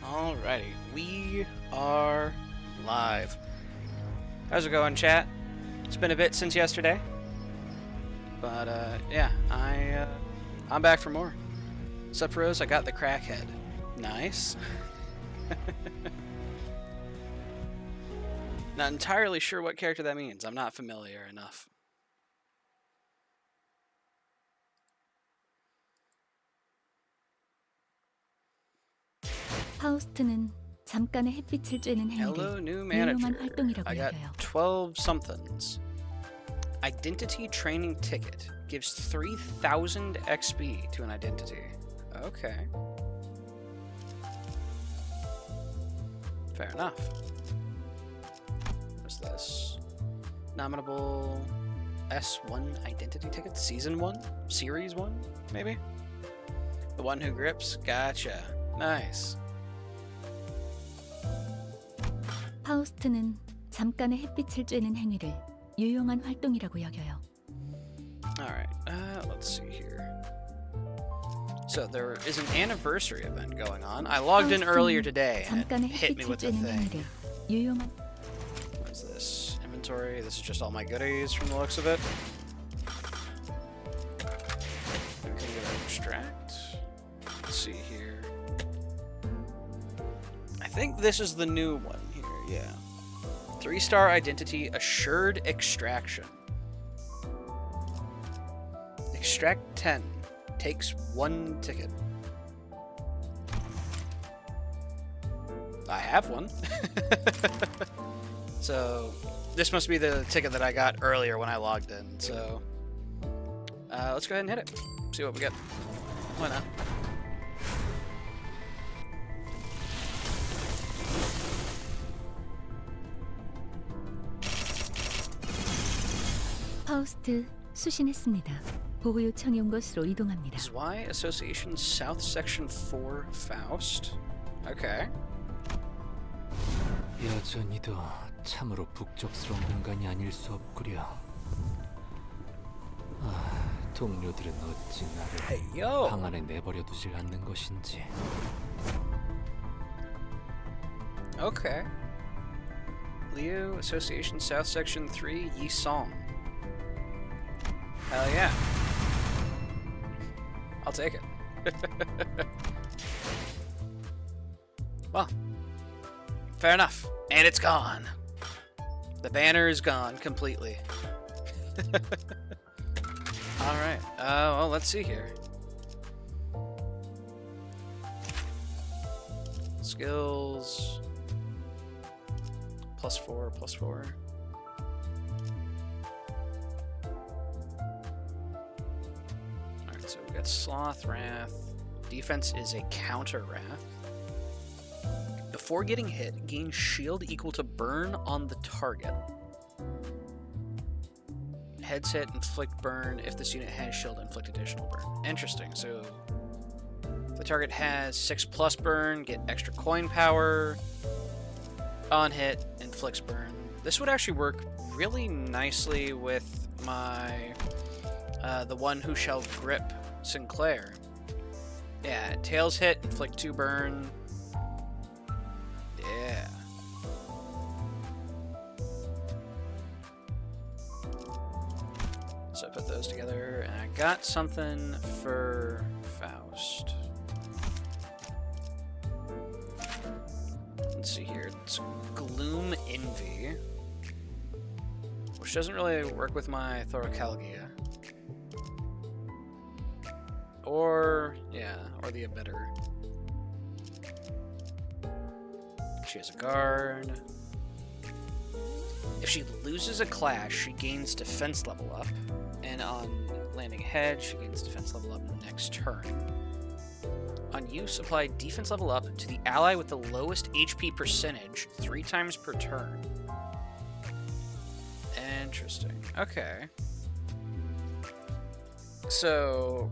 Alrighty, we are live. How's it going, chat? It's been a bit since yesterday, but yeah, I'm back for more. Sup, Rose? I got the crackhead. Nice. Not entirely sure what character that means. I'm not familiar enough. 파우스트는 잠깐의 햇빛을 쬐는 Hello, 행위를 new 유용한 manager. 활동이라고 I got 여겨요. 12 somethings. Identity training ticket gives 3,000 XP to an identity. Okay. Fair enough. What's this? Nominable S1 identity ticket? Season 1? Series 1? Maybe? The one who grips? Gotcha. Nice. 파우스트는 잠깐의 햇빛을 쬐는 행위를 유용한 활동이라고 여겨요. Alright, let's see here. So there is an anniversary event going on. I logged in earlier today and it hit me with the thing. 유용한 What is this? Inventory? This is just all my goodies from the looks of it. Okay, extract. Let's see here. I think this is the new one here, yeah. 3-star identity assured extraction. Extract 10. Takes 1 ticket. I have one. So this must be the ticket that I got earlier when I logged in. So let's go ahead and hit it. See what we get. Why not? 파우스트 수신했습니다. 보호 요청이 온 것으로 이동합니다. Y Association South Section 4 Faust. Okay. 여전히도 참으로 북적스러운 인간이 아닐 수 없구려. 동료들은 어찌 나를 방 안에 내버려두질 않는 것인지. Okay. Leo Association South Section 3 Yisong. Hell yeah. I'll take it. Well, fair enough. And it's gone. The banner is gone completely. Alright. Well, let's see here. Skills. +4, +4. Alright, so we got Sloth, Wrath. Defense is a counter Wrath. Before getting hit, gain shield equal to burn on the target. Heads hit, inflict burn. If this unit has shield, inflict additional burn. Interesting. So if the target has 6+ burn, get extra coin power. On hit, inflicts burn. This would actually work really nicely with my the one who shall grip Sinclair. Yeah, tails hit, inflict 2 burn. Yeah. So I put those together, and I got something for Faust. Let's see here. It's Gloom Envy, which doesn't really work with my Thoracalgia. Or, yeah, or the Emitter. She has a guard. If she loses a clash, she gains defense level up, and on landing ahead, she gains defense level up next turn. On use, apply defense level up to the ally with the lowest HP percentage 3 times per turn. Interesting. Okay. So,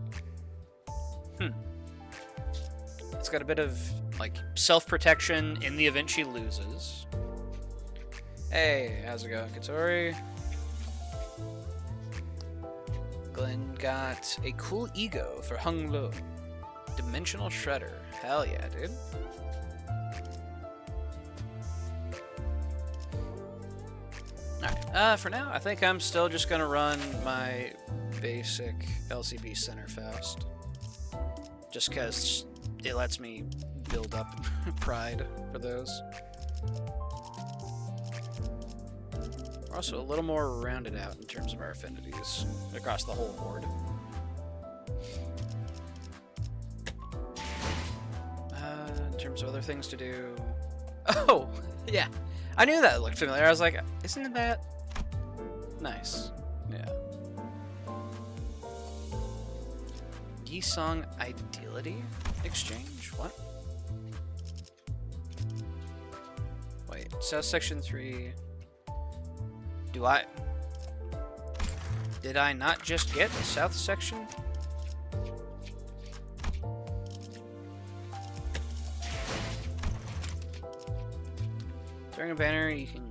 it's got a bit of like self-protection in the event she loses. Hey, how's it going, Katori? Glenn got a cool ego for Hung Lo. Dimensional Shredder. Hell yeah, dude. Alright, for now, I think I'm still just gonna run my basic LCB Center Faust. Just because it lets me build up pride for those. We're also a little more rounded out in terms of our affinities across the whole board. In terms of other things to do... Oh! Yeah! I knew that looked familiar. I was like, isn't that... nice. Yeah. Yisong Ideality Exchange? What? Wait, South Section 3... Do I... Did I not just get South Section? During a banner, you can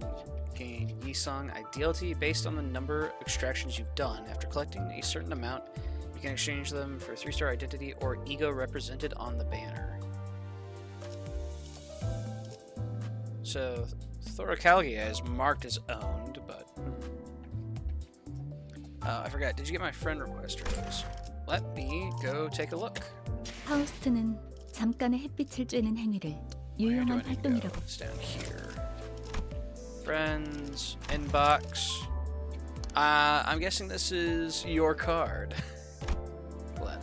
gain Yisong Ideality based on the number of extractions you've done. After collecting a certain amount, you can exchange them for 3-star identity or ego represented on the banner. So, Thoracalgia is marked as owned, but... I forgot. Did you get my friend request, Rose? Let me go take a look. 파우스트는 잠깐의 햇빛을 쬐는 행위를 유용한 활동이라고. It's down here. Friends, inbox. I'm guessing this is your card. Glenn.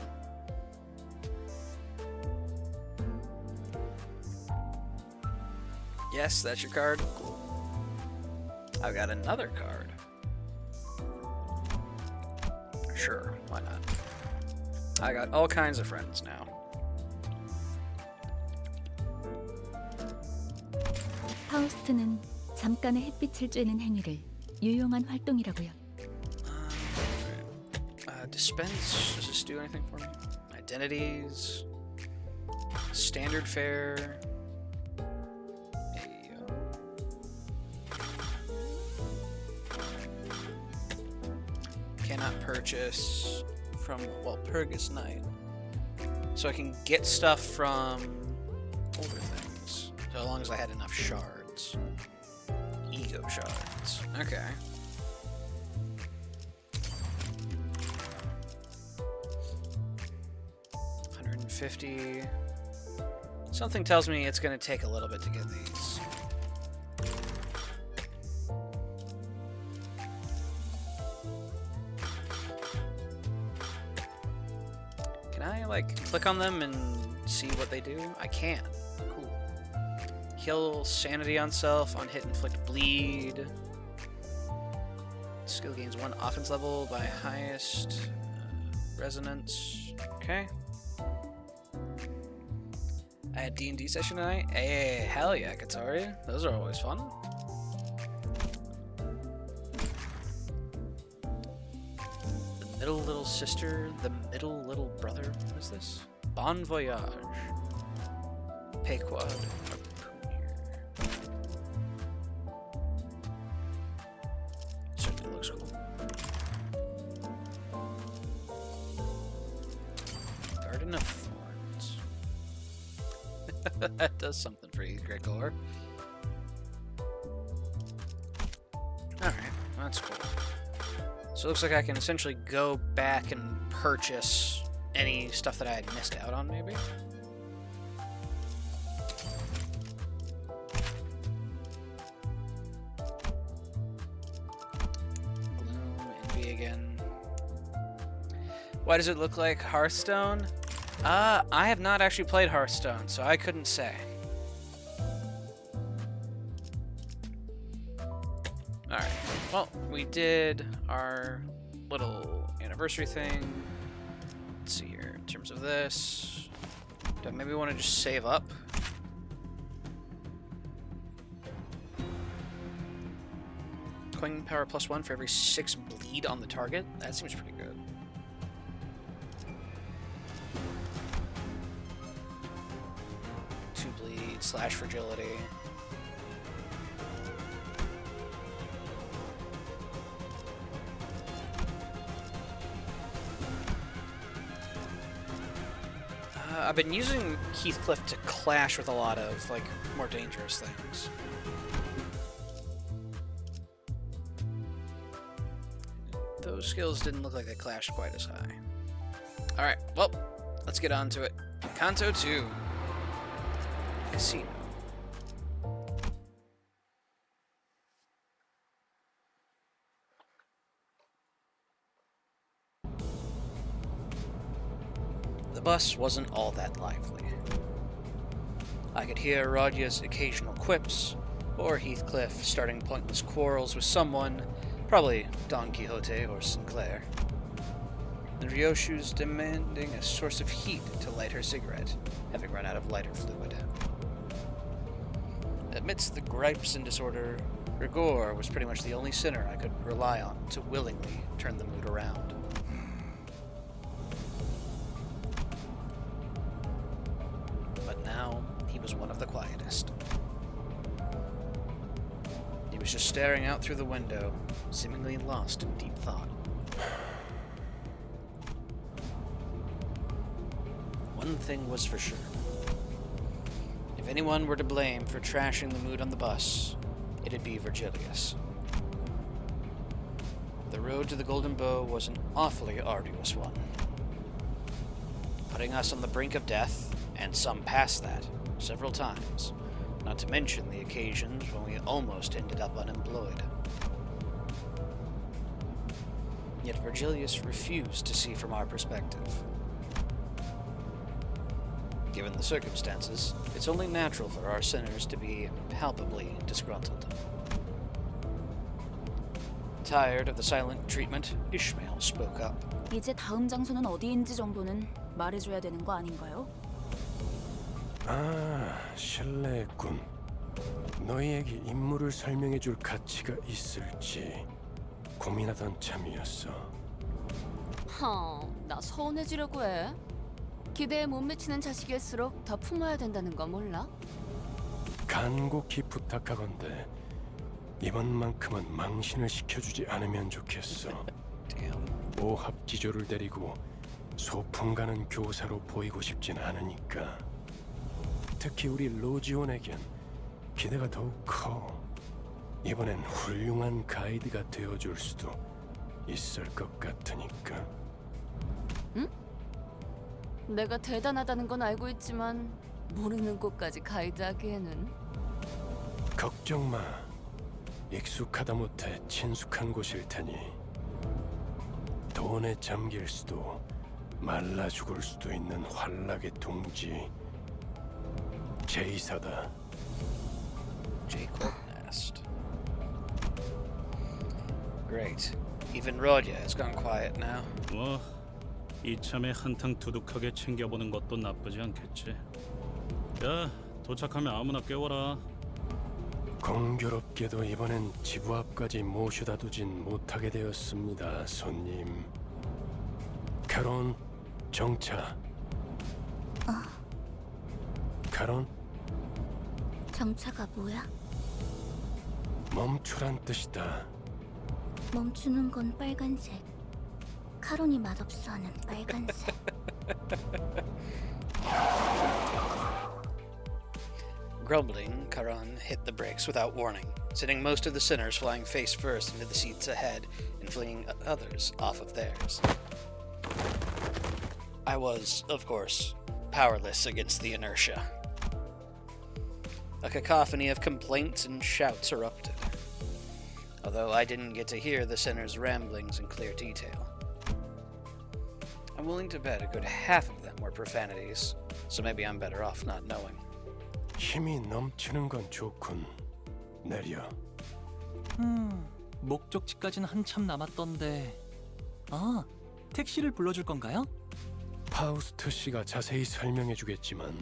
Yes, that's your card. Cool. I've got another card. Sure, why not? I got all kinds of friends now. 파우스트는 잠깐의 햇빛을 쬐는 행위를 유용한 활동이라고요. Dispense. Does this do anything for me? Identities. Standard fare. Hey, cannot purchase from, well, Purgus Knight. So I can get stuff from older things. So as long as I had enough shards. Ego shards. Okay. $150. Something tells me it's going to take a little bit to get these. Can I, like, click on them and see what they do? I can. Cool. Heal sanity on self, on hit inflict bleed. Skill gains 1 offense level by highest resonance. Okay. I had D&D session tonight. Hey, hell yeah, Katari. Those are always fun. The middle little sister, the middle little brother. What is this? Bon voyage. Pequod. Certainly looks cool. Garden of Thorns. That does something for you, Gregor. Alright, that's cool. So it looks like I can essentially go back and purchase any stuff that I had missed out on, maybe? Why does it look like Hearthstone? I have not actually played Hearthstone, so I couldn't say. Alright, well, we did our little anniversary thing. Let's see here, in terms of this. Do I maybe want to just save up? Coin power +1 for every 6 bleed on the target? That seems pretty good. Slash fragility. I've been using Heathcliff to clash with a lot of, like, more dangerous things. Those skills didn't look like they clashed quite as high. Alright, well, let's get on to it. Canto 2. Casino. The bus wasn't all that lively. I could hear Rodya's occasional quips, or Heathcliff starting pointless quarrels with someone, probably Don Quixote or Sinclair, and Ryoshu's demanding a source of heat to light her cigarette, having run out of lighter fluid. Amidst the gripes and disorder, Gregor was pretty much the only sinner I could rely on to willingly turn the mood around. But now, he was one of the quietest. He was just staring out through the window, seemingly lost in deep thought. One thing was for sure. If anyone were to blame for trashing the mood on the bus, it'd be Virgilius. The road to the Golden Bow was an awfully arduous one, putting us on the brink of death, and some past that, several times, not to mention the occasions when we almost ended up unemployed. Yet Virgilius refused to see from our perspective. Given the circumstances, it's only natural for our sinners to be palpably disgruntled. Tired of the silent treatment, Ishmael spoke up. 이제 다음 장소는 어디인지 정도는 말해줘야 되는 거 아닌가요? 아, 실례했군. 너희에게 임무를 설명해줄 가치가 있을지 고민하던 참이었어. 나 서운해지려고 해. 기대에 못 미치는 자식일수록 더 품어야 된다는 거 몰라? 간곡히 부탁하건대 이번만큼은 망신을 시켜주지 않으면 좋겠어. 오합지졸을 데리고 소풍 가는 교사로 보이고 싶진 않으니까. 특히 우리 로지온에겐 기대가 더욱 커. 이번엔 훌륭한 가이드가 되어줄 수도 있을 것 같으니까. 응? 내가 대단하다는 건 알고 있지만 모르는 곳까지 가이드하기에는. 걱정 마. 익숙하다 못해 친숙한 곳일 테니. 돈에 잠길 수도 말라 죽을 수도 있는 환락의 둥지 제이사다. J-Corp nest. Great. Even Rodya has gone quiet now. 뭐 이참에 한탕 두둑하게 챙겨보는 것도 나쁘지 않겠지. 야, 도착하면 아무나 깨워라. 공교롭게도 이번엔 지부 앞까지 모셔다 두진 못하게 되었습니다, 손님. 카론, 정차. 카론, 정차가 뭐야? 멈추란 뜻이다. 멈추는 건 빨간색. 카론이 맛없어하는 빨간색. Grumbling, Karan hit the brakes without warning, sending most of the sinners flying face first into the seats ahead and fleeing others off of theirs. I was, of course, powerless against the inertia. A cacophony of complaints and shouts erupted, although I didn't get to hear the sinners' ramblings in clear detail. I'm willing to bet a good half of them were profanities, so maybe I'm better off not knowing. 힘이 넘치는 건 좋군. 내려. 목적지까지는 한참 남았던데. 아, 택시를 불러줄 건가요? 파우스트 씨가 자세히 설명해 주겠지만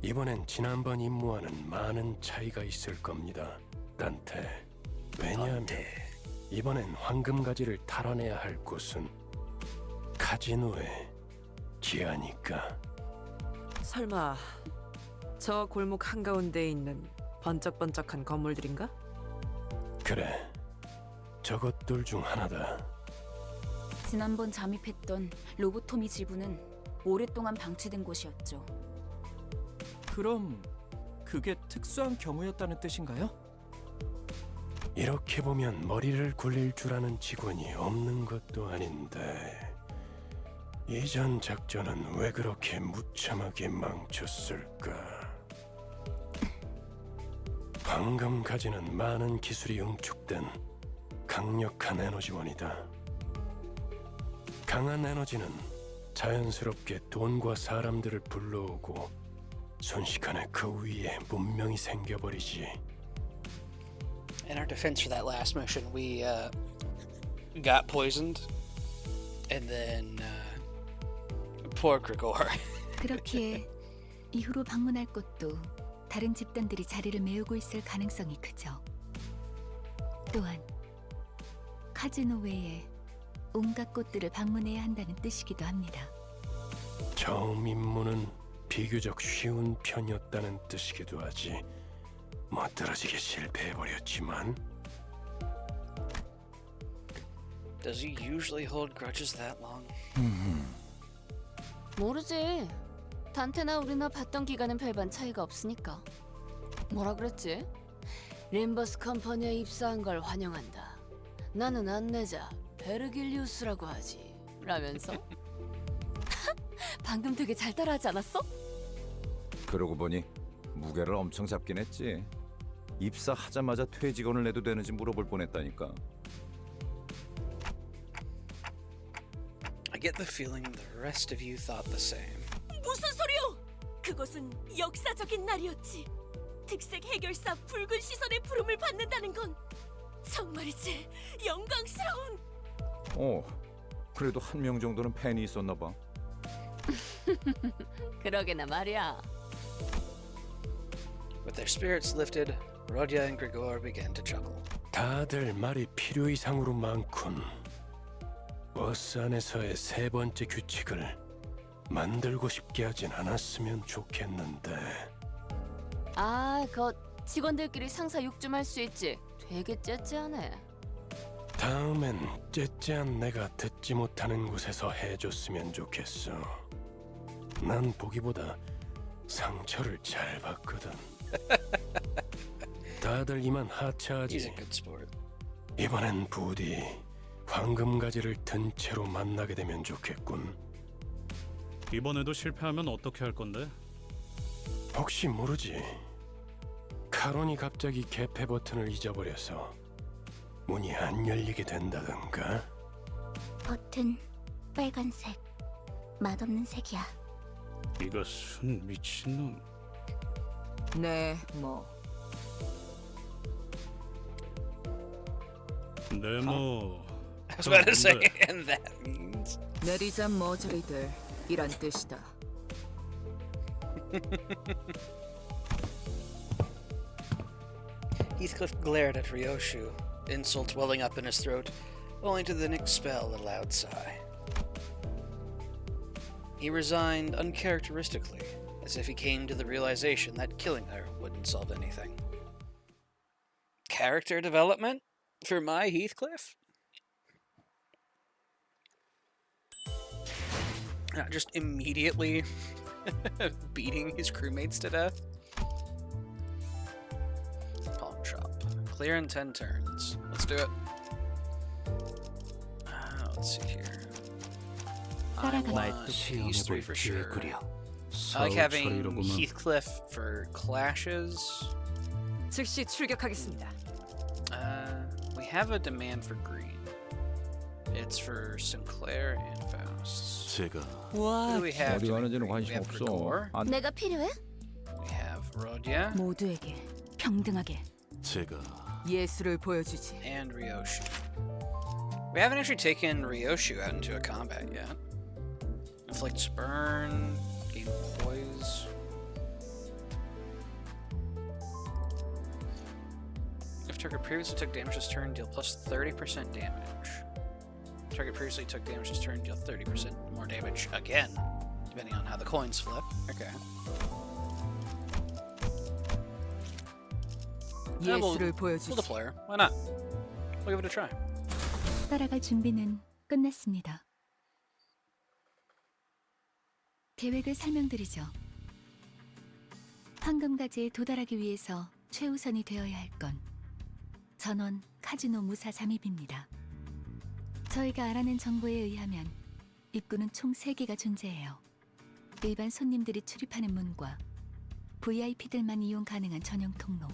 이번엔 지난번 임무와는 많은 차이가 있을 겁니다. 단테. 왜냐하면 이번엔 황금가지를 탈환해야 할 곳은 카지노의 지하니까. 설마 저 골목 한가운데에 있는 번쩍번쩍한 건물들인가? 그래. 저것들 중 하나다. 지난번 잠입했던 로보토미 지부는 오랫동안 방치된 곳이었죠. 그럼 그게 특수한 경우였다는 뜻인가요? 이렇게 보면 머리를 굴릴 줄 아는 직원이 없는 것도 아닌데 이전 작전은 왜 그렇게 무참하게 망쳤을까? 방금 가지는 많은 기술이 응축된 강력한 에너지원이다. 강한 에너지는 자연스럽게 돈과 사람들을 불러오고 순식간에 그 위에 문명이 생겨버리지. In our defense for that last mission, we got poisoned, and then poor Grigor. 그렇기에 이후로 방문할 곳도 다른 집단들이 자리를 메우고 있을 가능성이 크죠. 또한 카지노 외에 온갖 곳들을 방문해야 한다는 뜻이기도 합니다. 처음 임무는 비교적 쉬운 편이었다는 뜻이기도 하지. 멋들어지게 실패해버렸지만. Does he usually hold grudges that long? 모르지. 단테나 우리나 봤던 기간은 별반 차이가 없으니까. 뭐라 그랬지? 림버스 컴퍼니에 입사한 걸 환영한다. 나는 안내자 베르길리우스라고 하지. 라면서? 방금 되게 잘 따라하지 않았어? 그러고 보니 무게를 엄청 잡긴 했지. 입사하자마자 퇴직원을 내도 되는지 물어볼 뻔했다니까. I get the feeling the rest of you thought the same. 무슨 소리요? 그것은 역사적인 날이었지. 특색 해결사 붉은 시선의 부름을 받는다는 건 정말이지 영광스러운. 그래도 한 명 정도는 팬이 있었나 봐. 그러게나 말이야. With their spirits lifted, Rodya and Grigor began to chuckle. 다들 말이 필요 이상으로 많군. 버스 안에서의 세 번째 규칙을 만들고 싶게 하진 않았으면 좋겠는데. 아, 직원들끼리 상사 욕 좀 할 수 있지. 되게 째째하네. 다음엔 째째한 내가 듣지 못하는 곳에서 해줬으면 좋겠어. 난 보기보다 상처를 잘 받거든. 다들 이만 He's 하차하지. a good sport. 이번엔 부디 황금가지를 든 채로 만나게 되면 좋겠군. 이번에도 실패하면 어떻게 할 건데? 혹시 모르지. 카론이 갑자기 개폐 버튼을 잊어버려서 문이 안 열리게 된다던가. 버튼 빨간색. 맛없는 색이야. 이것은 미친놈. 네, 뭐 네모. I was about to say, and that means. 내리자 머저리들 이란 뜻이다. Heathcliff glared at Ryoshu, insult welling up in his throat, only to then expel a loud sigh. He resigned uncharacteristically, as if he came to the realization that killing her wouldn't solve anything. Character development for my Heathcliff? Not just immediately beating his crewmates to death. Pawn shop. Clear in 10 turns. Let's do it. Let's see here. I want these 3 for sure. I like having Heathcliff for clashes. 즉시 출격하겠습니다. We have a demand for green. It's for Sinclair and Faust. Who do we have? 어디 가는지는 we 관심 have 없어. Grigor. 내가 필요해? We have Rodya 모두에게 평등하게. 예술을 보여주지. and Ryoshu. We haven't actually taken Ryoshu out into a combat yet. Inflicts burn, gain poise. If target previously took damage this turn, deal plus 30% damage. Target previously took damage this turn, deal 30% more damage again, depending on how the coins flip. Okay. 예술을 We'll 보여주지. deploy her. Why not? We'll give it a try. 따라갈 준비는 끝났습니다. 계획을 설명드리죠. 황금가지에 도달하기 위해서 최우선이 되어야 할 건 전원 카지노 무사 잠입입니다. 저희가 알아낸 정보에 의하면 입구는 총 3개가 존재해요. 일반 손님들이 출입하는 문과 VIP들만 이용 가능한 전용 통로.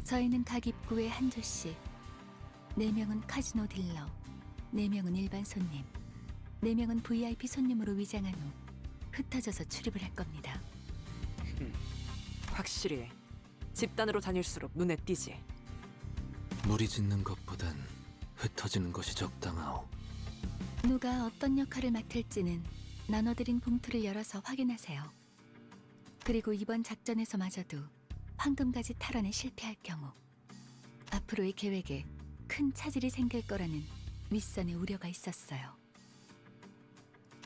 저희는 각 입구에 한 조씩 4명은 카지노 딜러, 4명은 일반 손님, 4명은 VIP 손님으로 위장한 후 흩어져서 출입을 할 겁니다. 확실히 집단으로 다닐수록 눈에 띄지. 무리 짓는 것보단 흩어지는 것이 적당하오. 누가 어떤 역할을 맡을지는 나눠드린 봉투를 열어서 확인하세요. 그리고 이번 작전에서마저도 황금가지 탈환에 실패할 경우 앞으로의 계획에 큰 차질이 생길 거라는 윗선의 우려가 있었어요.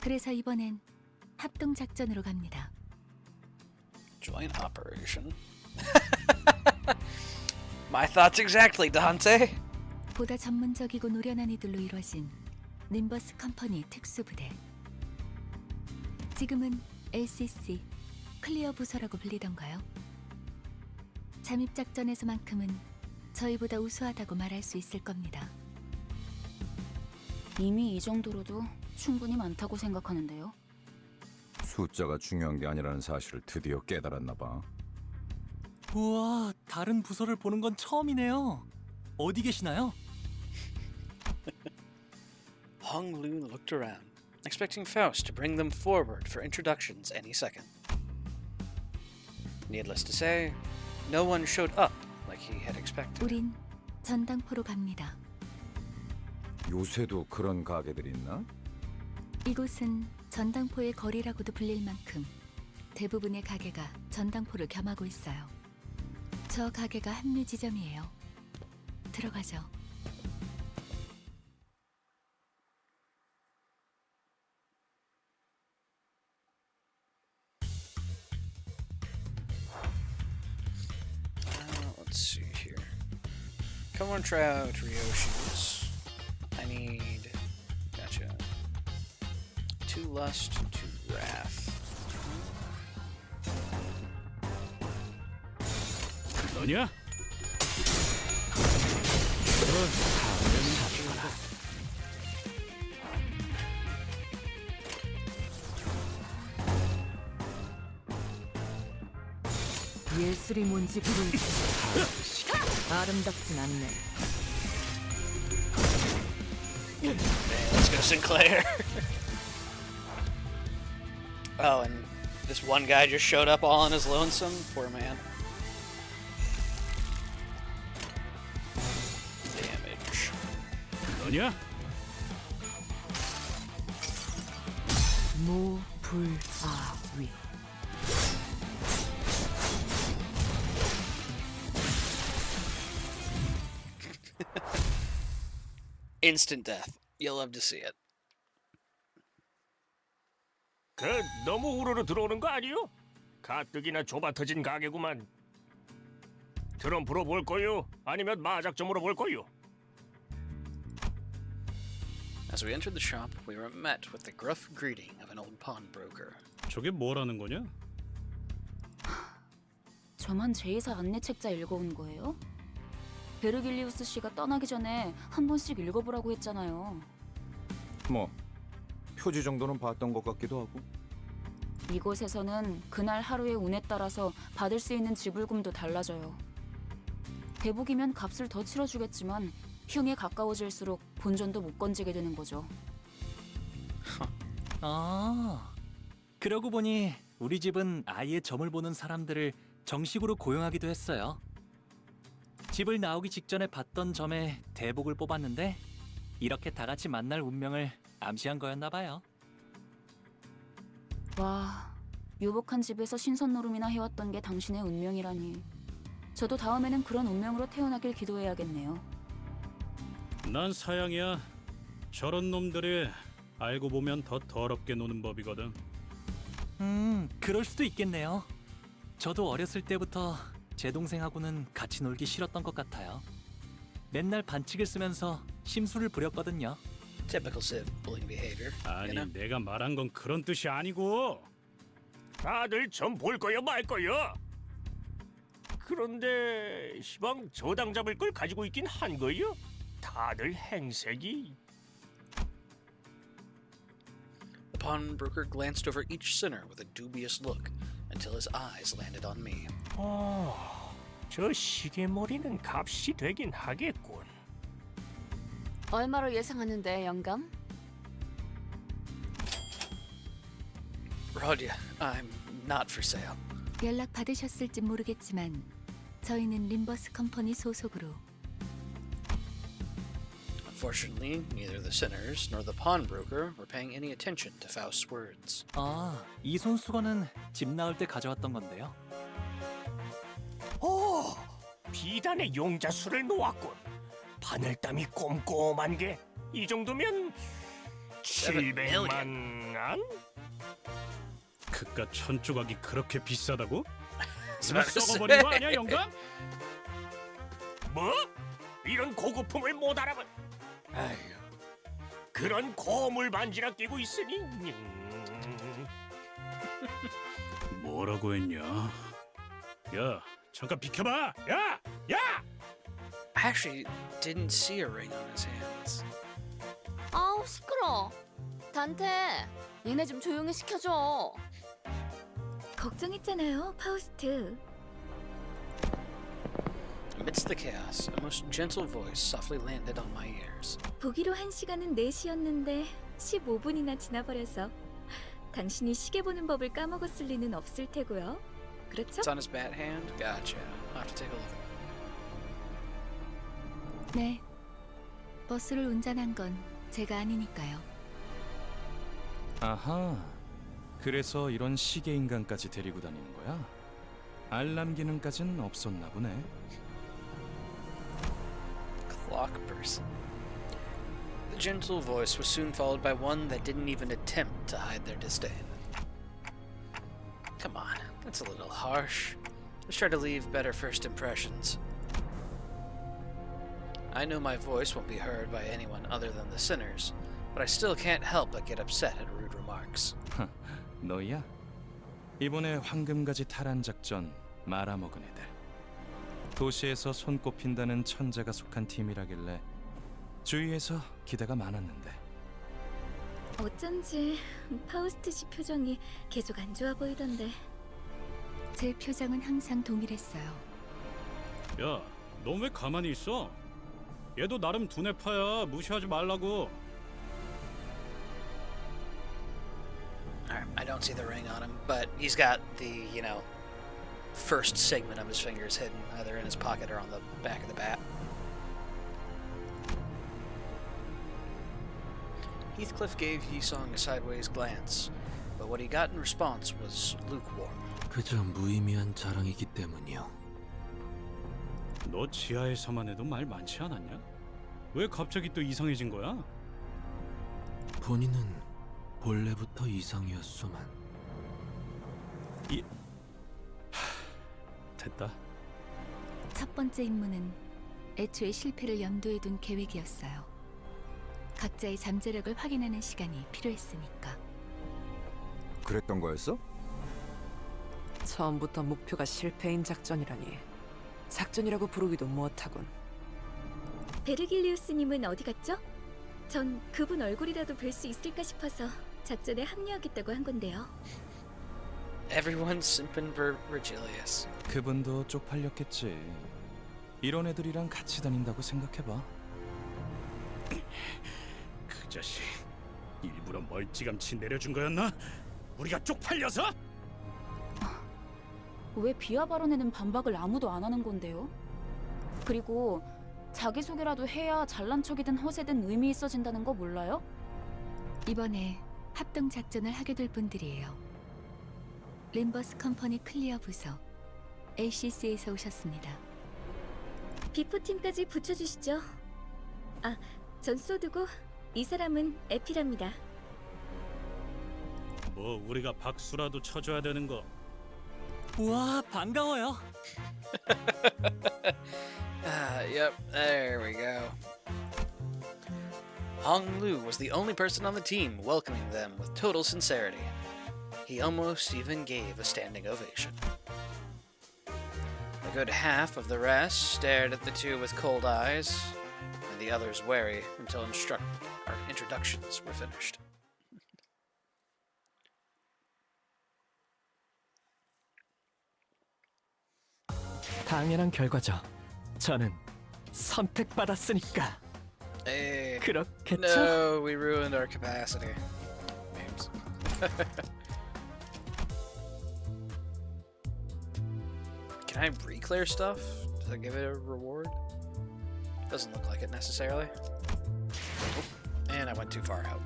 그래서 이번엔 합동작전으로 갑니다. Joint operation. My thoughts exactly, Dante. 보다 전문적이고 노련한 이들로 이루어진 림버스 컴퍼니 특수부대. 지금은 LCC, 클리어 부서라고 불리던가요? 잠입작전에서만큼은 저희보다 우수하다고 말할 수 있을 겁니다. 이미 이 정도로도 충분히 많다고 생각하는데요. 숫자가 중요한 게 아니라는 사실을 드디어 깨달았나 봐. 우와, 다른 부서를 보는 건 처음이네요. 어디 계시나요? Hong Lu looked around, expecting Faust to bring them forward for introductions any second. Needless to say, no one showed up like he had expected. 우린 전당포로 갑니다. 요새도 그런 가게들이 있나? 이곳은 전당포의 거리라고도 불릴 만큼 대부분의 가게가 전당포를 겸하고 있어요. 저 가게가 합류 지점이에요. 들어가죠. Let's see here. Come on, try out Ryoshu's. I need. Gotcha. 2 lust, 2 wrath. 너냐? 예술이 뭔지 모르겠어. 아름답진 않네. Let's go, Sinclair. Oh, and this one guy just showed up all on his lonesome. Poor man. Damage. 뭐냐? 무불아위. Instant death. You'll love to see it. 그 너무 우르르 들어오는 거 아니요? 가뜩이나 좁아터진 가게구만. 트럼프로 볼 거요? 아니면 마작점으로 볼 거요? As we entered the shop, we were met with the gruff greeting of an old pawnbroker. 저게 뭐라는 거냐? 저만 제2사 안내 책자 읽어온 거예요? 베르길리우스 씨가 떠나기 전에 한 번씩 읽어보라고 했잖아요. 뭐 표지 정도는 봤던 것 같기도 하고. 이곳에서는 그날 하루의 운에 따라서 받을 수 있는 지불금도 달라져요. 대북이면 값을 더 치러주겠지만 흉에 가까워질수록 본전도 못 건지게 되는 거죠. 아, 그러고 보니 우리 집은 아예 점을 보는 사람들을 정식으로 고용하기도 했어요. 집을 나오기 직전에 봤던 점에 대복을 뽑았는데 이렇게 다 같이 만날 운명을 암시한 거였나 봐요. 와, 유복한 집에서 신선 노름이나 해왔던 게 당신의 운명이라니. 저도 다음에는 그런 운명으로 태어나길 기도해야겠네요. 난 사양이야. 저런 놈들이 알고 보면 더 더럽게 노는 법이거든. 그럴 수도 있겠네요. 저도 어렸을 때부터 제 동생하고는 같이 놀기 싫었던 것 같아요. 맨날 반칙을 쓰면서 심술을 부렸거든요. Typical Civ bullying behavior. 아니, you know? 내가 말한 건 그런 뜻이 아니고. 다들 점 볼 거요 말 거요? 그런데 시방 저당 잡을 걸 가지고 있긴 한 거요? 다들 행색이. The pawnbroker glanced over each sinner with a dubious look until his eyes landed on me. 저 시계머리는 값이 되긴 하겠군. 얼마로 예상하는데 영감? Rodya, I'm not for sale. 연락 받으셨을지 모르겠지만 저희는 림버스 컴퍼니 소속으로 Unfortunately, neither the sinners nor the pawnbroker were paying any attention to Faust's words. 아, 이 손수건은 집 나올 때 가져왔던 건데요. 오, 비단의 용자수를 놓았군. 바늘땀이 꼼꼼한 게 이 정도면 700만 안? 그깟 천조각이 그렇게 비싸다고? It's 이거 about to 썩어버린 거 say. 아니야, 영감? 뭐? 이런 고급품을 못 알아본. 아휴, 그런 고물 반지나 끼고 있으니. 뭐라고 했냐? 야, 잠깐 비켜봐! 야! 야! I actually didn't see a ring on his hands. 아우 시끄러. 단테, 얘네 좀 조용히 시켜줘. 걱정했잖아요, 파우스트. Amidst the chaos, a most gentle voice softly landed on my ears. 보기로 한 시간은 4시였는데 15분이나 지나버려서 당신이 시계 보는 법을 까먹었을 리는 없을 테고요. 그렇죠? It's on his bat hand? Gotcha. I'll have to take a look. 네. 버스를 운전한 건 제가 아니니까요. 아하, 그래서 이런 시계 인간까지 데리고 다니는 거야? 알람 기능까진 없었나 보네. Clock person. The gentle voice was soon followed by one that didn't even attempt to hide their disdain. Come on, that's a little harsh. Let's try to leave better first impressions. I know my voice won't be heard by anyone other than the sinners, but I still can't help but get upset at rude remarks. 너야? 이번에 황금가지 탈환 작전 말아먹은 애들. 도시에서 손꼽힌다는 천재가 속한 팀이라길래 주위에서 기대가 많았는데. 어쩐지 파우스트 씨 표정이 계속 안 좋아 보이던데. 제 표정은 항상 동일했어요. 야, 넌 왜 가만히 있어? 얘도 나름 두뇌파야. 무시하지 말라고. Alright, I don't see the ring on him, but he's got the, first segment of his fingers hidden, either in his pocket or on the back of the bat. Heathcliff gave Yisong a sideways glance, but what he got in response was lukewarm. 그저 무의미한 자랑이기 때문이요. 너 지하에서만 해도 말 많지 않았냐? 왜 갑자기 또 이상해진 거야? 본인은 본래부터 이상이었소만. 됐다. 첫 번째 임무는 애초에 실패를 염두에 둔 계획이었어요. 각자의 잠재력을 확인하는 시간이 필요했으니까. 그랬던 거였어? 처음부터 목표가 실패인 작전이라니 작전이라고 부르기도 못하군. 베르길리우스님은 어디 갔죠? 전 그분 얼굴이라도 뵐 수 있을까 싶어서 작전에 합류하겠다고 한 건데요. Everyone's simping for Virgilius. 그분도 쪽팔렸겠지. 이런 애들이랑 같이 다닌다고 생각해봐. 그 자식 일부러 멀찌감치 내려준 거였나? 우리가 쪽팔려서? 왜 비하 발언에는 반박을 아무도 안 하는 건데요? 그리고 자기소개라도 해야 잘난 척이든 허세든 의미 있어진다는 거 몰라요? 이번에 합동 작전을 하게 될 분들이에요. 림버스 컴퍼니 클리어 부서 ACC에서 오셨습니다. 비포팀까지 붙여주시죠. 아, 전 소드고 이 사람은 에피랍니다. 뭐 우리가 박수라도 쳐줘야 되는 거. 우와, 반가워요. Yep, there we go. Hong Lu was the only person on the team welcoming them with total sincerity. He almost even gave a standing ovation. A good half of the rest stared at the two with cold eyes, and the others wary until our introductions were finished. 당연한 결과죠. 저는 선택받았으니까. Hey, 그렇겠죠? no, we ruined our capacity. Memes. Can I re-clear stuff? Does that give it a reward? Doesn't look like it necessarily. Oh, and I went too far out.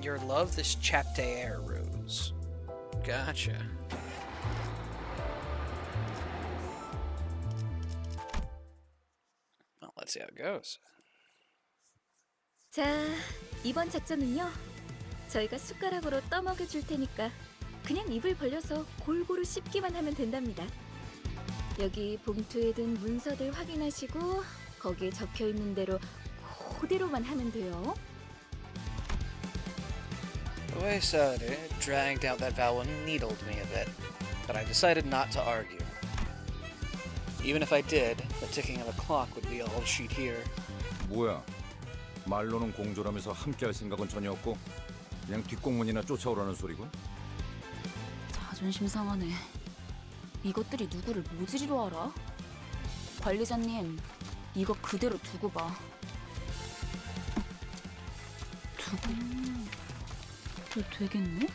Your love this chapte air rose. Gotcha. Well, let's see how it goes. 자, 이번 작전은요. 저희가 숟가락으로 떠먹여 줄 테니까 그냥 입을 벌려서 골고루 씹기만 하면 된답니다. 여기 봉투에 든 문서들 확인하시고 거기에 적혀 있는 대로 그대로만 하면 돼요. The way I said it, dragged out that vowel needled me a bit, but I decided not to argue. Even if I did, the ticking of a clock would be all she'd hear. 뭐야? 말로는 공조라면서 함께할 생각은 전혀 없고 그냥 뒷공문이나 쫓아오라는 소리군? 자존심 상하네. 이것들이 누구를 모지리로 알아? 관리자님, 이거 그대로 두고 봐. 두고 되겠네?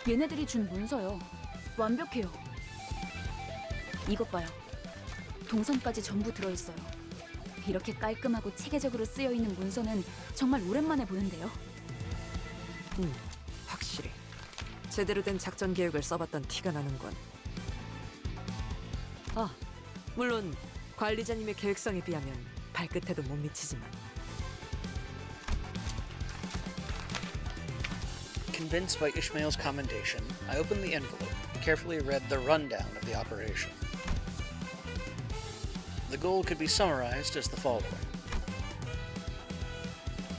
얘네들이 준 문서요. 완벽해요. 이것 봐요. 동선까지 전부 들어있어요. 이렇게 깔끔하고 체계적으로 쓰여있는 문서는 정말 오랜만에 보는데요. 확실히 제대로 된 작전 계획을 써봤던 티가 나는군. 아, 물론 관리자님의 계획성에 비하면 발끝에도 못 미치지만. Convinced by Ishmael's commendation, I opened the envelope and carefully read the rundown of the operation. The goal could be summarized as the following.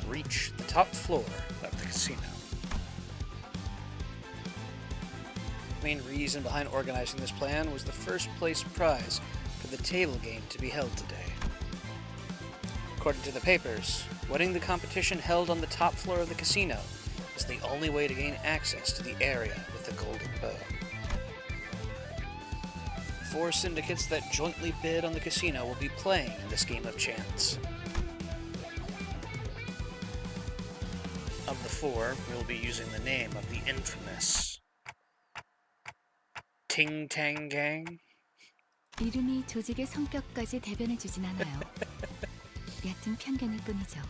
Reach the top floor of the casino. The main reason behind organizing this plan was the first place prize for the table game to be held today. According to the papers, winning the competition held on the top floor of the casino is the only way to gain access to the area with the golden bow. 4 syndicates that jointly bid on the casino will be playing in this game of chance. Of the 4, we will be using the name of the infamous Ting Tang Gang. 이름이 조직의 성격까지 대변해주진 않아요. 얕은 편견일 뿐이죠.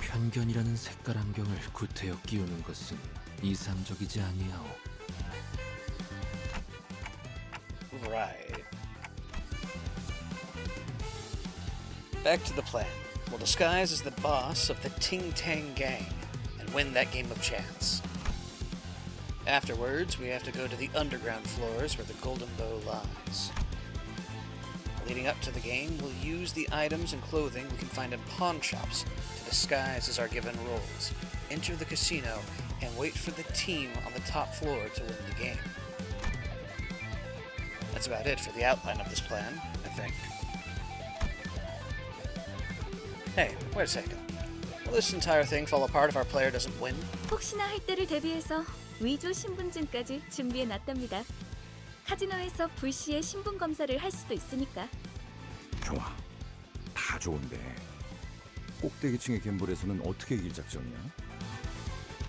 편견이라는 색깔 안경을 구태여 끼우는 것은 이상적이지 아니하오. Right. Back to the plan. We'll disguise as the boss of the Ting Tang Gang and win that game of chance. Afterwards, we have to go to the underground floors where the Golden Bow lies. Leading up to the game, we'll use the items and clothing we can find in pawn shops to disguise as our given roles, enter the casino, and wait for the team on the top floor to win the game. That's about it for the outline of this plan, I think. Hey, wait a second. Will this entire thing fall apart if our player doesn't win? 혹시나 할 때를 대비해서 위조 신분증까지 준비해 놨답니다. 카지노에서 불시에 신분 검사를 할 수도 있으니까. 좋아. 다 좋은데 꼭대기층의 갬블에서는 어떻게 이길 작전이야?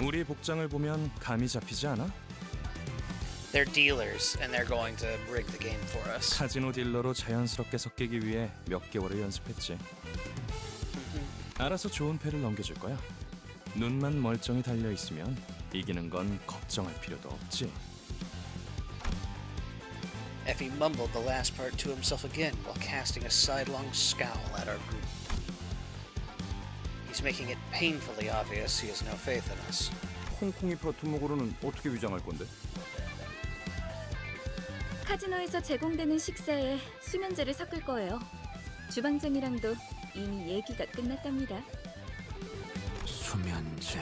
우리 복장을 보면 감이 잡히지 않아? They're dealers, and they're going to rig the game for us. 카지노 딜러로 자연스럽게 섞이기 위해 몇 개월을 연습했지. 알아서 좋은 패를 넘겨줄 거야. 눈만 멀쩡히 달려 있으면 이기는 건 걱정할 필요도 없지. Effie mumbled the last part to himself again while casting a sidelong scowl at our group. He's making it painfully obvious he has no faith in us. 콩콩이 파트목으로는 어떻게 위장할 건데? 카지노에서 제공되는 식사에 수면제를 섞을 거예요. 주방장이랑도 이미 얘기가 끝났답니다. 수면제.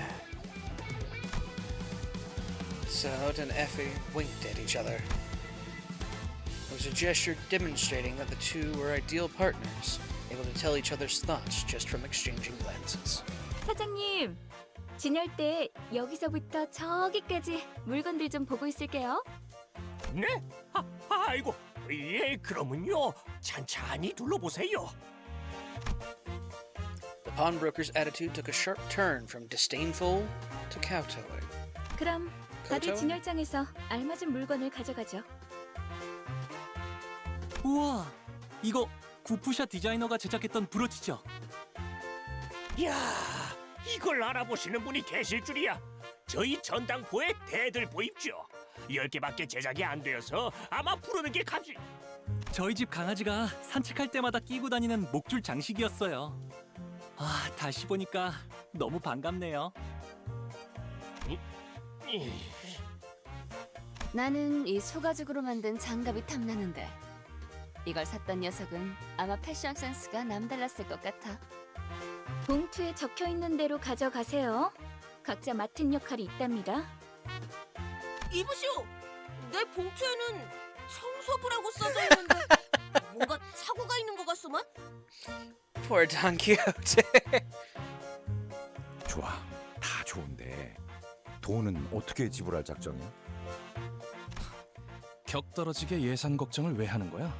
Sod and Effie winked at each other. It was a gesture demonstrating that the two were ideal partners, able to tell each other's thoughts just from exchanging glances. 사장님, 진열 때 여기서부터 저기까지 물건들 좀 보고 있을게요. 네? 아이고, 예, 그러면요. 찬찬히 둘러보세요. The pawnbroker's attitude took a sharp turn from disdainful to kowtowing. 그럼 다들 그렇죠? 진열장에서 알맞은 물건을 가져가죠. 우와, 이거 구프샤 디자이너가 제작했던 브로치죠? 이야, 이걸 알아보시는 분이 계실 줄이야. 저희 전당포의 대들 보입죠. 10개밖에 제작이 안 되어서 아마 부르는 게 값이... 저희 집 강아지가 산책할 때마다 끼고 다니는 목줄 장식이었어요. 아, 다시 보니까 너무 반갑네요. 나는 이 소가죽으로 만든 장갑이 탐나는데 이걸 샀던 녀석은 아마 패션 센스가 남달랐을 것 같아. 봉투에 적혀있는 대로 가져가세요. 각자 맡은 역할이 있답니다. 이보시오! 내 봉투에는 청소부라고 써져 있는데 뭔가 착오가 있는 것 같소만? Poor Don Quixote. 좋아. 다 좋은데 돈은 어떻게 지불할 작정이야? 격 떨어지게 예산 걱정을 왜 하는 거야?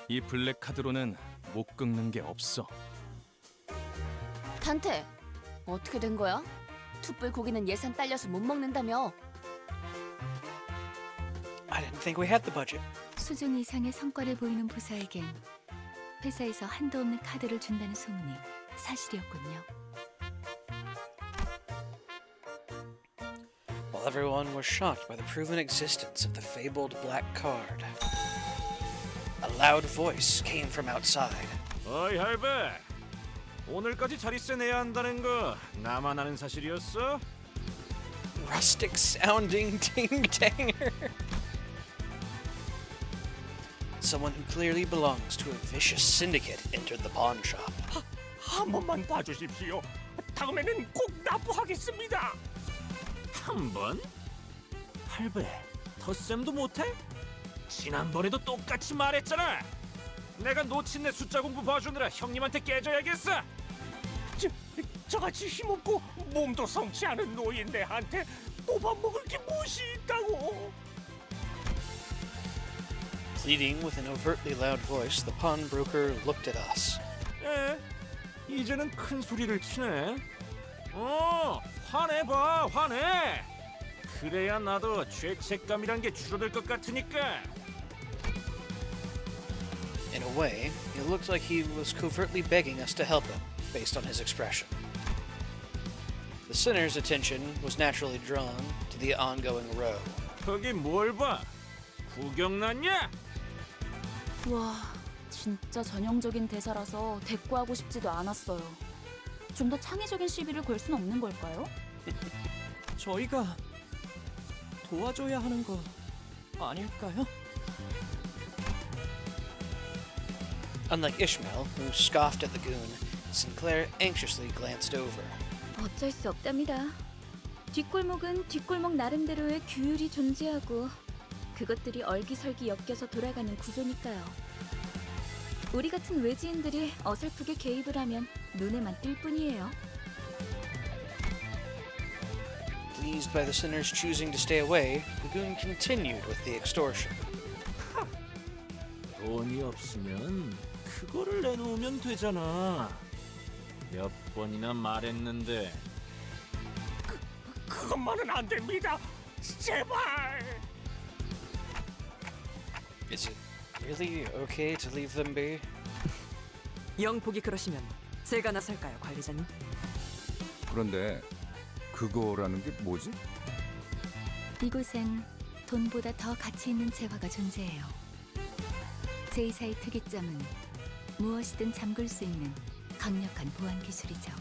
이 블랙 카드로는 못 긁는 게 없어. 단테, 어떻게 된 거야? 툭불 고기는 예산 딸려서 못 먹는다며. I didn't think we had the budget. 수준 이상의 성과를 보이는 부사에겐 회사에서 한도 없는 카드를 준다는 소문이 사실이었군요. While everyone was shocked by the proven existence of the fabled black card, a loud voice came from outside. 어이 할배, 오늘까지 자리세 내야 한다는 거 나만 아는 사실이었어? Rustic sounding ting-tanger. Someone who clearly belongs to a vicious syndicate entered the pawn shop. 한 번만 봐주십시오. 다음에는 꼭 납부하겠습니다. 한 번? 할배, 덧셈도 못해? 지난번에도 똑같이 말했잖아. 내가 놓친 내 숫자 공부 봐주느라 형님한테 깨져야겠어. 저같이 힘없고 몸도 성치 않은 노인 내한테 뽑아먹을 게 무엇이 있다고. Pleading with an overtly loud voice, the pawnbroker looked at us. 에? 이제는 큰 소리를 치네. 화내봐, 화내. 그래야 나도 죄책감이란 게 줄어들 것 같으니까. In a way, it looked like he was covertly begging us to help him, based on his expression. The sinner's attention was naturally drawn to the ongoing row. 거기 뭘 봐? 구경 났냐? 와, 진짜 전형적인 대사라서 대꾸하고 싶지도 않았어요. 좀 더 창의적인 시비를 걸 순 없는 걸까요? 저희가 도와줘야 하는 거 아닐까요? Unlike Ishmael, who scoffed at the goon, Sinclair anxiously glanced over. 어쩔 수 없답니다. 뒷골목은 뒷골목 나름대로의 규율이 존재하고 그것들이 얼기설기 엮여서 돌아가는 구조니까요. 우리 같은 외지인들이 어설프게 개입을 하면 눈에만 띌 뿐이에요. Pleased by the sinner's choosing to stay away, the goon continued with the extortion. 돈이 없으면 그거를 내놓으면 되잖아. 몇 번이나 말했는데. 그것만은 안 됩니다. 제발. Is it really okay to leave them be? 영 보기 그러시면 제가 나설까요, 관리자님? 그런데 그거라는 게 뭐지? 이곳엔 돈보다 더 가치 있는 재화가 존재해요. 제이사의 특이점은 무엇이든 잠글 수 있는 강력한 보안 기술이죠.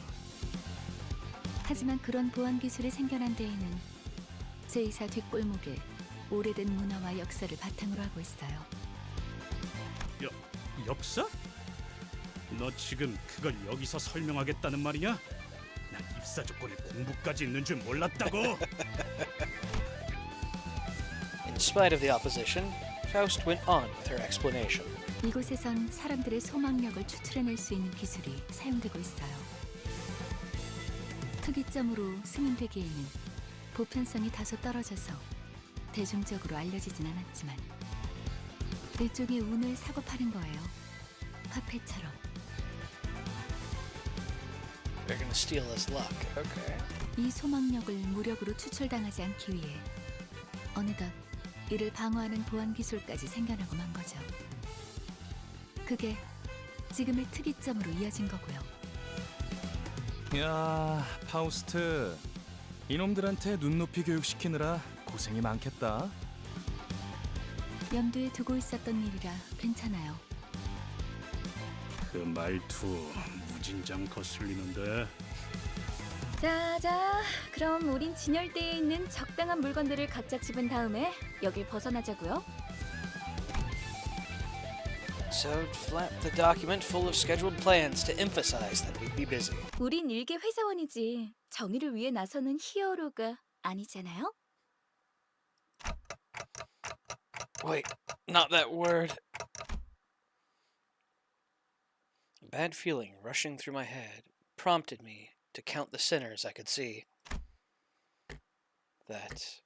하지만 그런 보안 기술이 생겨난 데에는 제이사 뒷골목에 오래된 문화와 역사를 바탕으로 하고 있어요. 역사? 너 지금 그걸 여기서 설명하겠다는 말이냐? 난 입사 조건에 공부까지 있는 줄 몰랐다고. In spite of the opposition, Faust went on with her explanation. 이곳에선 사람들의 소망력을 추출해낼 수 있는 기술이 사용되고 있어요. 특이점으로 승인되기에는 보편성이 다소 떨어져서 대중적으로 알려지진 않았지만 일종의 운을 사고 파는 거예요. 화폐처럼. They're gonna steal us luck. Okay. 이 소망력을 무력으로 추출당하지 않기 위해 어느덧 이를 방어하는 보안 기술까지 생겨나고 만 거죠. 그게 지금의 특이점으로 이어진 거고요. 야, 파우스트. 이놈들한테 눈높이 교육시키느라 고생이 많겠다. 염두에 두고 있었던 일이라 괜찮아요. 그 말투 무진장 거슬리는데. 자, 그럼 우린 진열대에 있는 적당한 물건들을 각자 집은 다음에 여길 벗어나자고요. So flap the document full of scheduled plans to emphasize that we'd be busy. 우린 일개 회사원이지 정의를 위해 나서는 히어로가 아니잖아요. Wait, not that word. A bad feeling rushing through my head prompted me to count the sinners I could see. That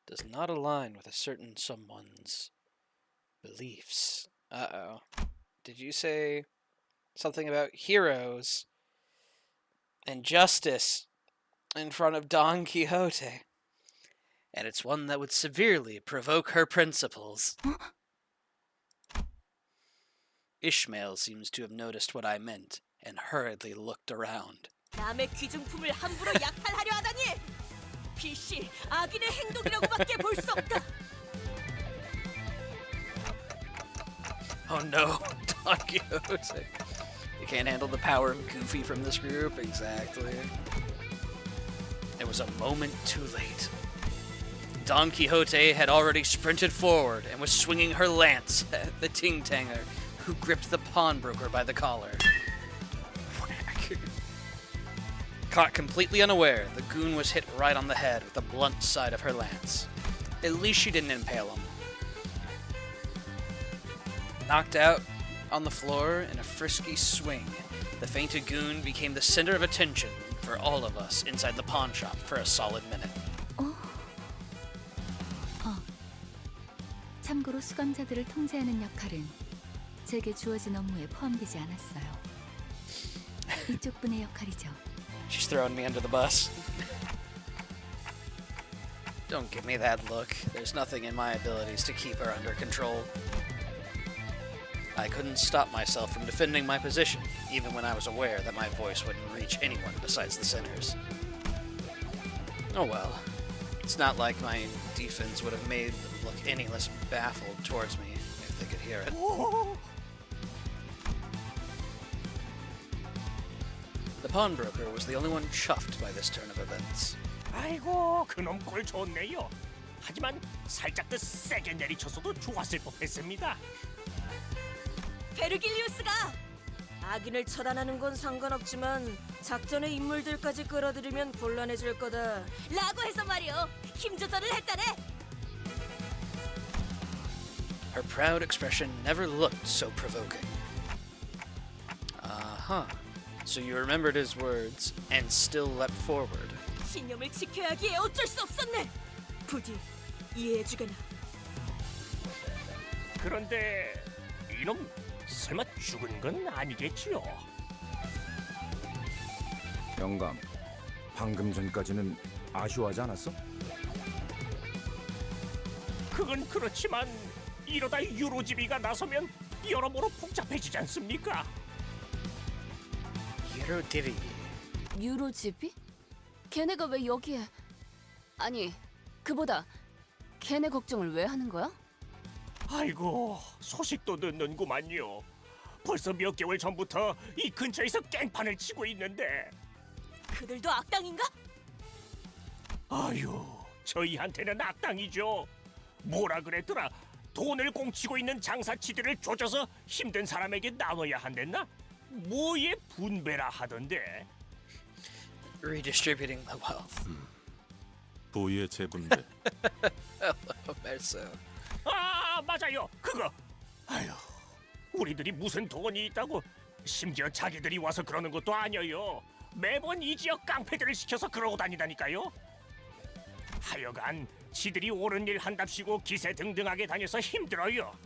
does not align with a certain someone's beliefs. Uh-oh. Did you say something about heroes and justice in front of Don Quixote? And it's one that would severely provoke her principles. Ishmael seems to have noticed what I meant and hurriedly looked around. 남의 귀중품을 함부로 약탈하려 하다니! 필시 악인의 행동이라고밖에 볼 수 없다. Oh no, Don Quixote. You can't handle the power of Goofy from this group, exactly. It was a moment too late. Don Quixote had already sprinted forward and was swinging her lance at the ting-tanger, who gripped the pawnbroker by the collar. Caught completely unaware, the goon was hit right on the head with the blunt side of her lance. At least she didn't impale him. Knocked out on the floor in a frisky swing, the fainted goon became the center of attention for all of us inside the pawn shop for a solid minute. 참고로 수감자들을 통제하는 역할은 제게 주어진 업무에 포함되지 않았어요. 이쪽 분의 역할이죠. She's throwing me under the bus. Don't give me that look. There's nothing in my abilities to keep her under control. I couldn't stop myself from defending my position, even when I was aware that my voice wouldn't reach anyone besides the sinners. Oh well. It's not like my defense would have made them look any less baffled towards me if they could hear it. The pawnbroker was the only one chuffed by this turn of events. 아이고 그놈 꼴 좋네요. 하지만 살짝 더 세게 내리쳤어도 좋았을 법했습니다. 베르길리우스가 악인을 처단하는 건 상관없지만 작전의 인물들까지 끌어들이면 곤란해질 거다 라고 해서 말이요. 힘 조절을 했다네. Her proud expression never looked so provoking. Uh-huh. So you remembered his words and still leapt forward. 신념을 지켜야 하기에 어쩔 수 없었네. 부디 이해해주게나. 그런데 이놈 설마 죽은 건 아니겠지요? 영감, 방금 전까지는 아쉬워하지 않았어? 그건 그렇지만 이러다 유로지비가 나서면 여러모로 복잡해지지 않습니까? 유로지비? 유로집이? 걔네가 왜 여기에? 아니, 그보다 걔네 걱정을 왜 하는 거야? 아이고, 소식도 듣는구만요. 벌써 몇 개월 전부터 이 근처에서 깽판을 치고 있는데. 그들도 악당인가? 아유, 저희한테는 악당이죠. 뭐라 그랬더라? 돈을 공치고 있는 장사치들을 조져서 힘든 사람에게 나눠야 한댔나? 뭐에 분배라 하던데. Redistributing the wealth. 부의 재분배. Verso. 아, 맞아요. 그거. 아유, 우리들이 무슨 돈이 있다고. 심지어 자기들이 와서 그러는 것도 아니에요. 매번 이 지역 깡패들을 시켜서 그러고 다니다니까요. 하여간 지들이 옳은 일 한답시고 기세등등하게 다녀서 힘들어요.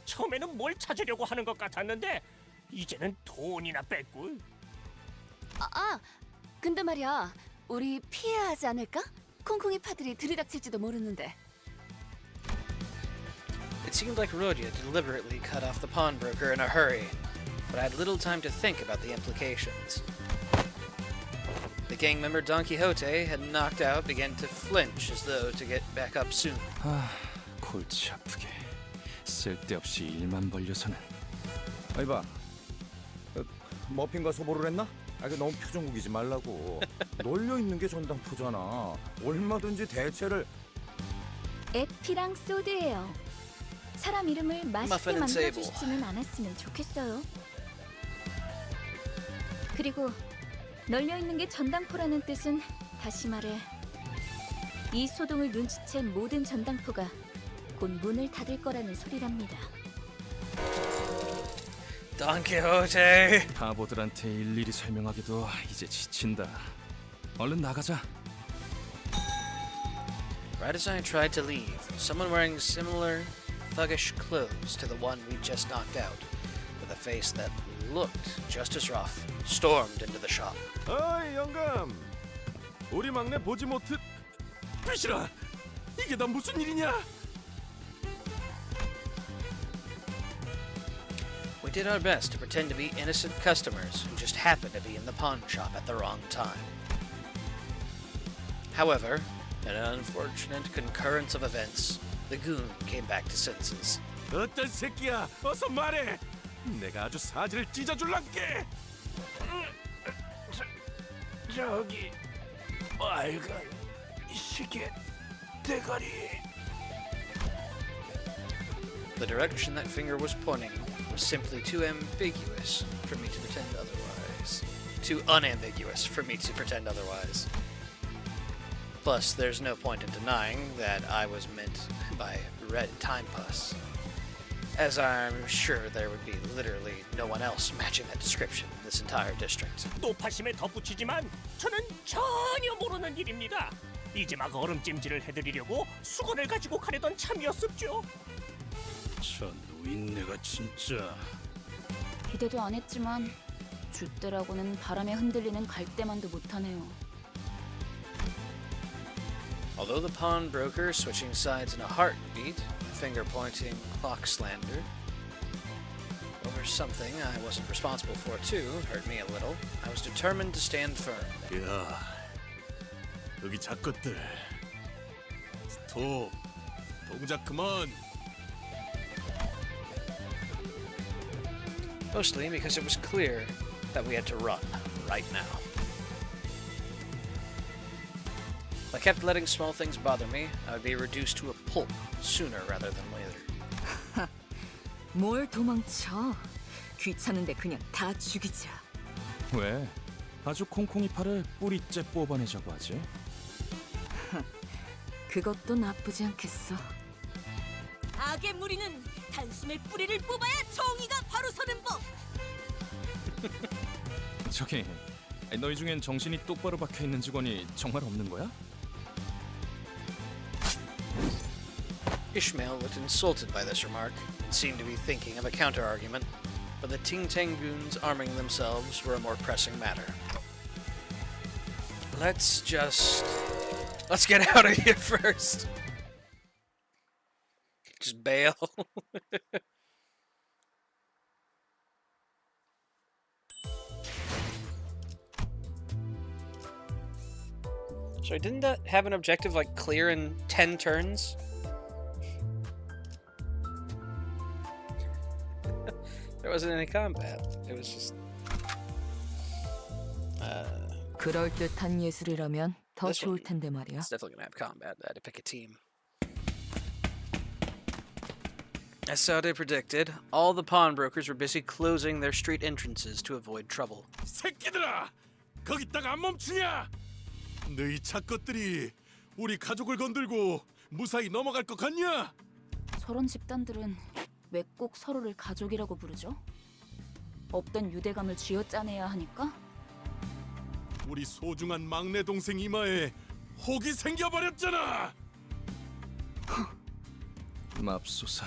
처음에는 뭘 찾으려고 하는 것 같았는데 이제는 돈이나 뺏고. 근데 말이야, 우리 피해야 하지 않을까? 콩콩이 파들이 들이닥칠지도 모르는데. It seemed like Rodia deliberately cut off the pawnbroker in a hurry, but I had little time to think about the implications. The gang member Don Quixote had knocked out began to flinch as though to get back up soon. 골치 아프게 쓸데없이 일만 벌려서는. 아이봐, 머핀과 소보를 했나? 그 너무 표정 구기지 말라고. 놀려 있는 게 전당포잖아. 얼마든지 대체를. 에피랑 소드예요. 사람 이름을 맛있게 만들어주시지는 않았으면 좋겠어요. 그리고 널려 있는 게 전당포라는 뜻은 다시 말해 이 소동을 눈치챈 모든 전당포가 곧 문을 닫을 거라는 소리랍니다. Don Quixote. 바보들한테 일일이 설명하기도 이제 지친다. 얼른 나가자. Right as I tried to leave, someone wearing similar thuggish clothes to the one we'd just knocked out, with a face that looked just as rough, stormed into the shop. 어이 영감, 우리 막내 보지 못해. 비실아, 이게 다 무슨 일이냐? We did our best to pretend to be innocent customers who just happened to be in the pawn shop at the wrong time. However, in an unfortunate concurrence of events, the goon came back to senses. 어떤 새끼야? 어서 말해. 내가 아주 사지를 찢어줄란게. 저기 빨간 시계 대가리. The direction that finger was pointing was simply too ambiguous for me to pretend otherwise. Too unambiguous for me to pretend otherwise. Plus, there's no point in denying that I was meant by red time pus, as I'm sure there would be literally no one else matching that description in this entire district. 노파심에 덧붙이지만 저는 전혀 모르는 일입니다. 이제 막 얼음찜질을 해드리려고 수건을 가지고 가려던 참이었었죠. 저 노인네가 진짜. 기대도 안 했지만 줏대라고는 바람에 흔들리는 갈대만도 못하네요. Although the pawnbroker switching sides in a heartbeat, finger pointing, clock slander, something I wasn't responsible for too hurt me a little, I was determined to stand firm. 야, 여기 작것들. 스톱. 동작 그만. Mostly because it was clear that we had to run right now. If I kept letting small things bother me, I would be reduced to a pulp sooner rather than later. 뭘 도망쳐? 귀찮은데 그냥 다 죽이자. 왜? 아주 콩콩이 팔을 뿌리째 뽑아내자고 하지? 그것도 나쁘지 않겠어. 악의 무리는 단숨에 뿌리를 뽑아야 정의가 바로 서는 법. 저기, 너희 중엔 정신이 똑바로 박혀 있는 직원이 정말 없는 거야? Ishmael looked insulted by this remark and seemed to be thinking of a counter-argument, but the Ting Tang goons arming themselves were a more pressing matter. Let's get out of here first. Just bail. Sorry, didn't that have an objective like clear in 10 turns? There wasn't any combat. It was just 그럴듯한 예술이라면 더 This 좋을 one- 텐데 말이야. It's definitely gonna have combat. I had to pick a team. As Saude predicted, all the pawnbrokers were busy closing their street entrances to avoid trouble. 새끼들아, 거기다가 안 멈추냐? 너희 작것들이 우리 가족을 건들고 무사히 넘어갈 것 같냐? 저런 집단들은 왜 꼭 서로를 가족이라고 부르죠? 없던 유대감을 쥐어짜내야 하니까? 우리 소중한 막내 동생 이마에 혹이 생겨버렸잖아. 맙소사,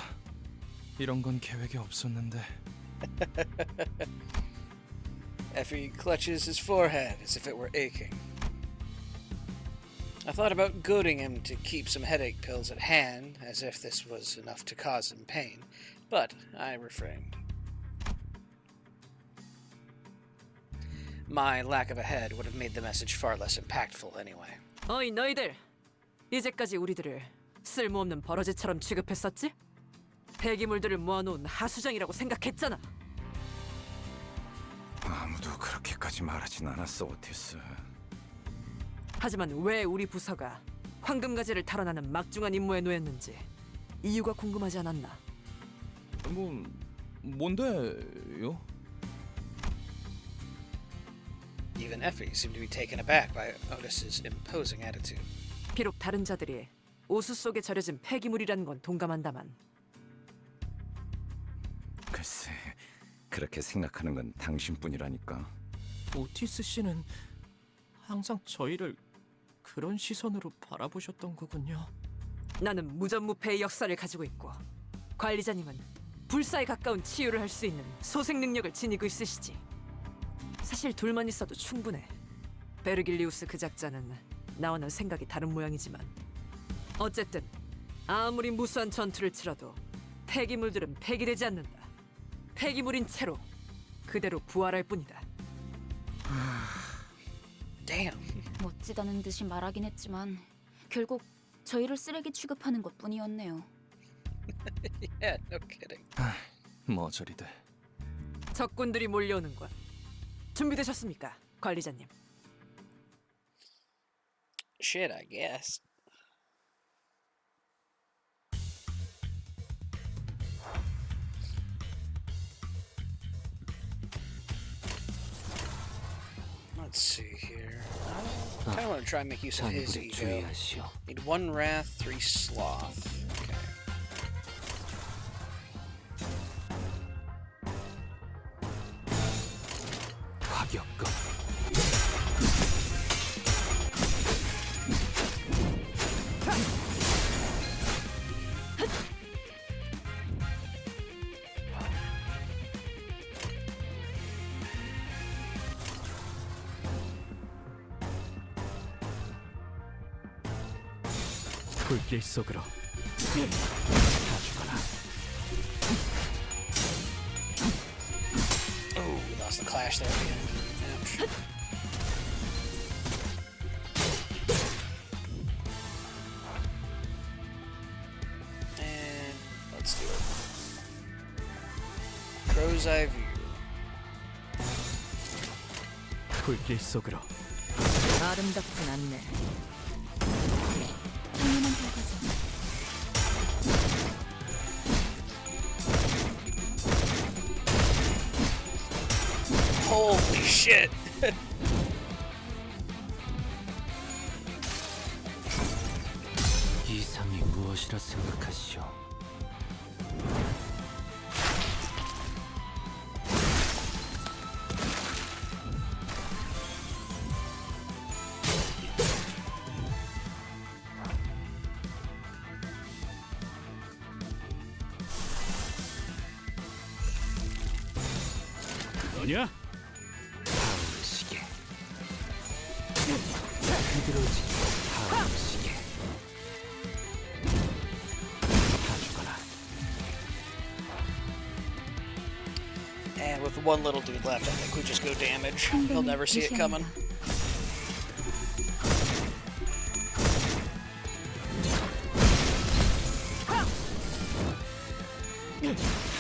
이런 건 계획에 없었는데. Effie clutches his forehead as if it were aching. I thought about goading him to keep some headache pills at hand, as if this was enough to cause him pain, but I refrained. My lack of a head would have made the message far less impactful anyway. 어이 너희들, 이제까지 우리들을 쓸모없는 버러지처럼 취급했었지? 폐기물들을 모아놓은 하수장이라고 생각했잖아. 아무도 그렇게까지 말하진 않았어, 오티스. 하지만 왜 우리 부서가 황금가지를 탈환하는 막중한 임무에 놓였는지 이유가 궁금하지 않았나? 뭔데요? Even Effie seemed to be taken aback by Otis's imposing attitude. 비록 다른 자들이 오수 속에 절여진 폐기물이라는 건 동감한다만 글쎄, 그렇게 생각하는 건 당신뿐이라니까. 오티스 씨는 항상 저희를 그런 시선으로 바라보셨던 거군요. 나는 무전무패의 역사를 가지고 있고 관리자님은 불사에 가까운 치유를 할 수 있는 소생 능력을 지니고 있으시지. 사실 둘만 있어도 충분해. 베르길리우스 그 작자는 나와는 생각이 다른 모양이지만 어쨌든 아무리 무수한 전투를 치러도 폐기물들은 폐기되지 않는다. 폐기물인 채로 그대로 부활할 뿐이다. Damn. 멋지다는 듯이 말하긴 했지만 결국 저희를 쓰레기 취급하는 것뿐이었네요. Yeah, no kidding. 머저리들. 적군들이 몰려오는 것 준비되셨습니까, 관리자님? Shit, I guess. Let's see here. I kind of want to try and make use of his 장군의 ego. 주의하시오. Need 1 wrath, 3 sloth. Okay. 파격급. 불길 속으로 다 죽어라. lost the clash there at the end. Ouch. And let's do it. Crow's eye view. 불길 속으로. 아름답진 않네. 당연한 결과죠. Holy shit! 이상이 무엇이라 생각하시오? 너냐? 시계. 비들어지. 다음 시계. 다 죽어라. And with one little dude left, I think we just go damage. He'll never see it coming. 다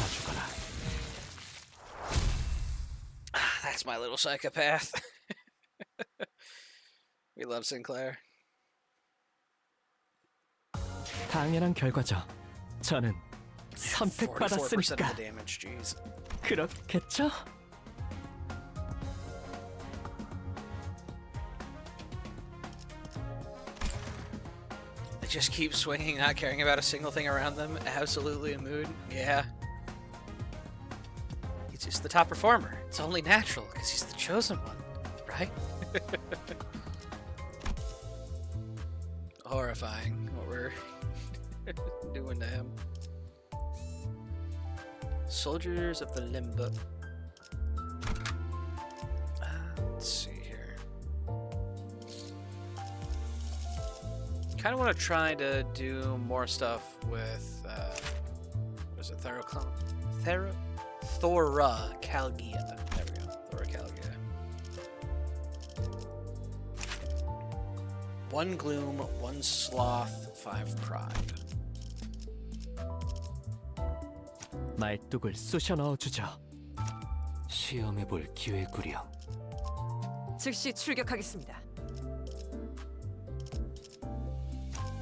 죽어라. That's my little psychopath. We love Sinclair. 당연한 결과죠. 저는 44% 선택받았으니까. of the damage, jeez. 그렇겠죠? They just keep swinging, not caring about a single thing around them. Absolutely a mood. Yeah. He's just the top performer. It's only natural, because he's the chosen one, right? Horrifying what we're doing to him. Soldiers of the Limbus. Let's see here. Kind of want to try to do more stuff with, what is it, Thoracalgia. There we go, Thoracalgia. 1 gloom, 1 sloth, 5 pride. 말뚝을 쑤셔 넣어주죠. 시험해볼 기회구려. 즉시 출격하겠습니다.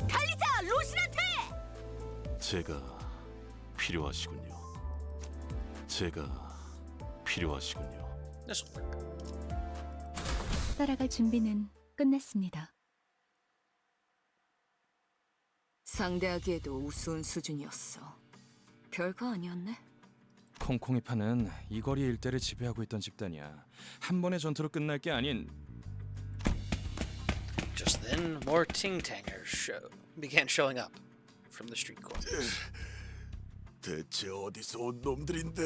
달리자, 로신한테! 제가 필요하시군요. 제가 필요하시군요. 따라갈 준비는 끝났습니다. 상대하기에도 우스운 수준이었어. 별거 아니었네. 콩콩이 파는 이 거리 일대를 지배하고 있던 집단이야. 한 번의 전투로 끝날 게 아닌. Just then, more ting-tangers began showing up from the street corners. 대체 어디서 온 놈들인데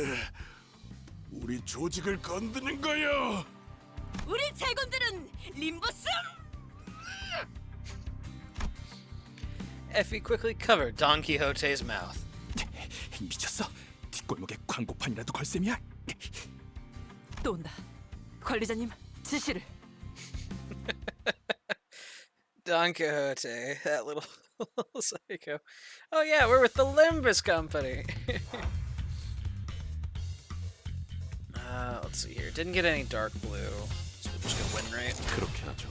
우리 조직을 건드는 거요? 우리 제군들은 림부스! Effie quickly covered Don Quixote's mouth. 미쳤어? 뒷골목에 광고판이라도 걸 셈이야? 또 온다. 관리자님, 지시를. Don Quixote, that little psycho. Oh yeah, we're with the Limbus company. Let's see here. Didn't get any dark blue, so we're just gonna win rate. 그렇게 하죠.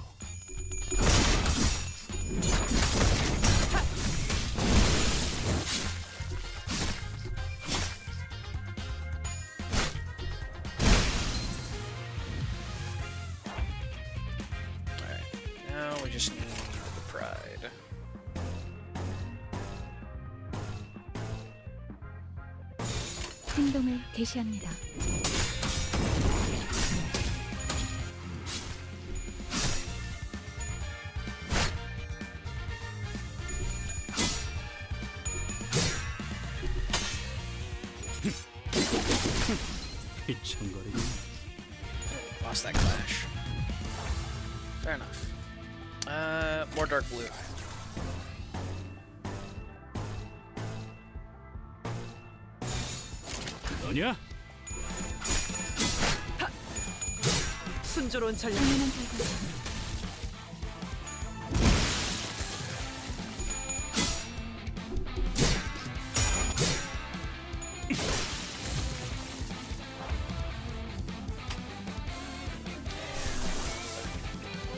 Now we just need the pride. 행동을 개시합니다. 휘청거리기. Lost that clash. Fair enough. More dark blue. 너냐? 순조로운 전략. 당연한 결과죠.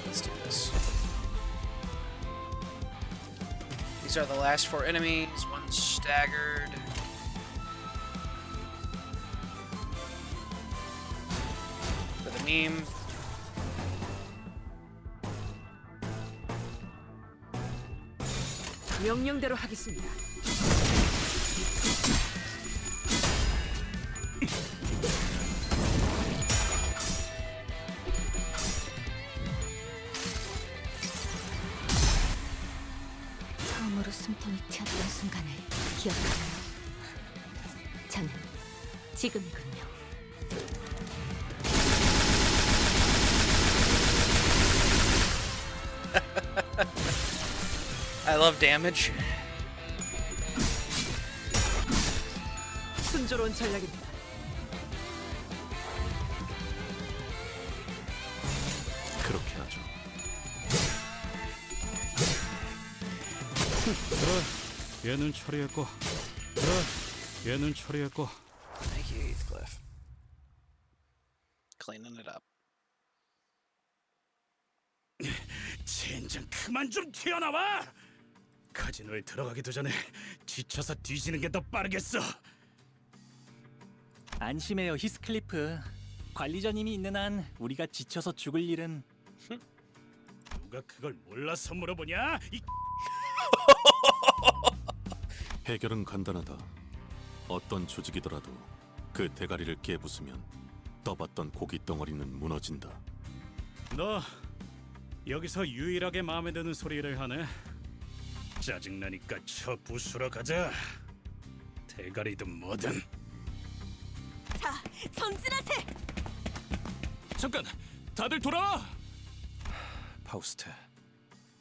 Let's do this. These are the last 4 enemies. One staggered. For the meme. 명령대로 하겠습니다. 처음으로 숨통이 튀었던 순간을 기억하나요? 저는 지금이군요. I love damage. 순조로운 전략입니다. 그렇게 하죠. 그래, 얘는 처리했고. 그래, 얘는 처리했고. Thank you, Heathcliff. Cleaning it up. 젠장 그만 좀 튀어나와! 카지노에 들어가기도 전에 지쳐서 뒤지는 게 더 빠르겠어. 안심해요, 히스클리프. 관리자님이 있는 한 우리가 지쳐서 죽을 일은. 누가 그걸 몰라서 물어보냐? 해결은 간단하다. 어떤 조직이더라도 그 대가리를 깨부수면 떠봤던 고기 덩어리는 무너진다. 너 여기서 유일하게 마음에 드는 소리를 하네. 짜증나니까 저 부수러 가자. 대가리든 뭐든. 자, 전진하세! 잠깐! 다들 돌아와! 파우스트,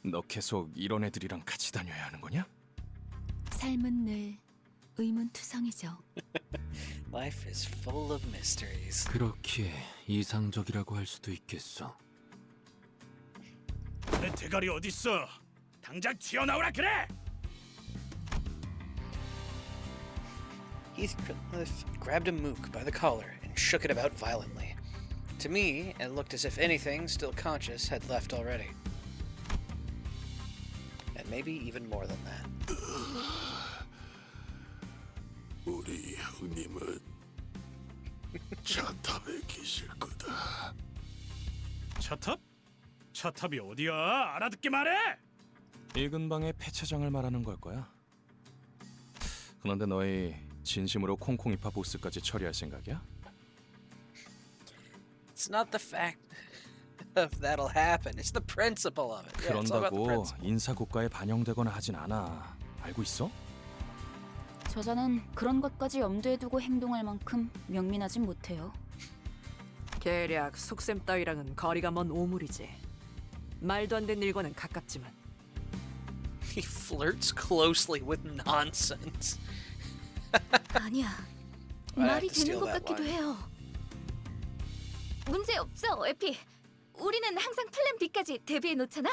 너 계속 이런 애들이랑 같이 다녀야 하는 거냐? 삶은 늘 의문투성이죠. Life is full of mysteries. 그렇게 이상적이라고 할 수도 있겠어. 내 대가리 어딨어? 당장 튀어나오라 그래! Heathcliff grabbed a mook by the collar and shook it about violently. To me, it looked as if anything still conscious had left already. And maybe even more than that. 우리 형님은 차탑에 계실 거다. 차탑? 차탑이 어디야? 알아듣게 말해! 이 근방의 폐차장을 말하는 걸 거야. 그런데 너희 진심으로 콩콩이파 보스까지 처리할 생각이야? It's not the fact of that'll happen. It's the principle of it. Yeah, it's all about the 그런다고 principle. 인사고과에 반영되거나 하진 않아. 알고 있어? 저자는 그런 것까지 염두에 두고 행동할 만큼 명민하진 못해요. 계략, 속셈 따위랑은 거리가 먼 오물이지. 말도 안 되는 일과는 가깝지만. He flirts closely with nonsense. 아니야. I have 말이 to 되는 steal 것 that 같기도 line. 해요. 문제 없어, 에피. 우리는 항상 플랜 B까지 대비해 놓잖아.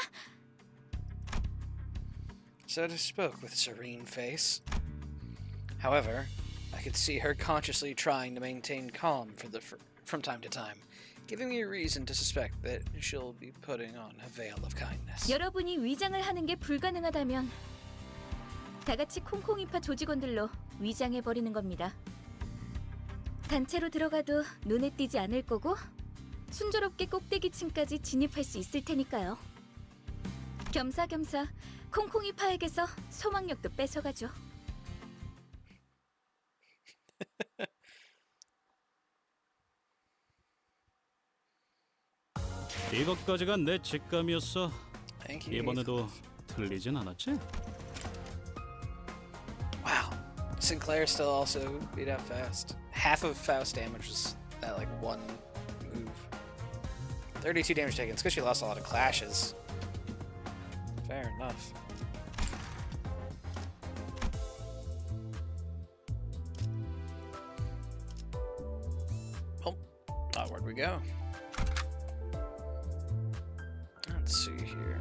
Soda spoke with serene face. However, I could see her consciously trying to maintain calm from time to time, giving me a reason to suspect that she'll be putting on a veil of kindness. 여러분이 위장을 하는 게 불가능하다면 다 같이 콩콩이파 조직원들로 위장해 버리는 겁니다. 단체로 들어가도 눈에 띄지 않을 거고 순조롭게 꼭대기층까지 진입할 수 있을 테니까요. 겸사겸사 콩콩이파에게서 소망력도 뺏어가죠. 이것까지가 내 직감이었어. Thank you. 이번에도 틀리진 않았지? Wow. Sinclair still also beat out Faust. Half of Faust damage was that like one move. 32 damage taken. It's because she lost a lot of clashes. Fair enough. Oh, where'd we go? let's see here.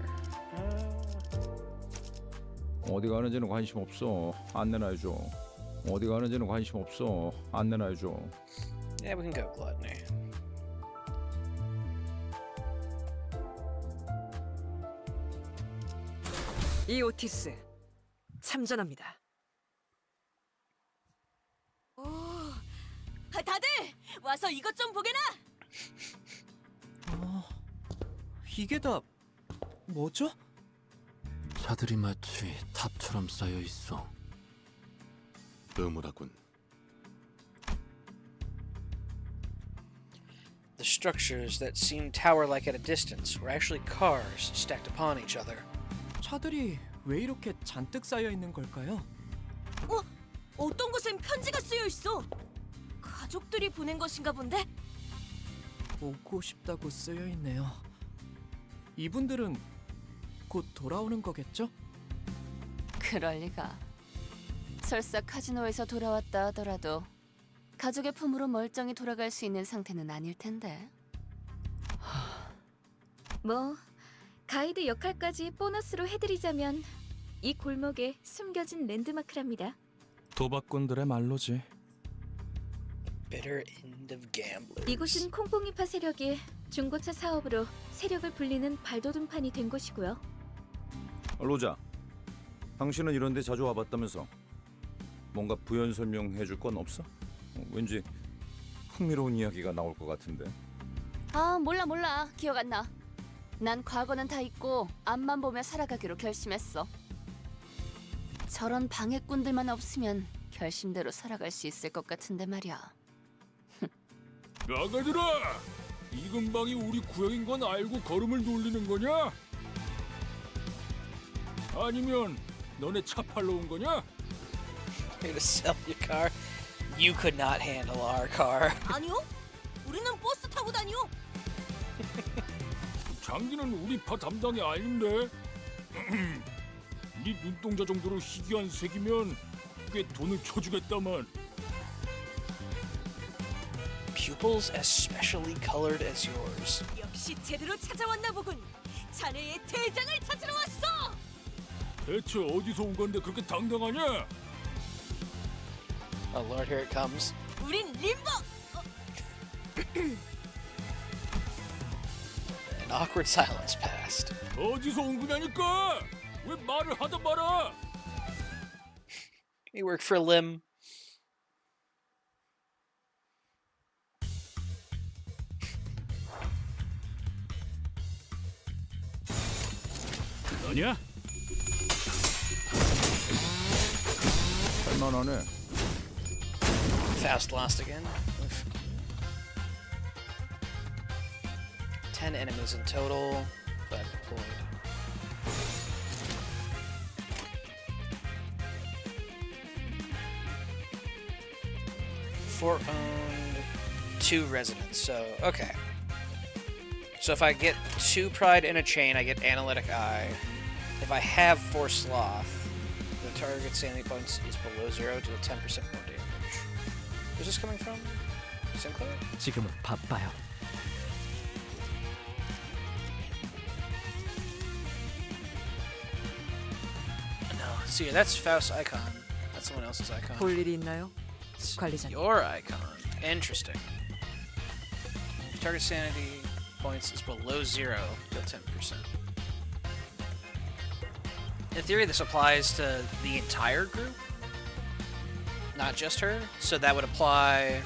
어디 가는지는 관심 없어. 안내나 해줘. 어디 가는지는 관심 없어. 안내나 해줘. Yeah, we can go gluttony. 이 오티스 참전합니다. 오, 다들 와서 이것 좀 보게나. 이게 다 뭐죠? 차들이 마치 탑처럼 쌓여 있어. 의무라군. The structures that seem tower-like at a distance were actually cars stacked upon each other. 차들이 왜 이렇게 잔뜩 쌓여 있는 걸까요? 어떤 곳엔 편지가 쓰여 있어. 가족들이 보낸 것인가 본데. 오고 싶다고 쓰여 있네요. 이분들은 곧 돌아오는 거겠죠? 그럴 리가. 설사 카지노에서 돌아왔다 하더라도 가족의 품으로 멀쩡히 돌아갈 수 있는 상태는 아닐 텐데. 뭐 가이드 역할까지 보너스로 해드리자면 이 골목에 숨겨진 랜드마크랍니다. 도박꾼들의 말로지. Bitter end of gamblers. 이곳은 콩콩이파 세력이 중고차 사업으로 세력을 불리는 발돋움판이 된 곳이고요. 로자, 당신은 이런 데 자주 와봤다면서. 뭔가 부연 설명해 줄 건 없어? 왠지 흥미로운 이야기가 나올 것 같은데. 아, 몰라. 기억 안 나. 난 과거는 다 잊고 앞만 보며 살아가기로 결심했어. 저런 방해꾼들만 없으면 결심대로 살아갈 수 있을 것 같은데 말이야. 나가들아! 이 근방이 우리 구역인 건 알고 걸음을 돌리는 거냐? 아니면 너네 차 팔러 온 거냐? Here to sell your car. You could not handle our car. 아니요. 우리는 버스 타고 다녀. 장기는 우리 파 담당이 아닌데. 네 눈동자 정도로 희귀한 색이면 꽤 돈을 쳐주겠다만. Pupils as specially colored as yours. 역시 제대로 찾아왔나 보군. 자네의 대장을 찾으러 왔어. 대체 어디서 온 건데 그렇게 당당하냐? Oh Lord, here it comes. 우린 림버. An awkward silence passed. 어디서 온 거냐니까? 왜 말을 하다 말아? You work for Lim. 너냐? 할만하네. Faust lost again. Oof. 10 enemies in total. 5 deployed. Four owned, 2 residents. So, okay. So if I get 2 pride in a chain, I get analytic eye. If I have 4 sloth, the target sanity points is below 0 to a 10% more damage. Where's this coming from? Sinclair? 지금은 바빠요. No. See, that's Faust's icon. That's someone else's icon. 볼 일이 있나요, 관리자님? Your icon. Interesting. Target sanity points is below 0 to 10%. In theory, this applies to the entire group, not just her. So that would apply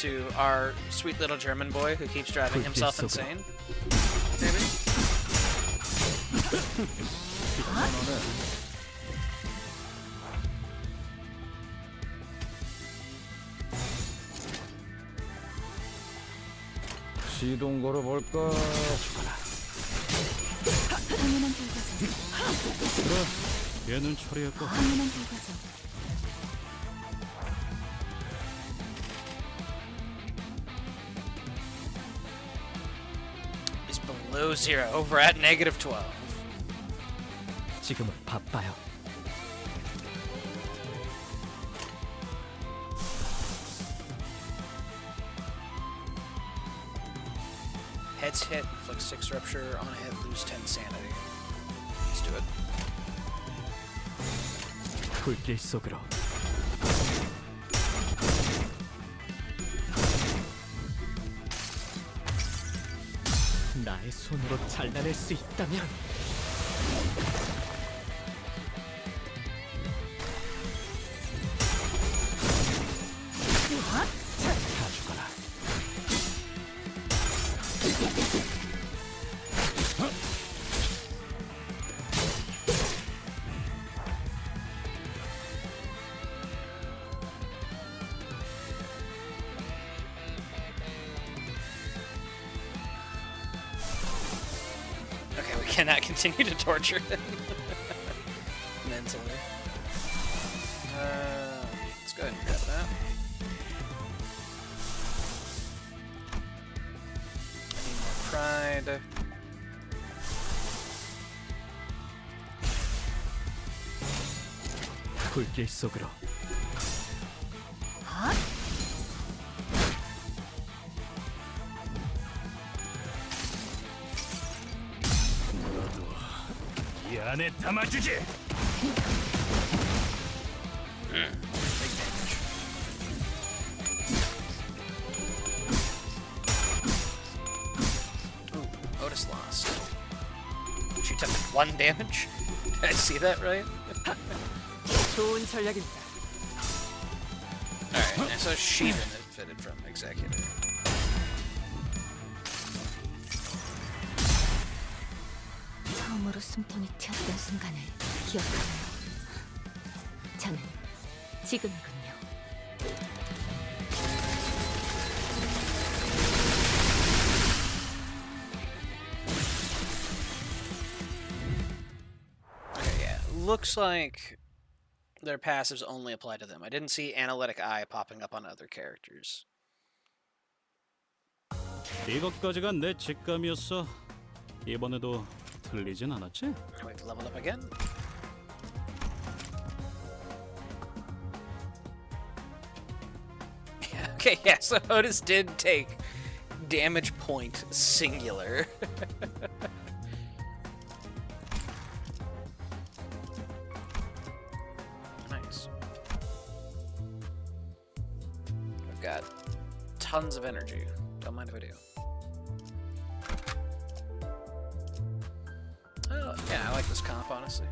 to our sweet little German boy who keeps driving himself insane. Maybe? 시동 걸어볼까? 당연한 결과죠. 그래, 얘는 처리했고. 당연한 결과죠. Is below 0. We're at negative 12. 지금은 바빠요. Heads hit, inflicts 6 rupture on a hit, lose 10 sanity. Let's do it. 불길 속으로. 나의 손으로 잘라낼 수 있다면 다 죽어라. Okay, we cannot continue to torture him mentally. Let's go ahead and grab that. I need more pride. 불길 속으로. 이 안에 담아주지. Ooh, Otis lost. She took 1 damage? Did I see that right? 좋은 전략입니다. Alright, so she benefited from Executor. 처음으로 숨통이 튀었던 순간을 기억하네요. 저는 지금이군요. Okay, yeah. Looks like their passives only apply to them. I didn't see Analytic Eye popping up on other characters. 이것까지가 내 직감이었어. 이번에도 틀리진 않았지? Wait, level up again? Okay, yeah, so Otis did take damage point singular. Nice. I've got tons of energy. Don't mind if I do. Oh, yeah, I like this comp, honestly.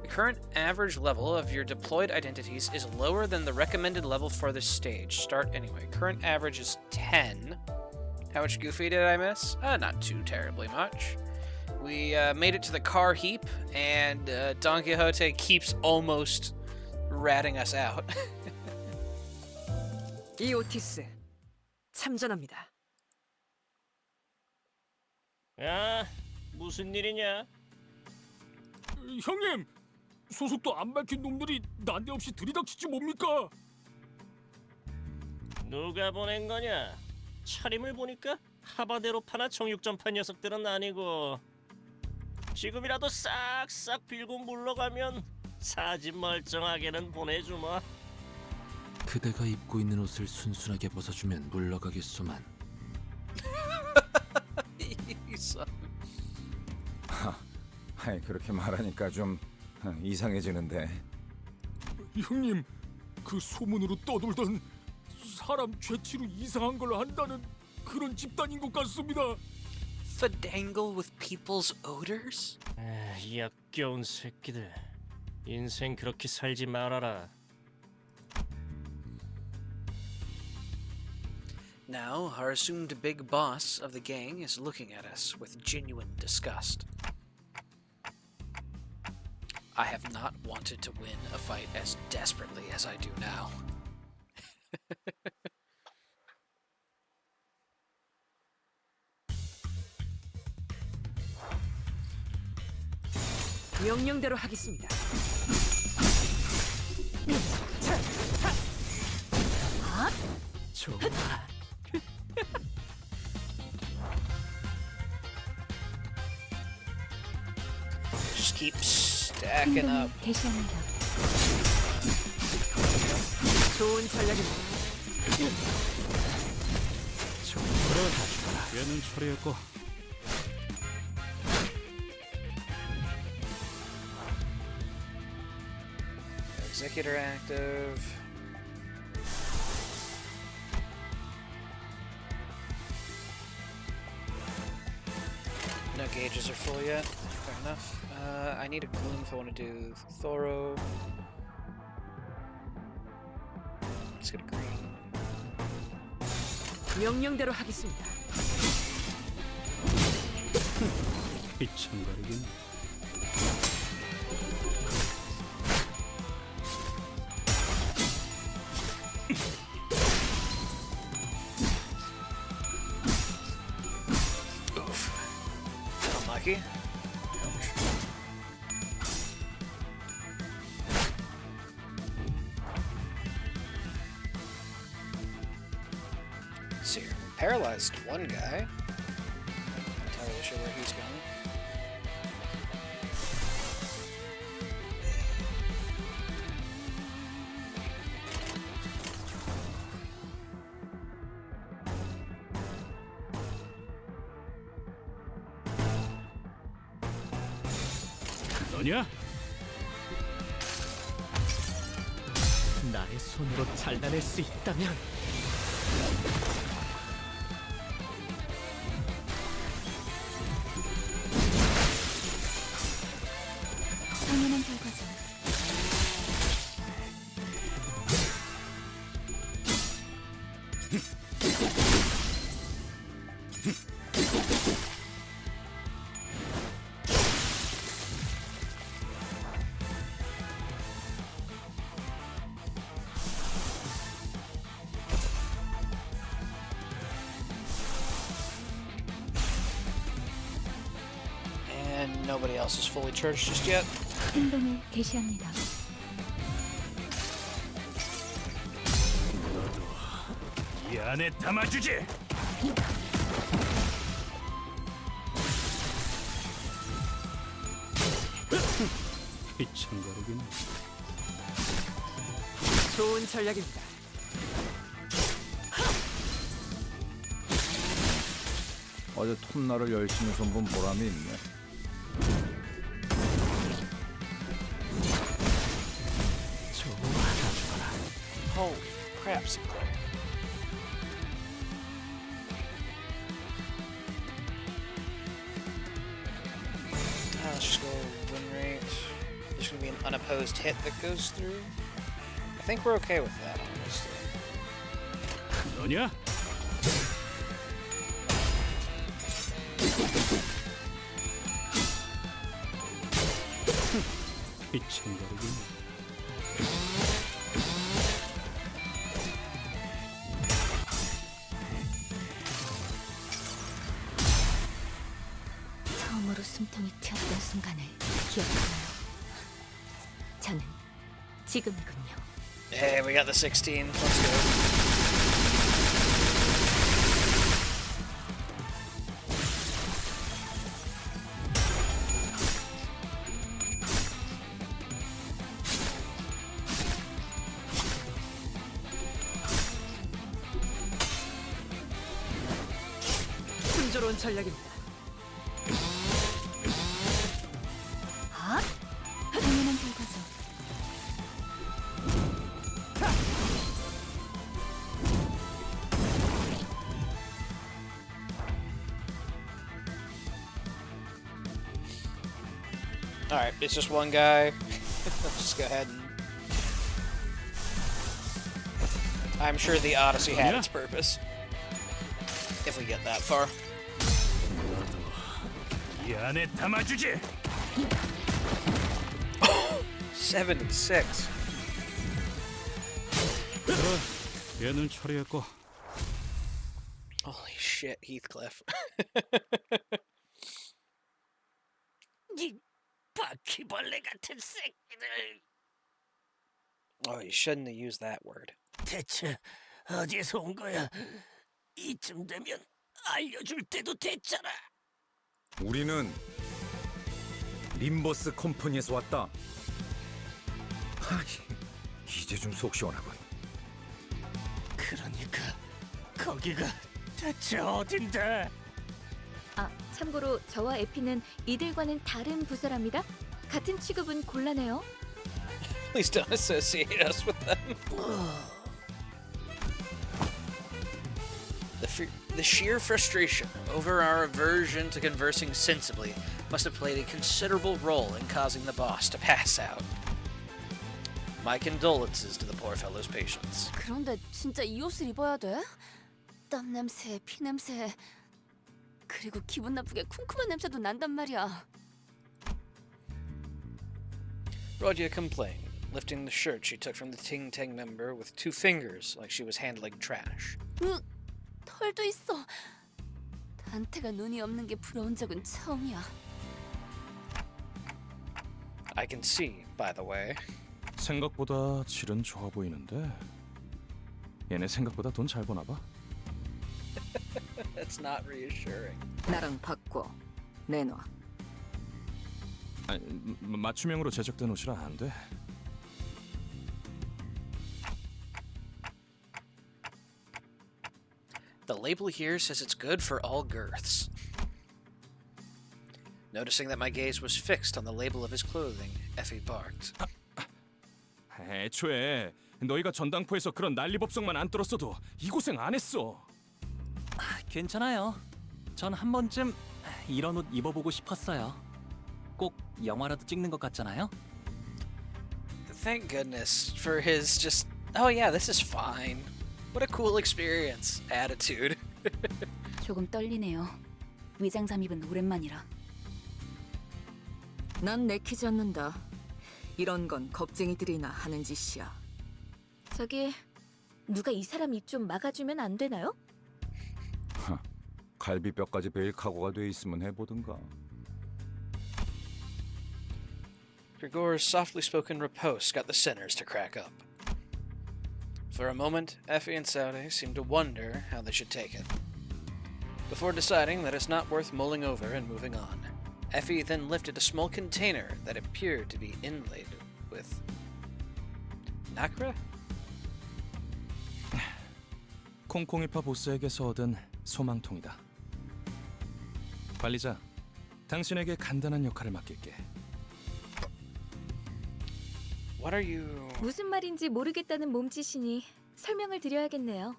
The current average level of your deployed identities is lower than the recommended level for this stage. Start anyway. Current average is 10. How much Goofy did I miss? Not too terribly much. We made it to the car heap, and Don Quixote keeps almost ratting us out. 이 오티스 참전합니다. 야, 무슨 일이냐? 형님, 소속도 안 밝힌 놈들이 난데없이 들이닥치지 뭡니까? 누가 보낸 거냐? 차림을 보니까 하바대로 파나 정육점파 녀석들은 아니고 지금이라도 싹싹 빌고 물러가면 사진 멀쩡하게는 보내주마. 그대가 입고 있는 옷을 순순하게 벗어주면 물러가겠소만. 아이, 그렇게 말하니까 좀 이상해지는데. 형님, 그 소문으로 떠돌던 사람 죄치로 이상한 걸 한다는 그런 집단인 것 같습니다. Fadangle with people's odors? 이 역겨운 새끼들. 인생 그렇게 살지 말아라. Now, our assumed big boss of the gang is looking at us with genuine disgust. I have not wanted to win a fight as desperately as I do now. 명령대로 하겠습니다. 좋아. Just keep stacking up. 개시합니다. 좋은 전략입니다. 얘는 처리했고. Executor active. No gauges are full yet. Fair enough. I need a gloom if I want to do Thoro. Let's get a green. 명령대로 하겠습니다. 휘청거리긴. Unlucky. Let's see here. We paralyzed one guy. Not entirely sure where he's going. 너냐? 나의 손으로 잘라낼 수 있다면 당연한 결과죠. And nobody else is fully charged just yet. 행동을 개시합니다. 이 안에 담아주지. 휘청거리긴. 좋은 전략입니다. 어제 톱날을 열심히 손본 보람이 있네. 좋아하나 죽어라. Holy crap, Sinclair. Let's just go win rate. There's going to be an unopposed hit that goes through. I think we're okay with that, honestly. 너냐? 휘청거리긴. 처음으로 숨통이 튀었던 순간을 기억하나요? 저는 지금이군요. Hey, we got the 16. Let's go. 순조로운 전략입니다. 아? 당연한 결과죠. Alright, it's just one guy. Let's just go ahead and... I'm sure the Odyssey had its purpose. If we get that far. 이 안에 담아주지. 76. 얘는 처리했고. Holy shit, Heathcliff. 이 바퀴벌레 같은 새끼들. Oh, you shouldn't have used that word. 대체 어디에서 온 거야? 이쯤 되면 알려줄 때도 됐잖아. 우리는 림버스 컴퍼니에서 왔다. 이제 좀 속 시원하군. 그러니까 거기가 대체 어딘데? 아, 참고로 저와 에피는 이들과는 다른 부서랍니다. 같은 취급은 곤란해요. Please don't associate us with them. The sheer frustration over our aversion to conversing sensibly must have played a considerable role in causing the boss to pass out. My condolences to the poor fellow's patience. 그런데 진짜 이 옷을 입어야 돼? 땀 냄새, 피 냄새, 그리고 기분 나쁘게 쿰쿰한 냄새도 난단 말이야. Rodya complained, lifting the shirt she took from the Ting Tang member with 2 fingers like she was handling trash. 털도 있어. 단테가 눈이 없는 게 부러운 적은 처음이야. I can see, by the way. 생각보다 질은 좋아 보이는데 얘네 생각보다 돈 잘 버나 봐. That's not reassuring. 나랑 바꿔. 내놔. 아니, 맞춤형으로 제작된 옷이라 안 돼. The label here says it's good for all girths. Noticing that my gaze was fixed on the label of his clothing, Effie barked. 애초에 너희가 전당포에서 그런 난리법석만 안 떨었어도 이 고생 안 했어. 괜찮아요. 전 한 번쯤 이런 옷 입어보고 싶었어요. 꼭 영화라도 찍는 것 같잖아요. Thank goodness for his just, oh yeah, this is fine. What a cool experience attitude. 조금 떨리네요. 위장 잠입은 오랜만이라. 난 내키지 않는다. 이런 건 겁쟁이들이나 하는 짓이야. 저기 누가 이 사람 입 좀 막아주면 안 되나요? 갈비뼈까지 베일 각오가 돼 있으면 해보든가. Grigor's softly spoken riposte got the sinners to crack up. For a moment, Effie and Saude seemed to wonder how they should take it. Before deciding that it's not worth mulling over and moving on, Effie then lifted a small container that appeared to be inlaid with nacre? 콩콩이파 보스에게서 얻은 소망통이다. 관리자, 당신에게 간단한 역할을 맡길게. What are you... 무슨 말인지 모르겠다는 몸짓이니 설명을 드려야겠네요.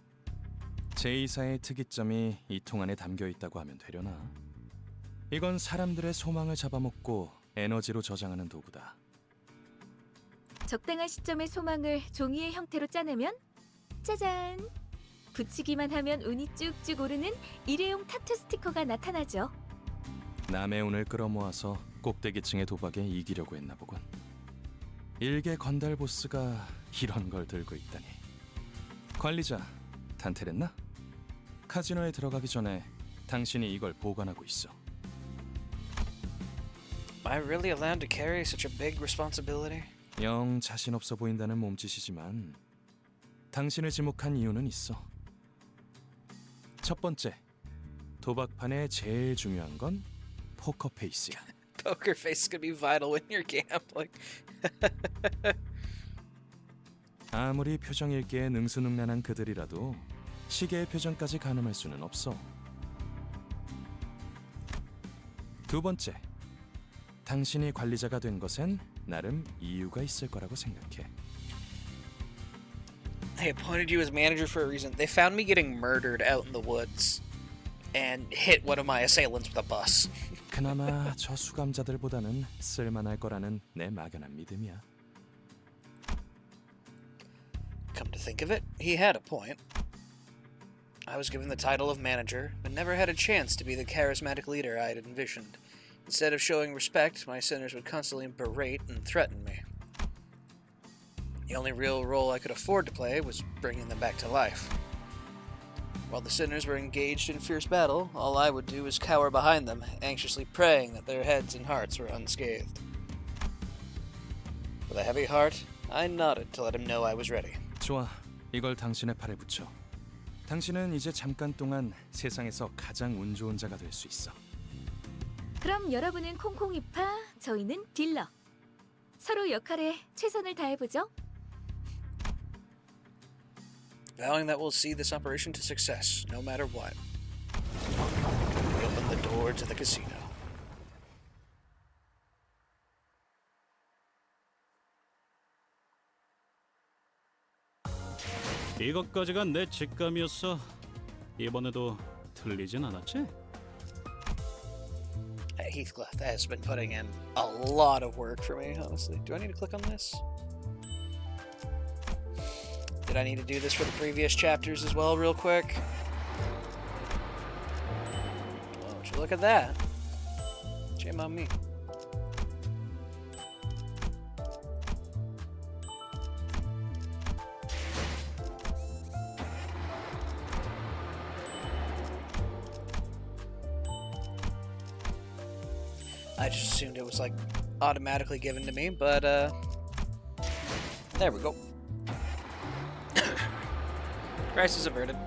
제2사의 특이점이 이 통 안에 담겨 있다고 하면 되려나? 이건 사람들의 소망을 잡아먹고 에너지로 저장하는 도구다. 적당한 시점에 소망을 종이의 형태로 짜내면 짜잔! 붙이기만 하면 운이 쭉쭉 오르는 일회용 타투 스티커가 나타나죠. 남의 운을 끌어모아서 꼭대기층의 도박에 이기려고 했나 보군. 일개 건달 보스가 이런 걸 들고 있다니. 관리자, 단테랬나? 카지노에 들어가기 전에 당신이 이걸 보관하고 있어. Am I really allowed to carry such a big responsibility? 영 자신 없어 보인다는 몸짓이지만 당신을 지목한 이유는 있어. 첫 번째, 도박판에 제일 중요한 건 포커 페이스야. Poker face could be vital when you're gambling. 아무리 표정 읽기에 능수능란한 그들이라도 시계의 표정까지 가늠할 수는 없어. 두 번째, 당신이 관리자가 된 것엔 나름 이유가 있을 거라고 생각해. They appointed you as manager for a reason. They found me getting murdered out in the woods and hit one of my assailants with a bus. 그나마 저 수감자들보다는 쓸만할 거라는 내 막연한 믿음이야. Come to think of it, he had a point. I was given the title of manager, but never had a chance to be the charismatic leader I had envisioned. Instead of showing respect, my sinners would constantly berate and threaten me. The only real role I could afford to play was bringing them back to life. While the sinners were engaged in fierce battle, all I would do was cower behind them, anxiously praying that their heads and hearts were unscathed. With a heavy heart, I nodded to let him know I was ready. 좋아, 이걸 당신의 팔에 붙여. 당신은 이제 잠깐 동안 세상에서 가장 운 좋은 자가 될 수 있어. 그럼 여러분은 콩콩이파, 저희는 딜러. 서로 역할에 최선을 다해보죠. Vowing that we'll see this operation to success, no matter what. We opened the door forward to the casino. 이것까지가 내 직감이었어. 이번에도 틀리진 않았지? Heathcliff has been putting in a lot of work for me, honestly. Do I need to click on this? Did I need to do this for the previous chapters as well, real quick? Oh, would you look at that? Shame on me. I just assumed it was like automatically given to me, but there we go. Crisis averted.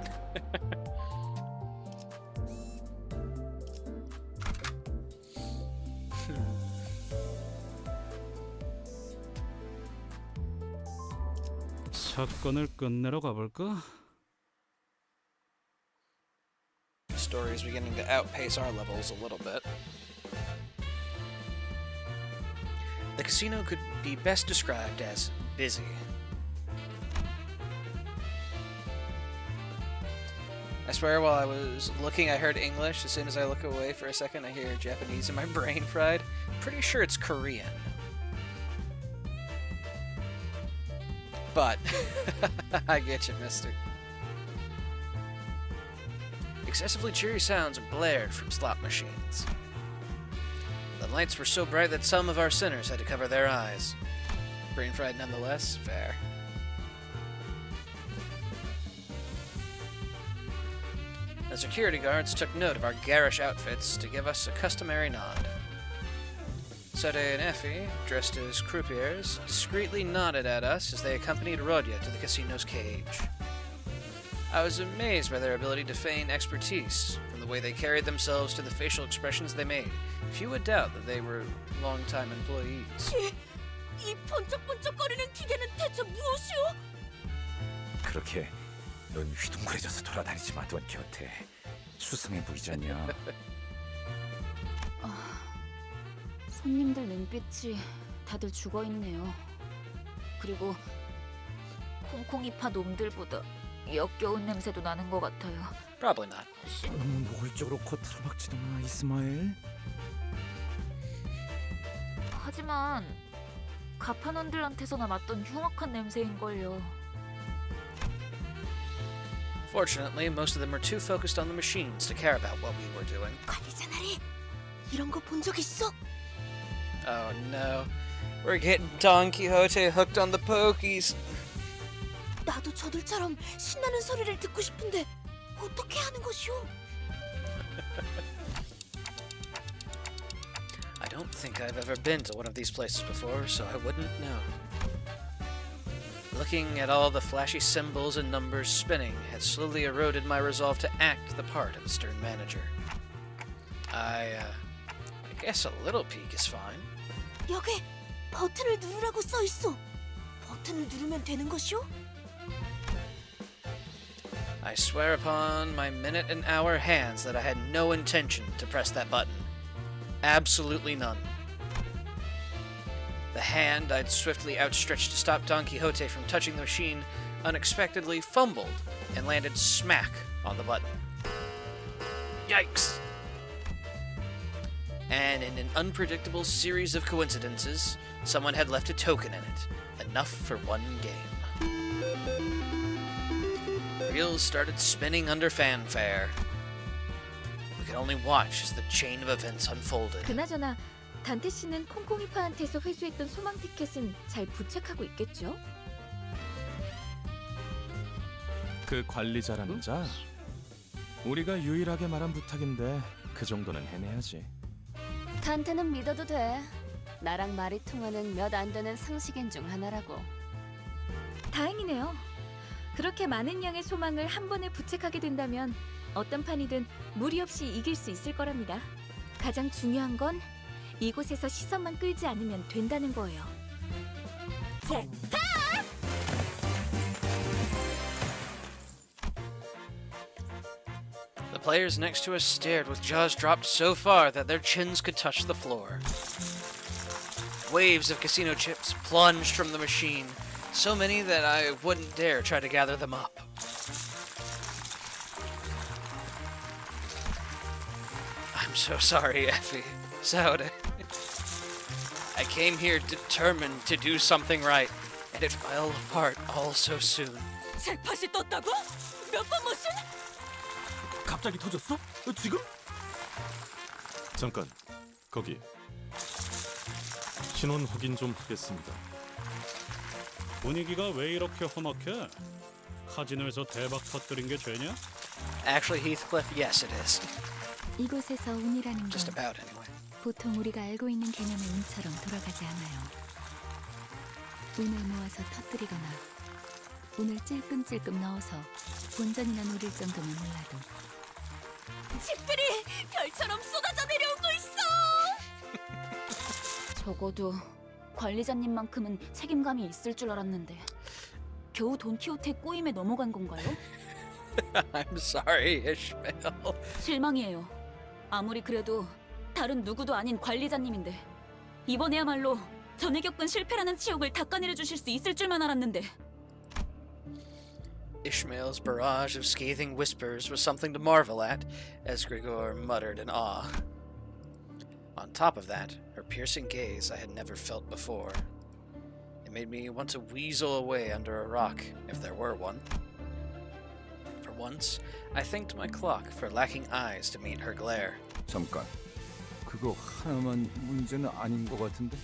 사건을 끝내러 가볼까? The story is beginning to outpace our levels a little bit. The casino could be best described as busy. I swear while I was looking I heard English. As soon as I look away for a second I hear Japanese and my brain fried. Pretty sure it's Korean. But, I get you, mister. Excessively cheery sounds blared from slot machines. The lights were so bright that some of our sinners had to cover their eyes. Brain fried nonetheless? Fair. The security guards took note of our garish outfits to give us a customary nod. Sade and Effie, dressed as croupiers, discreetly nodded at us as they accompanied Rodya to the casino's cage. I was amazed by their ability to feign expertise, from the way they carried themselves to the facial expressions they made. Few would doubt that they were long-time employees. 이 번쩍번쩍거리는 기계는 대체 무엇이오? 그렇게 눈 휘둥그레져서 돌아다니지 마, 넌 곁에. 수상해 보이지 않냐? 손님들 눈빛이 다들 죽어있네요. 그리고 콩콩이파 놈들보다 역겨운 냄새도 나는 것 같아요. Probably not. 너무 노골적으로 코트를 박지도 마, 이스마엘. 하지만 가판원들한테서나 맡던 흉악한 냄새인걸요. Fortunately, most of them were too focused on the machines to care about what we were doing. 관리자 나리, 이런 거 본 적 있어? Oh no. We're getting Don Quixote hooked on the pokies. 나도 저들처럼 신나는 소리를 듣고 싶은데 어떻게 하는 것이오? I don't think I've ever been to one of these places before, so I wouldn't know. Looking at all the flashy symbols and numbers spinning had slowly eroded my resolve to act the part of a stern manager. I guess a little peek is fine. 여기 버튼을 누르라고 써 있어. 버튼을 누르면 되는 것이오? I swear upon my minute and hour hands that I had no intention to press that button. Absolutely none. The hand I'd swiftly outstretched to stop Don Quixote from touching the machine unexpectedly fumbled and landed smack on the button. Yikes! And in an unpredictable series of coincidences, someone had left a token in it, enough for one game. Reels started spinning under fanfare. We could only watch as the chain of events unfolded. 그나저나 단테 씨는 콩콩이파한테서 회수했던 소망 티켓은 잘 부착하고 있겠죠? 그 관리자라는 자? 우리가 유일하게 말한 부탁인데 그 정도는 해내야지. 단테는 믿어도 돼. 나랑 말이 통하는 몇 안 되는 상식인 중 하나라고. 다행이네요. 그렇게 많은 양의 소망을 한 번에 부착하게 된다면 어떤 판이든 무리 없이 이길 수 있을 거랍니다. 가장 중요한 건 이곳에서 시선만 끌지 않으면 된다는 거예요. The players next to us stared with jaws dropped so far that their chins could touch the floor. Waves of casino chips plunged from the machine, so many that I wouldn't dare try to gather them up. I'm so sorry, Effie. Saude. I came here determined to do something right, and it fell apart all so soon. 잭팟이 떴다고? 몇 번 모션? 갑자기 터졌어? 지금? 잠깐, 거기. 신원 확인 좀 하겠습니다. 분위기가 왜 이렇게 험악해? 카지노에서 대박 터뜨린 게 죄냐? Actually, Heathcliff, yes it is. 이곳에서 운이라는 Just 건 about anyway. 보통 우리가 알고 있는 개념의 운처럼 돌아가지 않아요. 운을 모아서 터뜨리거나 운을 찔끔찔끔 넣어서 본전이나 노릴 정도면 몰라도 집들이 별처럼 쏟아져 내려오고 있어. 적어도 관리자님만큼은 책임감이 있을 줄 알았는데 겨우 돈키호테 꼬임에 넘어간 건가요? I'm sorry, Ishmael. 실망이에요. 아무리 그래도 다른 누구도 아닌 관리자님인데 이번에야말로 전에 겪은 실패라는 치욕을 닦아내려 주실 수 있을 줄만 알았는데. Ishmael's barrage of scathing whispers was something to marvel at, as Grigor muttered in awe. On top of that, her piercing gaze I had never felt before. It made me want to weasel away under a rock, if there were one. For once, I thanked my clock for lacking eyes to meet her glare. 잠깐. 그거 하나만 문제는 아닌 것 같은데?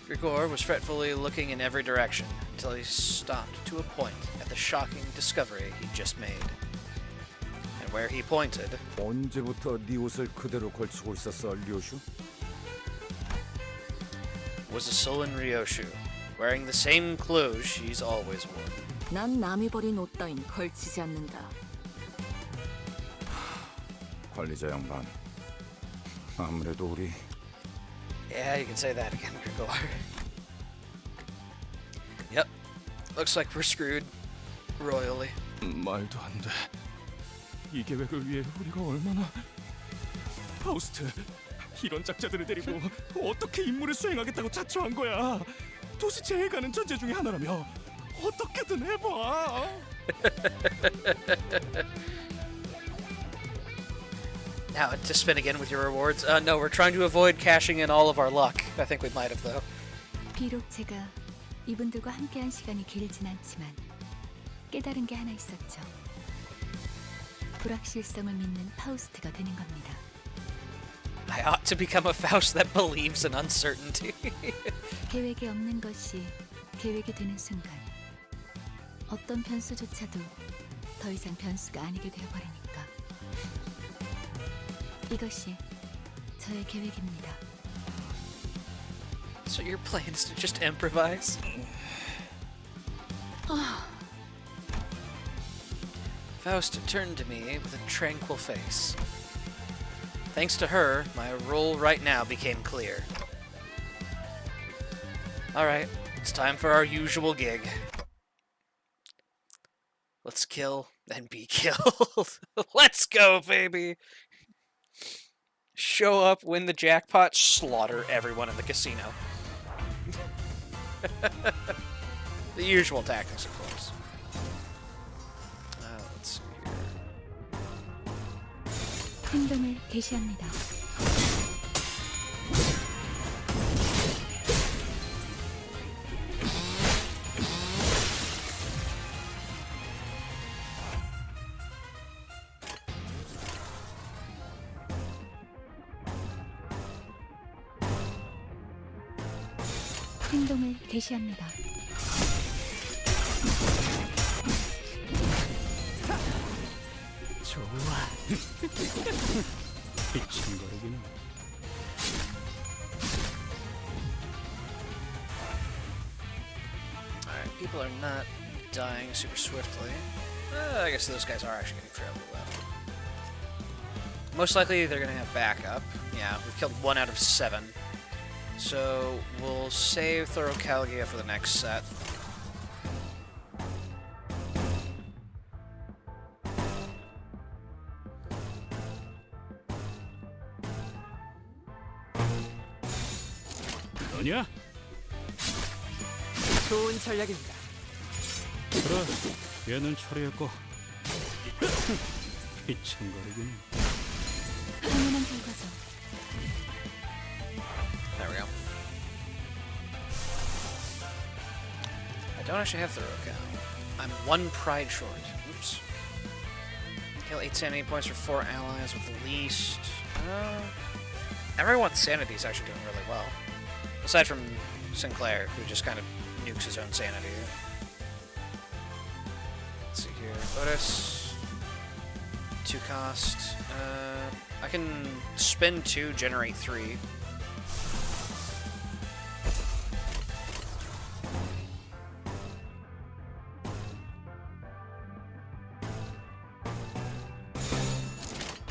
Grigor was fretfully looking in every direction until he stopped to a point at the shocking discovery he'd just made. And where he pointed 언제부터 네 옷을 그대로 걸치고 있었어, 류슈? was a sullen Ryoshu, wearing the same clothes she's always worn. 난 남이 버린 옷 따윈 걸치지 않는다. 관리자 양반. 아무래도 우리 Yeah, you can say that again, Grigor. Yep, looks like we're screwed royally. 말도 안 돼. 이 계획을 위해 우리가 얼마나... 파우스트, 이런 짝자들을 데리고 어떻게 임무를 수행하겠다고 자처한 거야. 도시 제일 가는 천재 중에 하나라며. 어떻게든 해봐. Now, to spin again with your rewards. No, we're trying to avoid cashing in all of our luck. I think we might have, though. 비록 제가 이분들과 함께한 시간이 길진 않지만 깨달은 게 하나 있었죠. 불확실성을 믿는 파우스트가 되는 겁니다. I ought to become a Faust that believes in uncertainty. 계획이 없는 것이 계획이 되는 순간 어떤 변수조차도 더 이상 변수가 아니게 되어버리니까. 이것이 저의 계획입니다. So your plan is to just improvise? Faust turned to me with a tranquil face. Thanks to her, my role right now became clear. Alright, it's time for our usual gig. Let's kill and be killed. Let's go, baby! Show up, win the jackpot, slaughter everyone in the casino. The usual tactics, of course. Let's see here. 행동을 개시합니다. 행동을 개시합니다. 좋아. 삐친거리기는. Alright, people are not dying super swiftly. I guess those guys are actually getting fairly low. Most likely they're going to have backup. Yeah, we've killed 1 out of 7. So we'll save Thorough Calgia for the next set. 너냐? 좋은 전략입니다. 그래, 얘는 처리했고. 비참거리군. 당연한 결과죠. There we go. I don't actually have thorough count. I'm 1 pride short. Oops. Heal 8 sanity points for 4 allies with the least. Everyone's sanity is actually doing really well. Aside from Sinclair, who just kind of nukes his own sanity. Let's see here. Otis. 2 cost. I can spend 2, generate 3.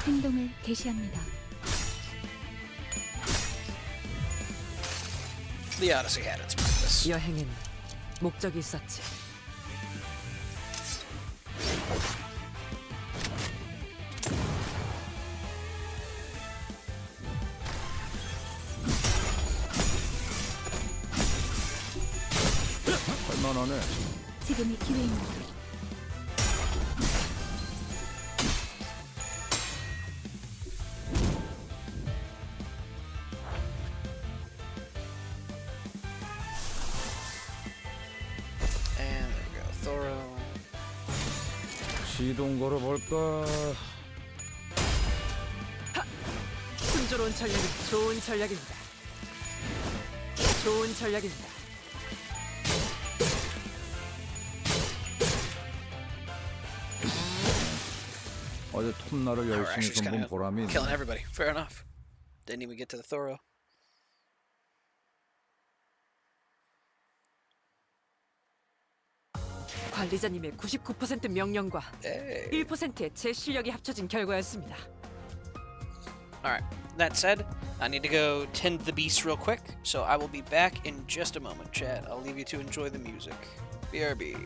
행동을 개시합니다. The Odyssey had its purpose. 여행엔 목적이 있었지. 할만하네. 지금이 기회입니다. And there we go. Thoro. 시동 걸어볼까? 순조로운 전략이 좋은 전략입니다. 좋은 전략입니다. 어제 톱날을 We're 열심히 actually just 손본 kind of 보람이 있네. killing everybody. Fair enough. Didn't even get to the Thoro. 관리자님의 99% 명령과 Hey. 1%의 제 실력이 합쳐진 결과였습니다. Alright, that said, I need to go tend the beast real quick, so I will be back in just a moment, chat. I'll leave you to enjoy the music. BRB.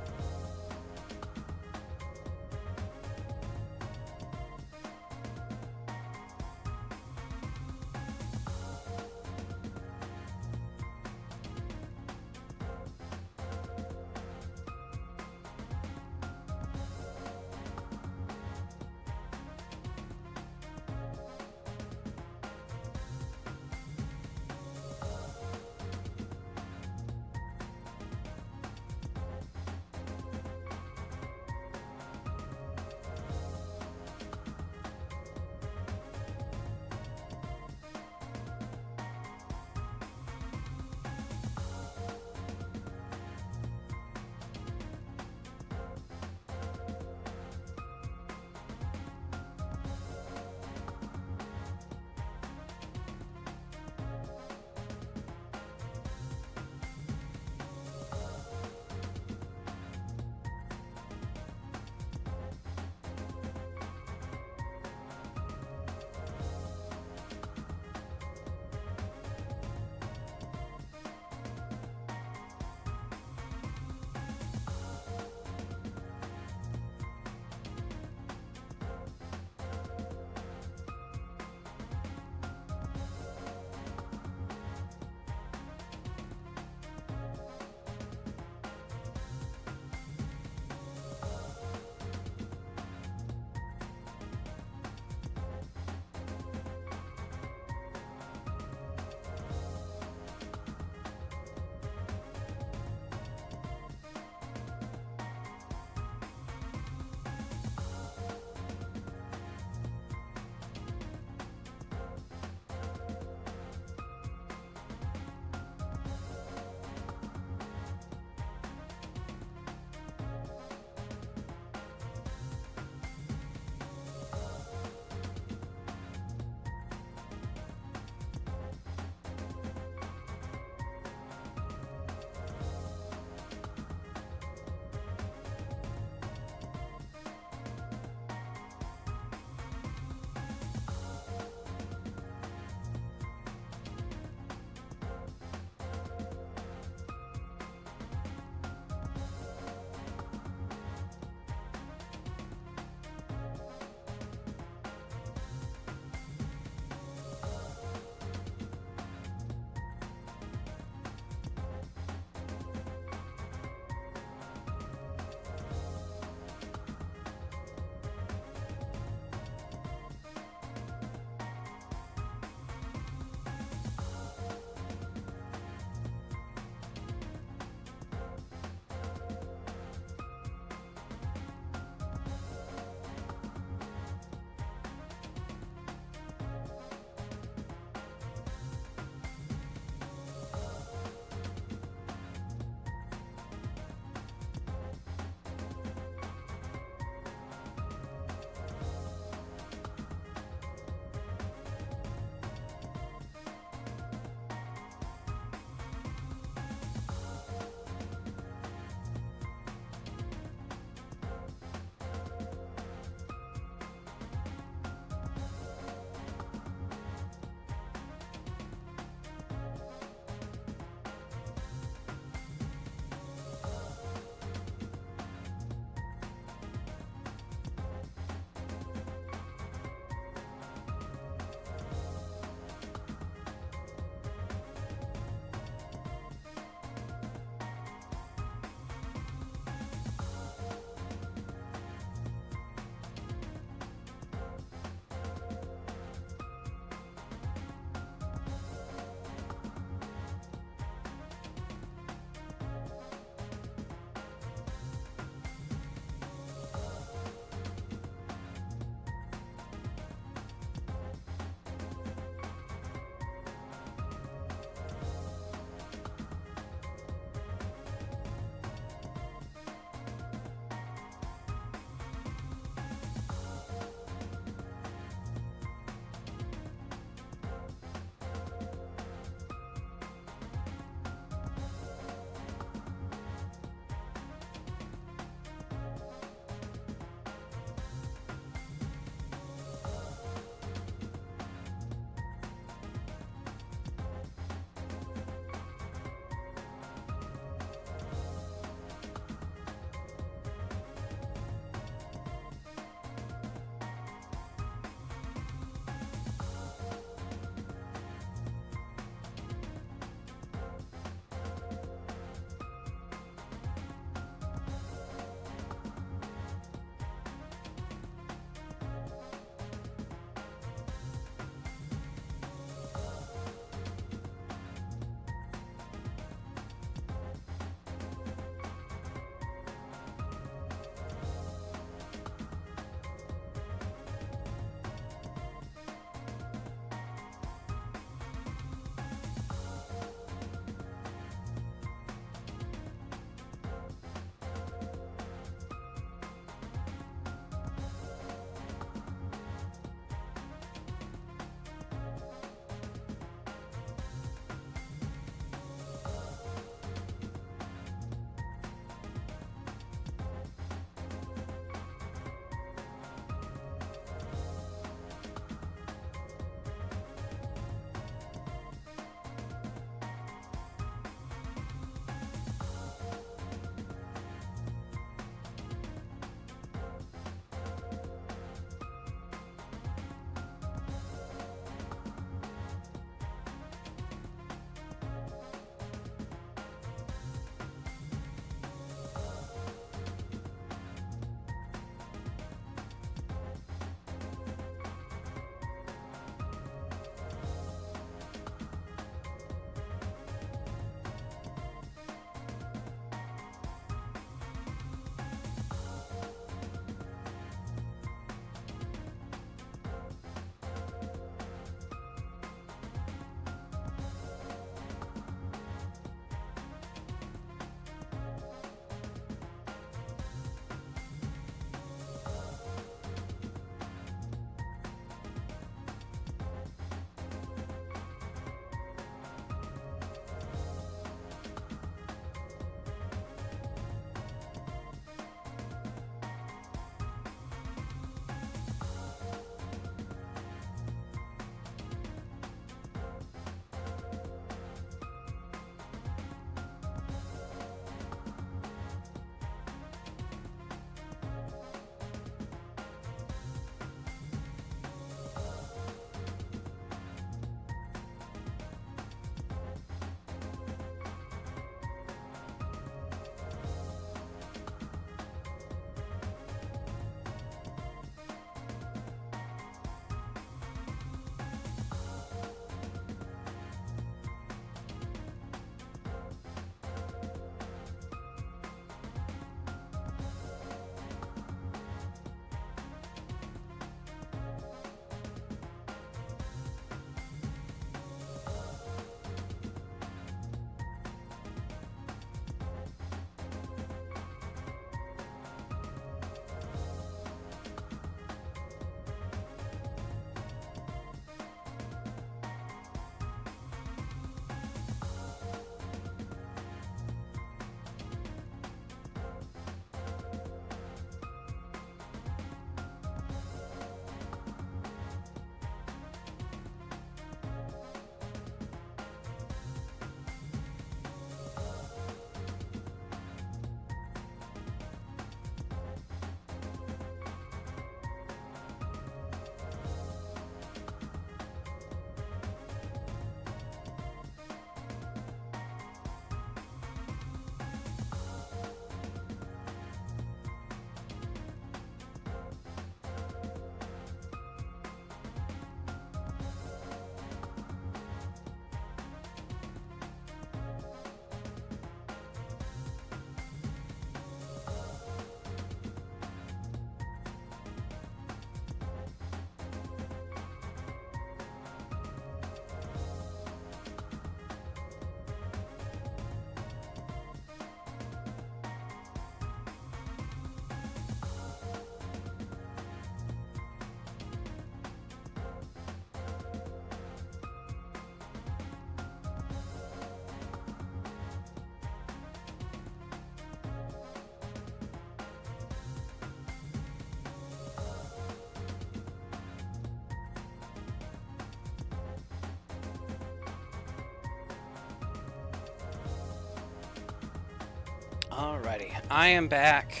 Alrighty, I am back.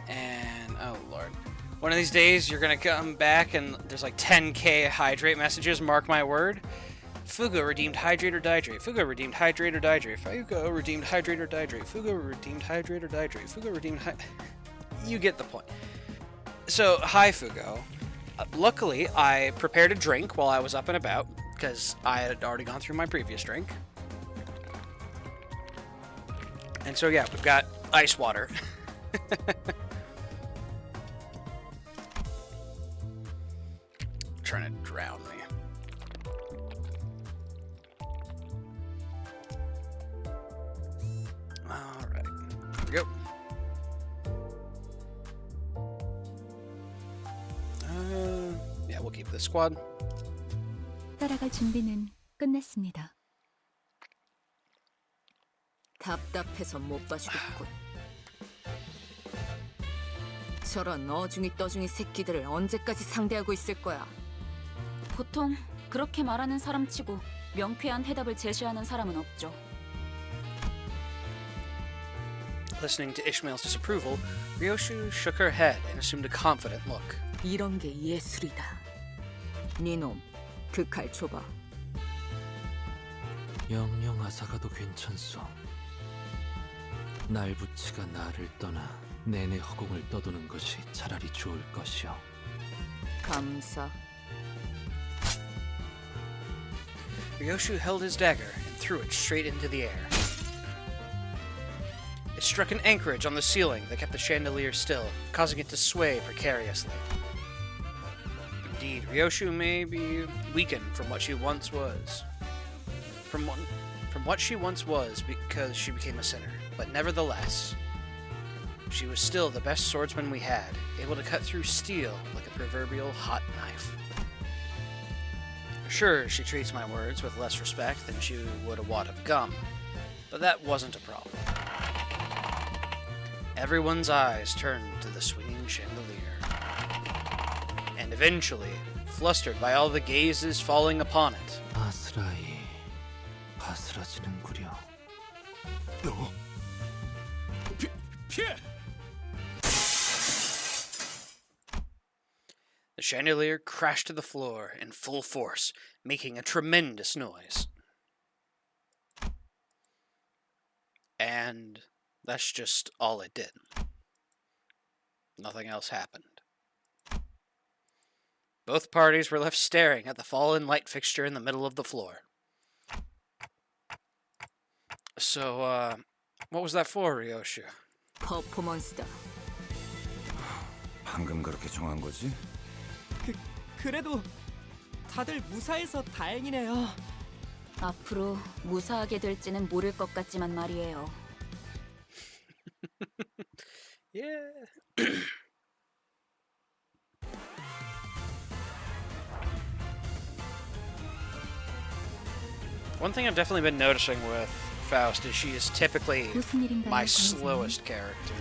And, oh lord. One of these days, you're gonna come back and there's like 10k hydrate messages, mark my word. Fugo redeemed hydrate or dihydrate. Fugo redeemed hydrate or dihydrate. Fugo redeemed hydrate or dihydrate. Fugo redeemed hydrate or dihydrate. Fugo redeemed You get the point. So, hi Fugo. Luckily, I prepared a drink while I was up and about, because I had already gone through my previous drink. And so yeah, we've got ice water. Trying to drown me. Alright, here we go. Yeah, we'll keep this squad. 따라갈 준비는 끝났습니다. 답답해서 못 봐주겠군. 저런 어중이 떠중이 새끼들을 언제까지 상대하고 있을 거야? 보통 그렇게 말하는 사람치고 명쾌한 해답을 제시하는 사람은 없죠. Listening to Ishmael's disapproval, Ryoshu shook her head and assumed a confident look. 이런 게 예술이다. 니놈, 그 칼 줘봐. 영영 아사가도 괜찮소. 날부치가 나를 떠나 내내 허공을 떠도는 것이 차라리 좋을 것이오. 감사. Ryoshu held his dagger and threw it straight into the air. It struck an anchorage on the ceiling that kept the chandelier still, causing it to sway precariously. Indeed, Ryoshu may be weakened from what she once was. From what she once was because she became a sinner, but nevertheless, she was still the best swordsman we had, able to cut through steel like a proverbial hot knife. Sure, she treats my words with less respect than she would a wad of gum, but that wasn't a problem. Everyone's eyes turned to the swinging chandelier, and eventually, flustered by all the gazes falling upon it, 아스라이 바스라지는구려. 피해! the chandelier crashed to the floor in full force, making a tremendous noise. And that's just all it did. Nothing else happened. Both parties were left staring at the fallen light fixture in the middle of the floor. So, what was that for, Ryoshu? 퍼포먼스다. 방금 그렇게 정한 거지? 그래도 다들 무사해서 다행이네요. 앞으로 무사하게 될지는 모를 것 같지만 말이에요. Yeah. One thing I've definitely been noticing with Faust is she is typically my slowest character.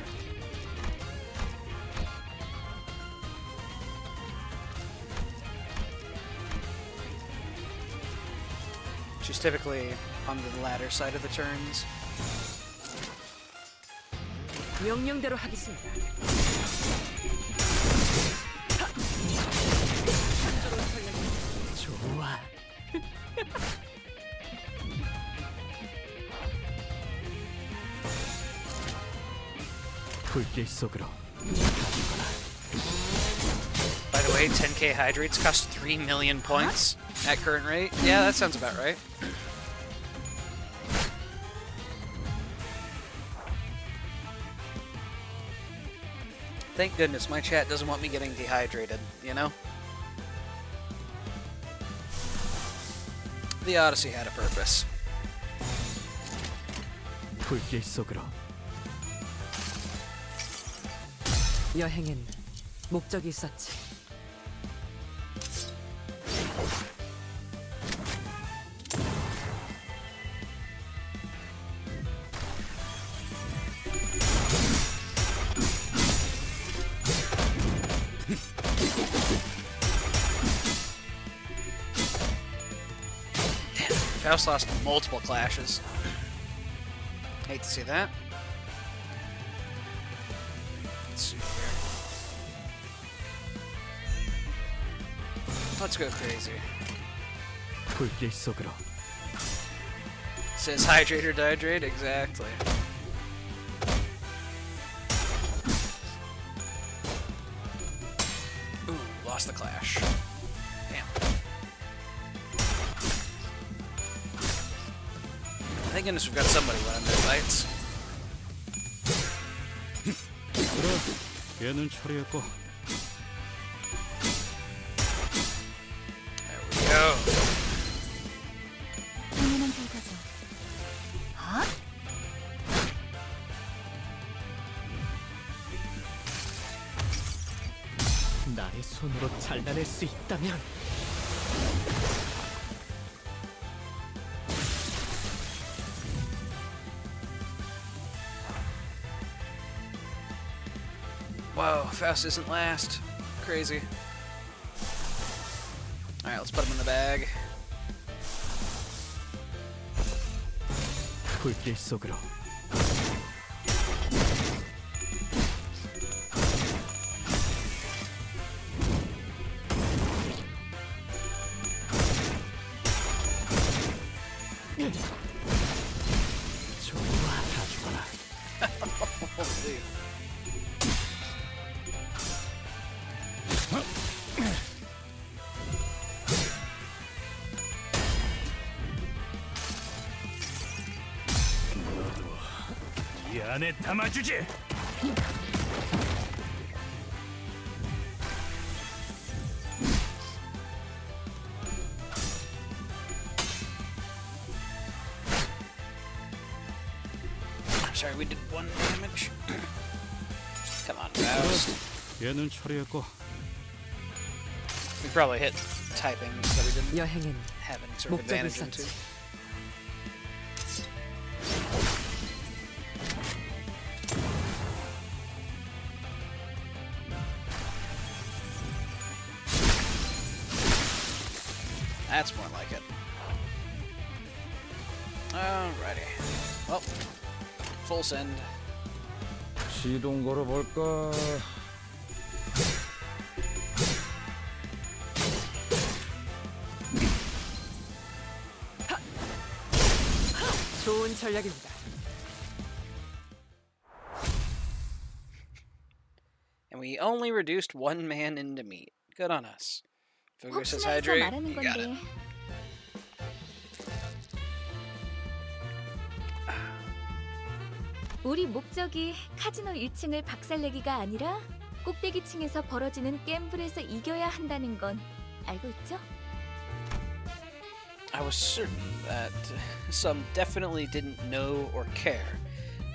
She's typically on the latter side of the turns. 명령대로 하겠습니다. 좋아. 불길 속으로. By the way, 10k hydrates cost 3 million points at current rate. Yeah, that sounds about right. Thank goodness my chat doesn't want me getting dehydrated, you know? The Odyssey had a purpose. 불길 속으로. 여행엔 목적이 있었지. Faust lost multiple clashes. Hate to see that. Let's see here. Let's go crazy. 불길 속으로. Says hydrate or dihydrate? Exactly. Ooh, lost the clash. Damn. Thank goodness we've got somebody winning their fights. 그래, 얘는 처리했고. There we go. 당연한 결과죠. 아? 나의 손으로 잘라낼 수 있다면 Whoa, Faust isn't last. Crazy. Alright, let's put him in the bag. 불길 속으로. 좋아, 다 죽어라. Holy. 이 안에 담아주지. I'm sorry, we did 1 damage. Come on, Faust. 얘는 처리했고. We probably hit typing that we didn't 여행엔 have any sort of 목적이 advantage into. 있었지. That's more like it. Alrighty. Well, full send. 시동 걸어볼까? 좋은 전략입니다. And we only reduced 1 man into meat. Good on us. Figure says 혹시나 해서 hydrate. 말하는 You got it. 건데. 우리 목적이 카지노 1층을 박살내기가 아니라 꼭대기층에서 벌어지는 갬블에서 이겨야 한다는 건 알고 있죠? I was certain that some definitely didn't know or care,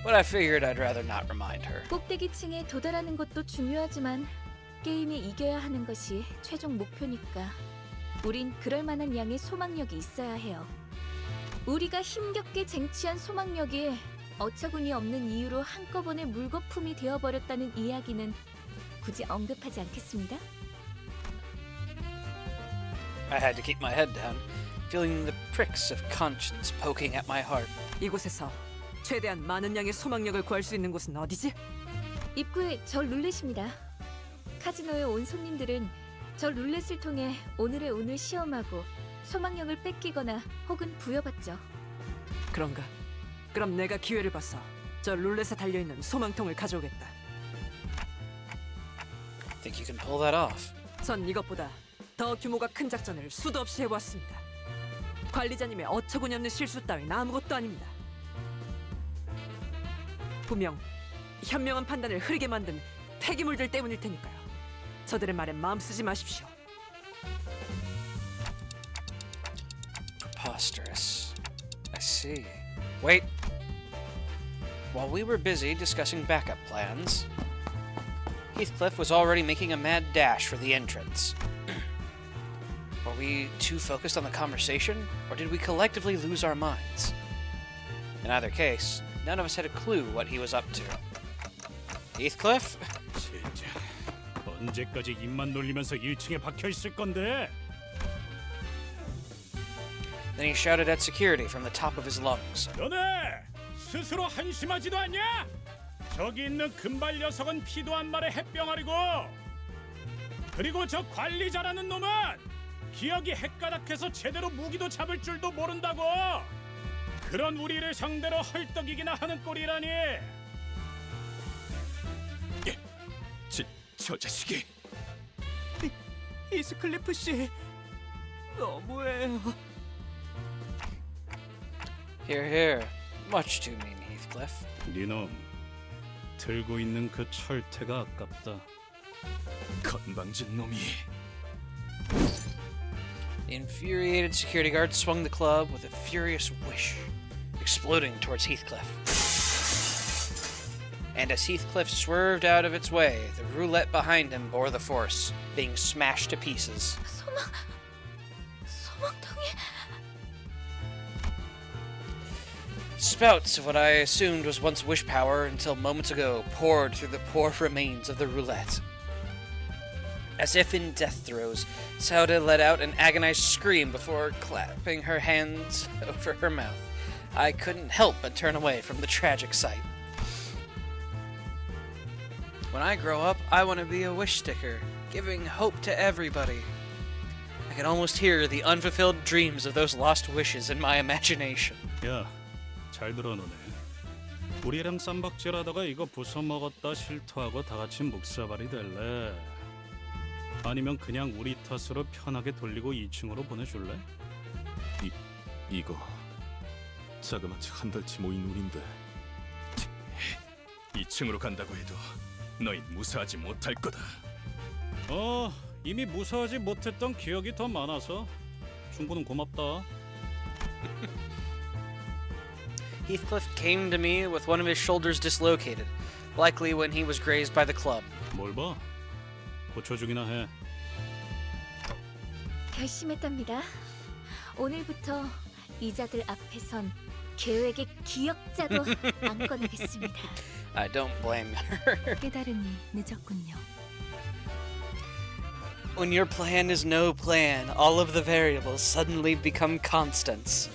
but I figured I'd rather not remind her. 꼭대기층에 도달하는 것도 중요하지만 게임에 이겨야 하는 것이 최종 목표니까 우린 그럴 만한 양의 소망력이 있어야 해요. 우리가 힘겹게 쟁취한 소망력이 어처구니 없는 이유로 한꺼번에 물거품이 되어버렸다는 이야기는 굳이 언급하지 않겠습니다. I had to keep my head down, feeling the pricks of conscience poking at my heart. 이곳에서 최대한 많은 양의 소망력을 구할 수 있는 곳은 어디지? 입구에 저 룰렛입니다. 카지노에 온 손님들은 저 룰렛을 통해 오늘의 운을 시험하고 소망력을 뺏기거나 혹은 부여받죠. 그런가? 그럼 내가 기회를 봐서 저 룰렛에 달려있는 소망통을 가져오겠다. Think you can pull that off? 전 이것보다 더 규모가 큰 작전을 수도 없이 해보았습니다. 관리자님의 어처구니 없는 실수 따윈 아무것도 아닙니다. 분명 현명한 판단을 흐리게 만든 폐기물들 때문일 테니까요. 저들의 말에 마음 쓰지 마십시오. Preposterous. I see. Wait. While we were busy discussing backup plans, Heathcliff was already making a mad dash for the entrance. Were we too focused on the conversation, or did we collectively lose our minds? In either case, none of us had a clue what he was up to. Heathcliff? 진짜 언제까지 입만 놀리면서 1층에 박혀 있을 건데? Then he shouted at security from the top of his lungs. 너네 스스로 한심하지도 않냐? 저기 있는 금발 녀석은 피도 한 마리 햇병아리고, 그리고 저 관리자라는 놈은 기억이 헷가닥해서 제대로 무기도 잡을 줄도 모른다고. 그런 우리를 상대로 헐떡이기나 하는 꼴이라니. 저 자식이. 히스클리프 씨, 너무해요. Here, here. Much too mean, Heathcliff. 니놈, 들고 있는 그 철퇴가 아깝다. 건방진 놈이. The infuriated security guard swung the club with a furious whish, exploding towards Heathcliff. And as Heathcliff swerved out of its way, the roulette behind him bore the force, being smashed to pieces. 소망통이 Spouts of what I assumed was once wish power until moments ago poured through the poor remains of the roulette. As if in death throes, Sauda let out an agonized scream before clapping her hands over her mouth. I couldn't help but turn away from the tragic sight. When I grow up, I want to be a wish sticker, giving hope to everybody. I can almost hear the unfulfilled dreams of those lost wishes in my imagination. 야, 잘 들어 너네. 우리랑 쌈박질하다가 이거 부숴 먹었다 실토하고 다 같이 묵사발이 될래? 아니면 그냥 우리 탓으로 편하게 돌리고 2층으로 보내줄래? 이거 자그마치 한 달치 모인 우린데 2층으로 간다고 해도 너희 무사하지 못할 거다. 이미 무사하지 못했던 기억이 더 많아서 충고는 고맙다. Heathcliff came to me with one of his shoulders dislocated, likely when he was grazed by the club. 뭘 봐? 고쳐주기나 해. 결심했답니다. 오늘부터 이자들 앞에선 계획의 기억자도 안 꺼내겠습니다. I don't blame her. 깨달음이 늦었군요. When your plan is no plan, all of the variables suddenly become constants.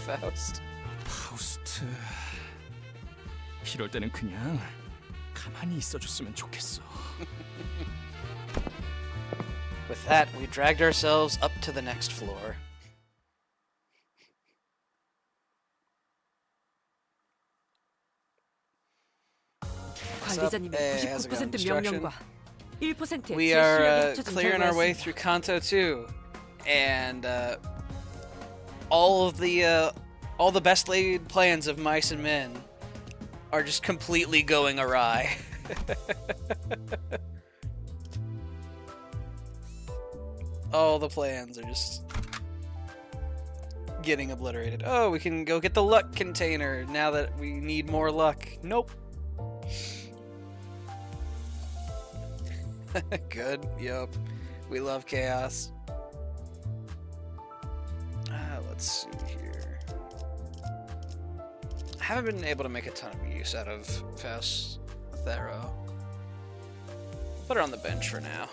Faust. 파우스트. 이럴 때는 그냥 가만히 있어줬으면 좋겠어. With that, we dragged ourselves up to the next floor. 관리자님의 Hey, how's it going? 99% Instruction? 명령과 1%의 We 제 are 실력이 합쳐진 clearing our way 결과였습니다. through Canto 2, and all the best laid plans of mice and men are just completely going awry. All the plans are just getting obliterated. Oh, we can go get the luck container now that we need more luck. Nope. Good. Yup. We love chaos. Let's see here. I haven't been able to make a ton of use out of Faust Thero. Put her on the bench for now.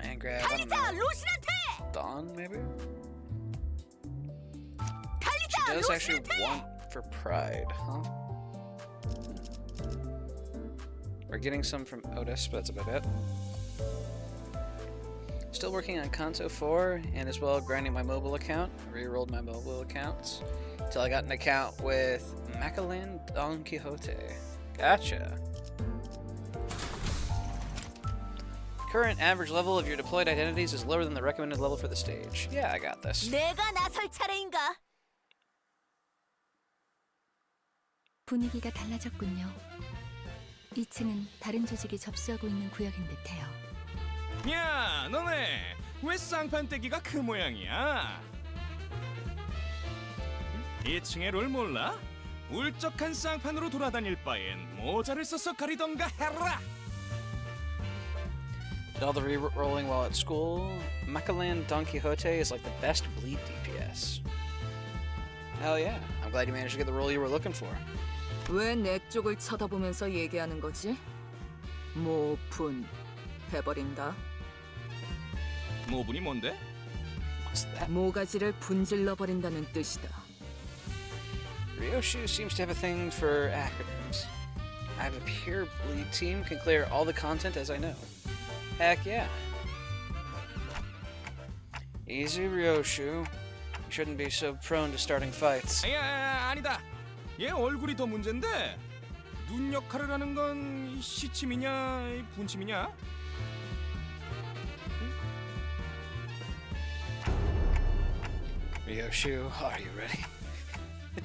And grab, I don't know, Dawn, maybe? She does actually want for pride, huh? We're getting some from Otis, but that's about it. Still working on Canto 4, and as well grinding my mobile account. Re-rolled my mobile accounts until I got an account with Macallan Don Quixote. Gotcha. Current average level of your deployed identities is lower than the recommended level for the stage. Yeah, I got this. 내가 나설 차례인가? 분위기가 달라졌군요. 2층은 다른 조직이 접수하고 있는 구역인 듯해요. 야, 너네 왜 쌍판 떼기가 그 모양이야? 2층의 롤 몰라? 울적한 쌍판으로 돌아다닐 바엔 모자를 써서 가리던가 해라. Did all the re-rolling while at school. Macallan Don Quixote is like the best bleed DPS. Hell yeah. I'm glad you managed to get the roll you were looking for. 왜 내 쪽을 쳐다보면서 얘기하는 거지? 모분 해버린다. 모분이 뭔데? What's that? 모가지를 분질러 버린다는 뜻이다. Ryoshu seems to have a thing for acronyms. I have a pure bleed team, can clear all the content as I know. Heck yeah. Easy, Ryoshu. You shouldn't be so prone to starting fights. 아니다. 얘 얼굴이 더 문제인데 눈 역할을 하는 건 시침이냐 분침이냐? Ryoshu, are you ready?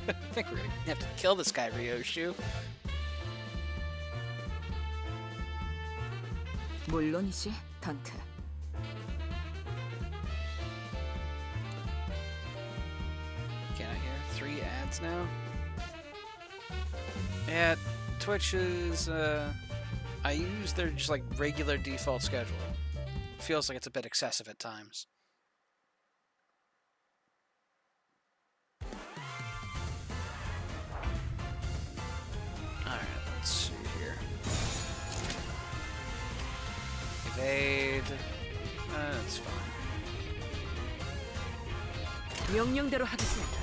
I think we're gonna have to kill this guy, Ryoshu. 물론이지, 단테. Can I hear 3 ads now? Yeah, Twitch is, I use their just like regular default schedule. Feels like it's a bit excessive at times. Alright, let's see here. Evade. That's fine. 명령대로 하겠습니다.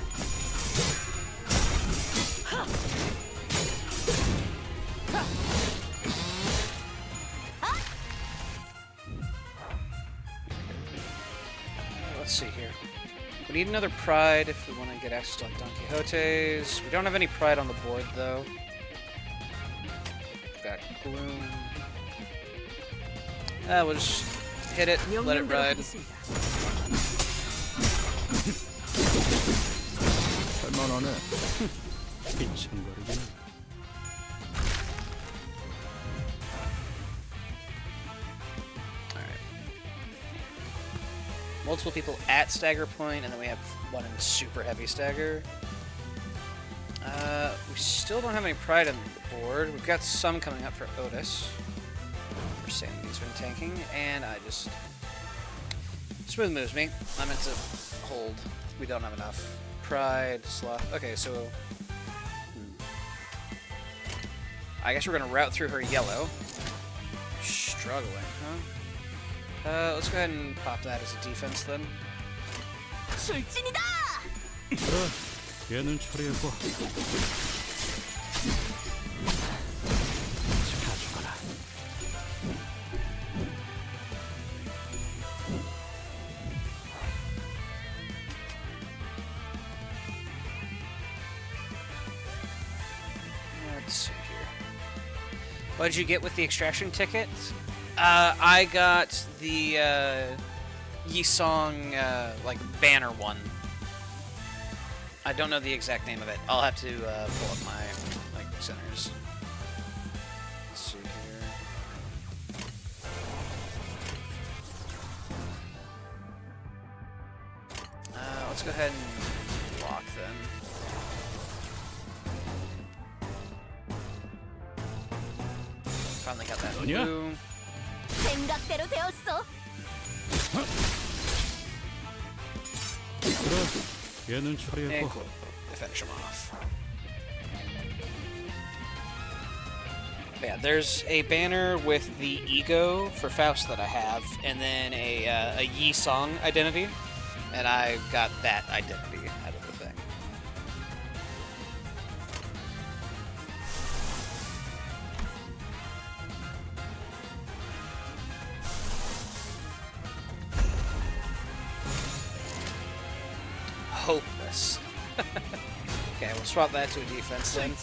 Let's see here. We need another pride if we want to get access to Don Quixote's. We don't have any pride on the board though. We've got Gloom. We'll just hit it, let it ride. 할만하네. 삐청거리긴. Multiple people at stagger point, and then we have one in super heavy stagger. We still don't have any pride on the board. We've got some coming up for Otis. For Sandy's been tanking, and I just... Smooth moves me. I meant to hold. We don't have enough. Pride, slot. Okay, so... I guess we're gonna route through her yellow. Struggling, huh? Let's go ahead and pop that as a defense then. 그래, 얘는 처리했고. 가져가라. Let's see here. What did you get with the extraction ticket? I got the Yisong like banner one. I don't know the exact name of it. I'll have to pull up my like centers. Let's see here. Let's go ahead and lock then. Finally got that blue. 생각대로 되었어. 그래, 얘는 And 처리했고. cool. Finish him off. Yeah, there's a banner with the ego for Faust that I have, and then a Yi Song identity, and I got that identity out of the thing. Hopeless. Okay, we'll swap that to a defense then.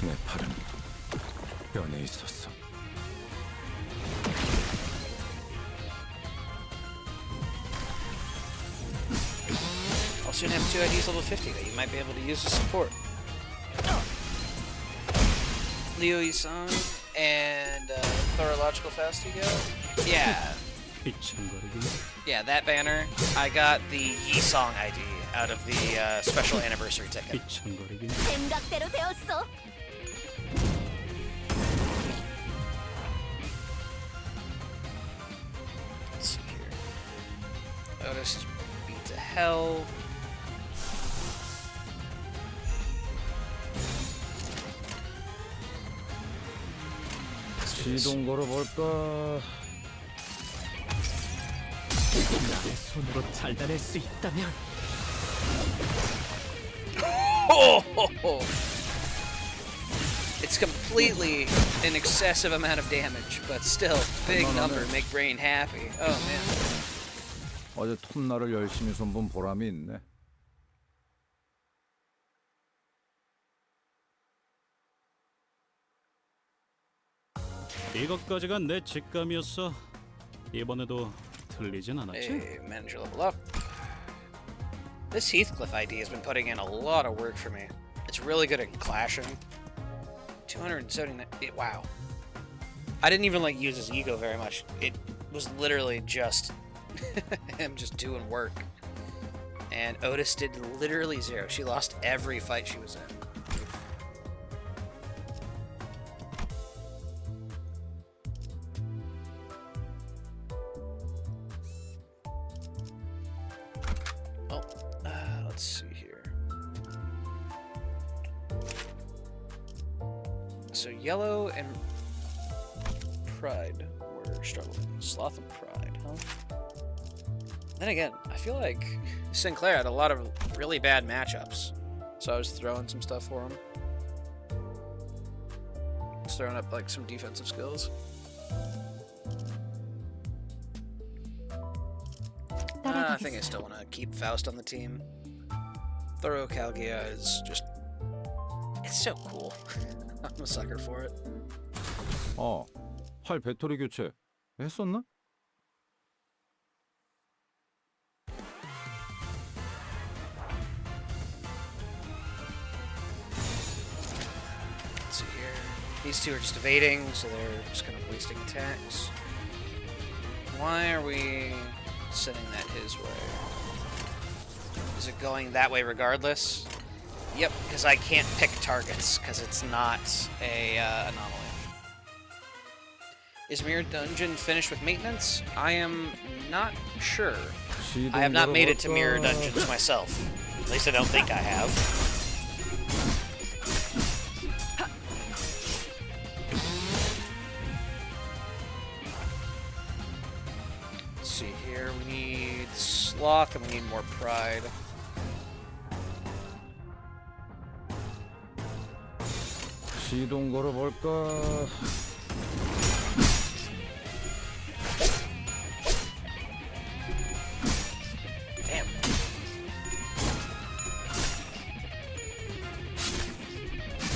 내 팔은 변해 있었어. I'll soon have 2 IDs level 50 that you might be able to use to support. Leo Yisong and Thorological Faust you go? Yeah. Yeah, that banner. I got the Yisong ID out of the special anniversary ticket. 생각대로 되었어. Let's see here. Otis is beat to hell. 시동 걸어볼까? 나의 손으로 잘라낼 수 있다면. It's completely an excessive amount of damage, but still, big number, make brain happy. Oh man. 어제 톱날을 열심히 손본 보람이 있네. 이것까지가 내 직감이었어. 이번에도 틀리진 않았지? Hey, manager level up. This Heathcliff ID has been putting in a lot of work for me. It's really good at clashing. 279. Wow. I didn't even like use his ego very much. It was literally just him just doing work. And Otis did literally zero. She lost every fight she was in. Let's see here. So Yellow and Pride were struggling. Sloth and Pride, huh? Then again, I feel like Sinclair had a lot of really bad matchups. So I was throwing some stuff for him. Just throwing up like some defensive skills. I think I still want to keep Faust on the team. Thorough Calgia is just... it's so cool. I'm a sucker for it. 활 배터리 교체 했었나? Let's see here. These two are just evading, so they're just kind of wasting attacks. Why are we sending that his way? Is it going that way regardless? Yep, because I can't pick targets, because it's not a anomaly. Is Mirror Dungeon finished with maintenance? I am not sure. I have not made it to Mirror Dungeons myself. At least I don't think I have. Let's see here. We need Sloth and we need more Pride. 시동 걸어볼까?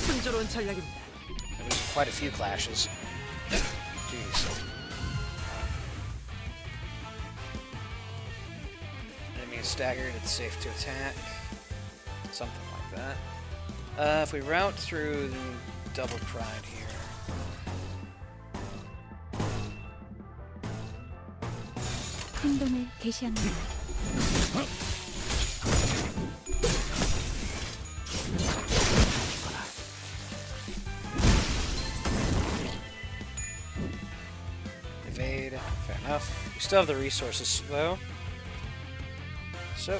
순조로운 전략입니다. There's quite a few clashes. Jeez. Enemy is staggered, it's safe to attack. Something like that. If we route through the double Pride here. 행동을 개시합니다. Evade, fair enough. We still have the resources though. So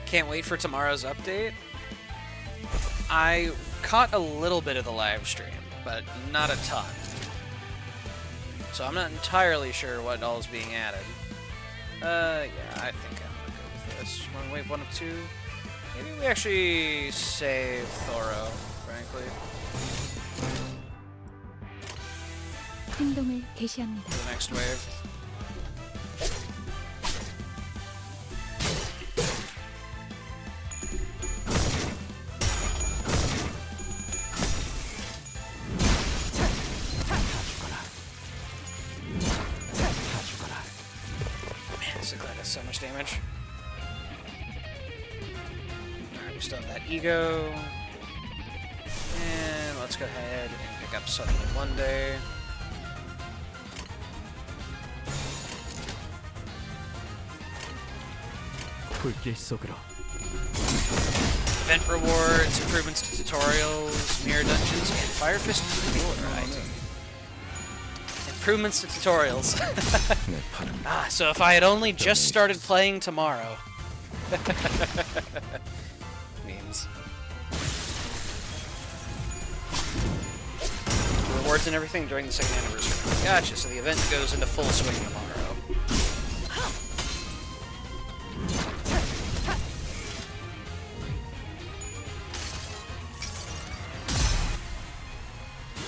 can't wait for tomorrow's update. I caught a little bit of the live stream, but not a ton. So I'm not entirely sure what all is being added. Yeah, I think I'm gonna go with this. One wave 1 of 2. Maybe we actually save Thoro, frankly. 행동을 개시합니다. For the next wave. So much damage. Alright, we still have that ego. And let's go ahead and pick up Suddenly Monday. 불길 속으로. Event rewards, improvements to tutorials, mirror dungeons, and Fire Fist Right. Improvements to tutorials. So if I had only just started playing tomorrow. Memes. The rewards cards and everything during the second anniversary. Gotcha, so the event goes into full swing tomorrow.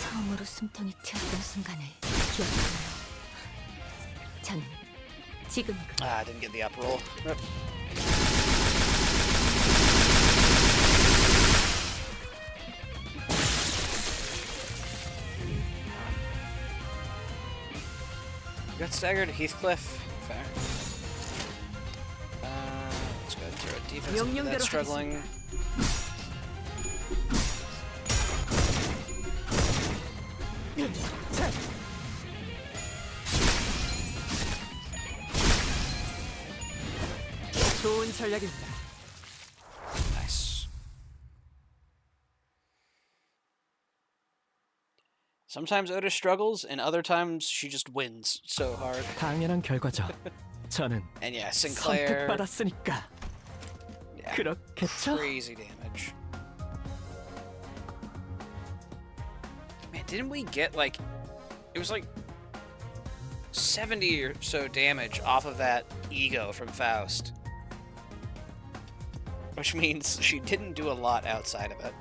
처음으로 숨통이 튀었던 순간을 기억하네요. 저는 지금 Ah, I didn't get the up roll. Rip. Got staggered Heathcliff. Fair. Let's go ahead and throw a defense into that struggling. 좋은 전략입니다. Nice. Sometimes Oda struggles, and other times she just wins so hard. 당연한 결과죠. 저는 And yeah, Sinclair. 선택받았으니까. Yeah, 그렇겠죠? crazy damage. Man, didn't we get like, it was like 70 or so damage off of that ego from Faust. Which means she didn't do a lot outside of it.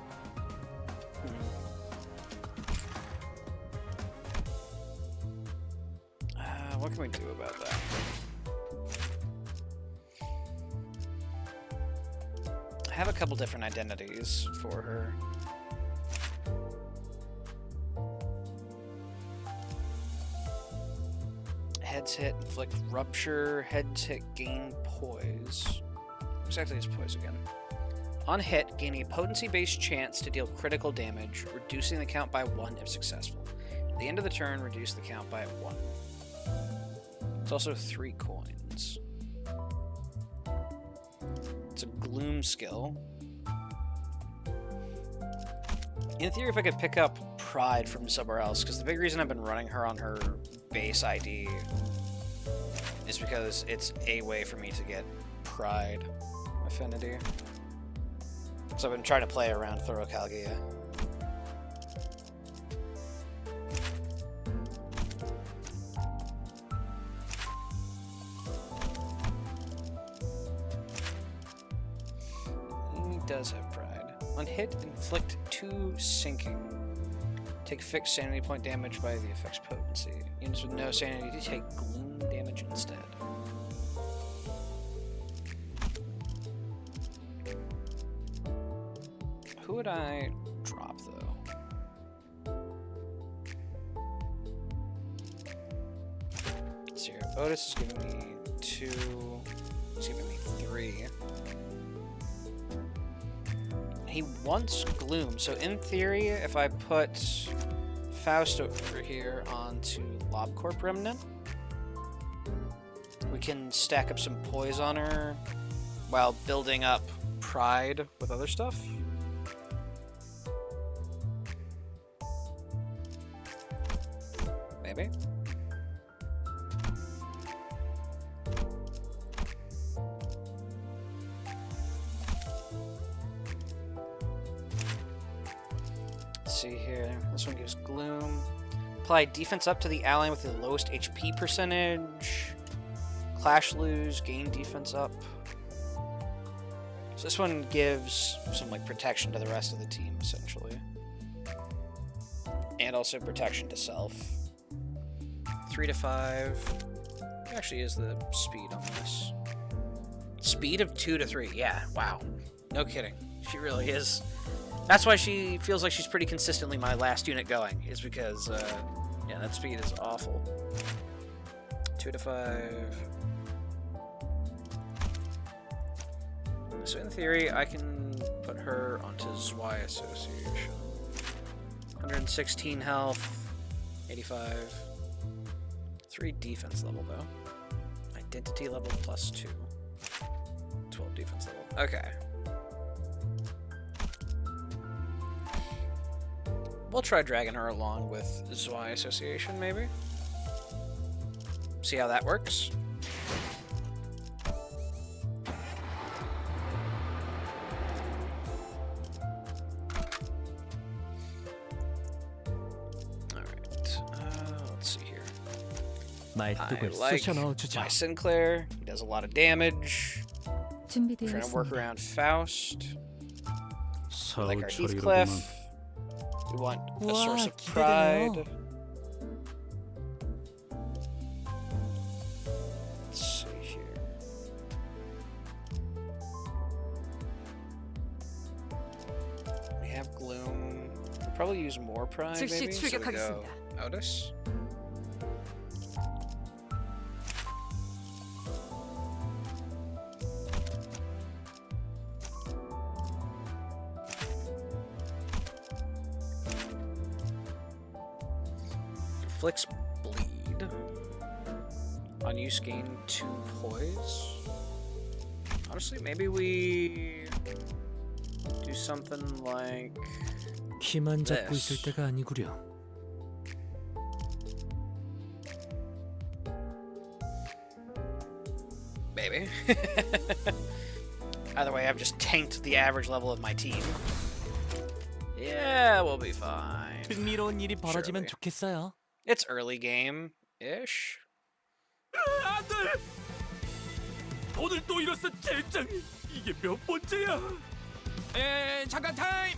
What can we do about that? I have a couple different identities for her. Heads hit, inflict rupture, heads hit, gain poise. Exactly as poise again. On hit, gain a potency-based chance to deal critical damage, reducing the count by 1 if successful. At the end of the turn, reduce the count by 1. It's also 3 coins. It's a gloom skill. In theory, if I could pick up Pride from somewhere else, because the big reason I've been running her on her base ID is because it's a way for me to get Pride affinity. So I've been trying to play around Thorocalgia. He does have Pride. On hit, inflict 2 sinking. Take fixed sanity point damage by the effect's potency. Units with no sanity take gloom damage instead. Who would I drop, though? Let's see here. Otis is giving me 2. He's giving me 3. He wants Gloom, so in theory, if I put Faust over here onto LobCorp Remnant, we can stack up some poise on her while building up Pride with other stuff. Maybe. Let's see here. This one gives Gloom. Apply defense up to the ally with the lowest HP percentage. Clash lose, gain defense up. So this one gives some like protection to the rest of the team, essentially. And also protection to self. 3 to 5. What actually is the speed on this? Speed of 2 to 3. Yeah, wow. No kidding. She really is. That's why she feels like she's pretty consistently my last unit going, is because, yeah, that speed is awful. 2 to 5. So in theory, I can put her onto Zwei Association. 116 health, 85. 3 defense level, though. Identity level plus 2. 12 defense level. Okay. We'll try dragging her along with Zwei Association, maybe. See how that works. Alright. Let's see here. I 말뚝을 like 쑤셔 넣어주죠. my Sinclair. He does a lot of damage. 준비되어 Trying to work 있습니다. around Faust. 사후 Like our 처리로구만. Heathcliff. We want a 우와, source of 기대되네요. pride. Let's see here. We have Gloom. We'll probably use more pride, 즉시 maybe. So we go 출격하겠습니다. Otis. Inflicts bleed. On use gain 2 poise. Honestly, maybe we do something like 키만 잡고 this. 있을 때가 아니구려. Maybe. Either way, I've just tanked the average level of my team. Yeah, we'll be fine. 흥미로운 일이 벌어지면 Surely. 좋겠어요. It's early game-ish. 안돼. 오늘 또 이랬어 젠장. 이게 몇 번째야? 잠깐 타임.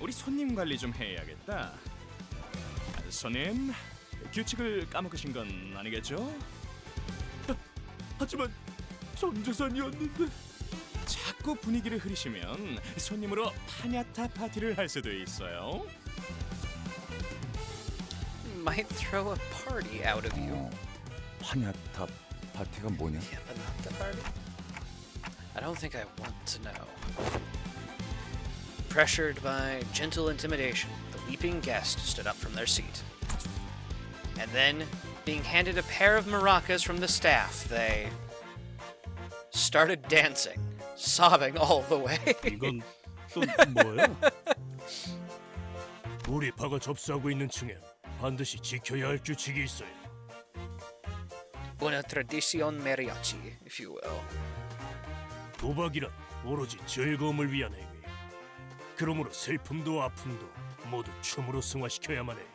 우리 손님 관리 좀 해야겠다. 손님, 규칙을 까먹으신 건 아니겠죠? 하지만 정조선이었는데. 자꾸 분위기를 흐리시면 손님으로 파냐타 파티를 할 수도 있어요. Might throw a party out of you. 파냐타 파티가 뭐냐? Panata party? I don't think I want to know. Pressured by gentle intimidation, the weeping guest stood up from their seat. And then, being handed a pair of maracas from the staff, they started dancing, sobbing all the way. 이건 또 뭐야? 우리 파가 접수하고 있는 층엔 반드시 지켜야 할 규칙이 있어요. Una tradición mariachi, if you will. 도박이란 오로지 즐거움을 위한 행위. 그러므로 슬픔도 아픔도 모두 춤으로 승화시켜야만 해요.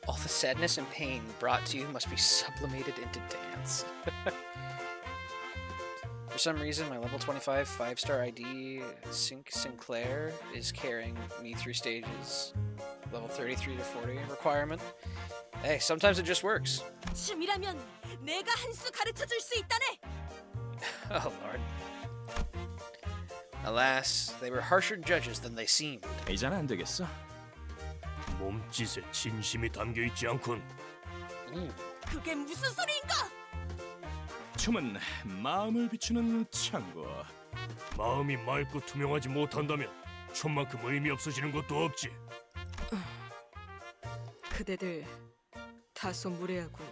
All the sadness and pain brought to you must be sublimated into dance. For some reason, my level 25 5-star ID, Sinclair, is carrying me through stages. Level 33 to 40 requirement. Hey, sometimes it just works. 춤이라면 내가 한 수 가르쳐 줄 수 있다네. Oh, Lord. Alas, they were harsher judges than they seemed. 이제는 안 되겠어. 몸짓에 진심이 담겨 있지 않군. 그게 무슨 소리인가? 춤은 마음을 비추는 창고. 마음이 맑고 투명하지 못한다면 춤만큼 의미 없어지는 것도 없지. 그대들 다소 무례하군.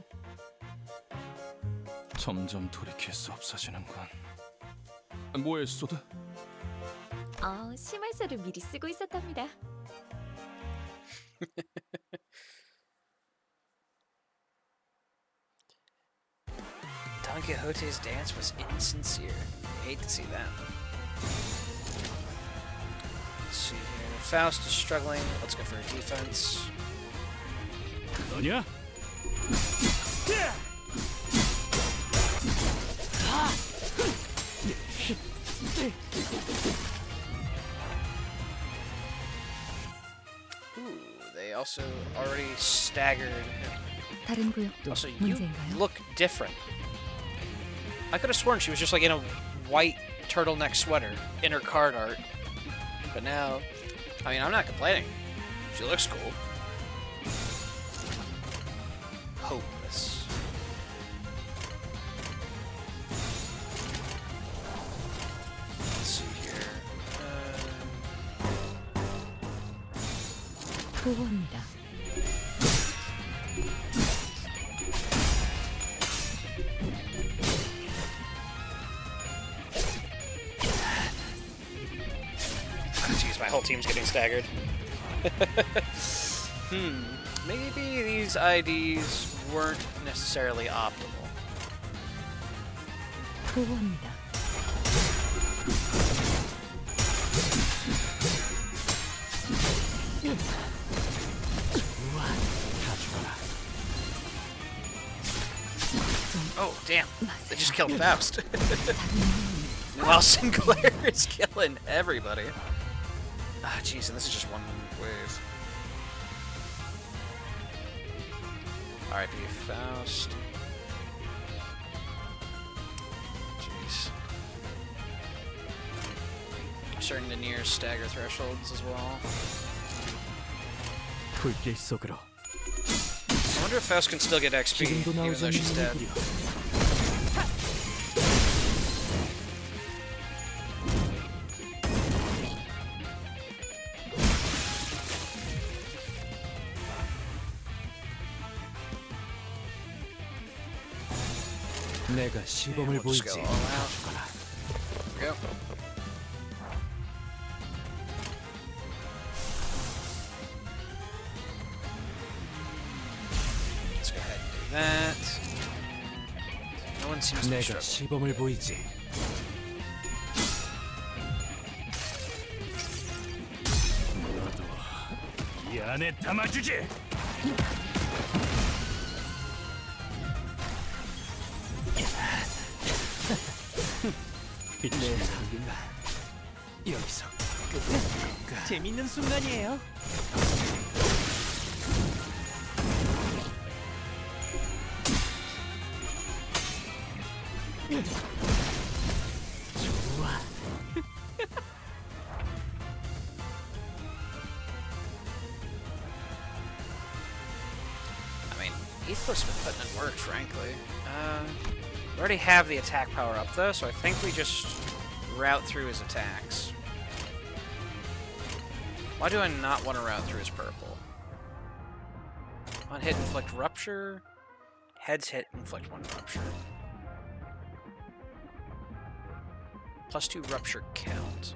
점점 돌이킬 수 없어지는군. 뭐해, 소드? 심할서를 미리 쓰고 있었답니다. Don Quixote's dance was insincere. I hate to see that. Let's see here. Faust is struggling. Let's go for a defense. 너냐? Ooh, they also already staggered him. 다른 구역도 Also, you 문제인가요? look different. I could have sworn she was just like in a white turtleneck sweater in her card art. But now, I mean, I'm not complaining. She looks cool. Hopeless. Let's see here. 보고합니다. Jeez, my whole team's getting staggered. Maybe these IDs weren't necessarily optimal. 보고합니다. Oh, damn. They just killed Faust. While Sinclair is killing everybody. Ah, jeez, and this is just one wave. R.I.P. Faust. Jeez. Starting to near stagger thresholds as well. 불길 속으로. I wonder if Faust can still get XP even though she's dead. 내가 시범을 we'll just 보이지. go all out. There we go. Let's go ahead and do that. No one seems to be 내가 struggling. 시범을 보이지. 너도 이 안에 담아주지. 내 한계가 여기서 재밌는 순간이에요. 좋아. I mean, Aethel's been putting in work, frankly. We already have the attack power up, though, so I think we just route through his attacks. Why do I not want to route through his purple? On hit, inflict rupture. Heads hit, inflict 1 rupture. +2 rupture count.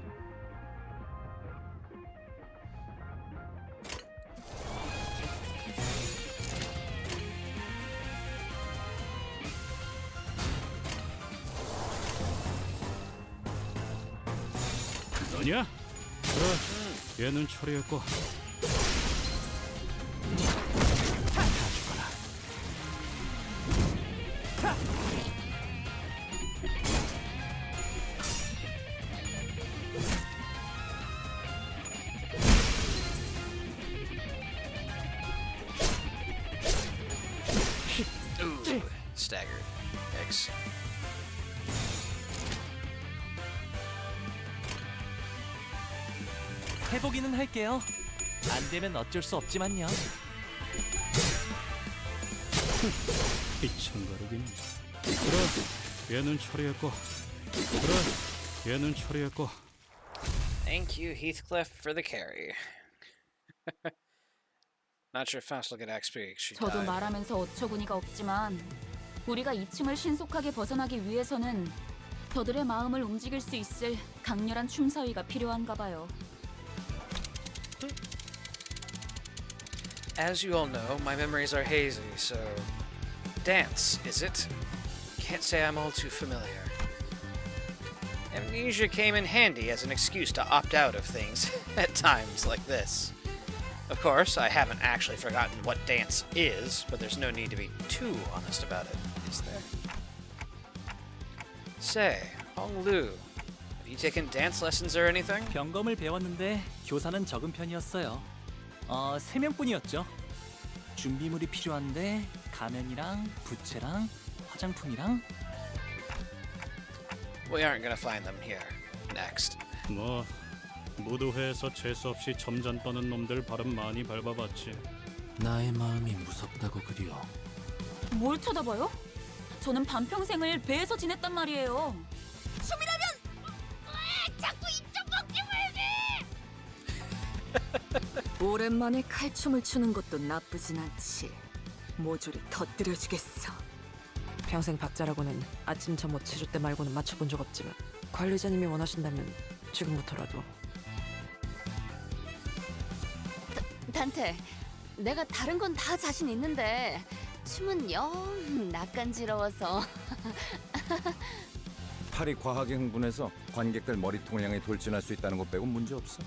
너냐? 그래, 얘는 처리했고. Ooh, staggered. Yikes. 해보기는 할게요. 안 되면 어쩔 수 없지만요. 이천가르긴. 그래, 얘는 처리했고. 그래, 얘는 처리했고. Thank you, Heathcliff, for the carry. Not sure if Faust will get XP. She 저도 died. 말하면서 어처구니가 없지만 우리가 2층을 신속하게 벗어나기 위해서는 저들의 마음을 움직일 수 있을 강렬한 춤사위가 필요한가 봐요. As you all know, my memories are hazy, so... Dance, is it? Can't say I'm all too familiar. Amnesia came in handy as an excuse to opt out of things at times like this. Of course, I haven't actually forgotten what dance is, but there's no need to be too honest about it, is there? Say, Honglu, have you taken dance lessons or anything? 경검을 배웠는데 교사는 적은 편이었어요. 3명뿐이었죠. 준비물이 필요한데 가면이랑 부채랑 화장품이랑. We aren't gonna find them here. Next. 뭐 무도회에서 재수 없이 점잔 떠는 놈들 발음 많이 밟아봤지. 나의 마음이 무섭다고 그리워. 뭘 쳐다봐요? 저는 반평생을 배에서 지냈단 말이에요. 춤이라면 왜 자꾸 이쪽 먹지 오랜만에 칼춤을 추는 것도 나쁘진 않지. 모조리 터뜨려주겠어. 평생 박자라고는 아침 점호 제조 때 말고는 맞춰본 적 없지만 관리자님이 원하신다면 지금부터라도. 단테, 내가 다른 건 다 자신 있는데 춤은 영 낯간지러워서. 팔이 과하게 흥분해서 관객들 머리통을 향해 돌진할 수 있다는 것 빼고 문제 없어.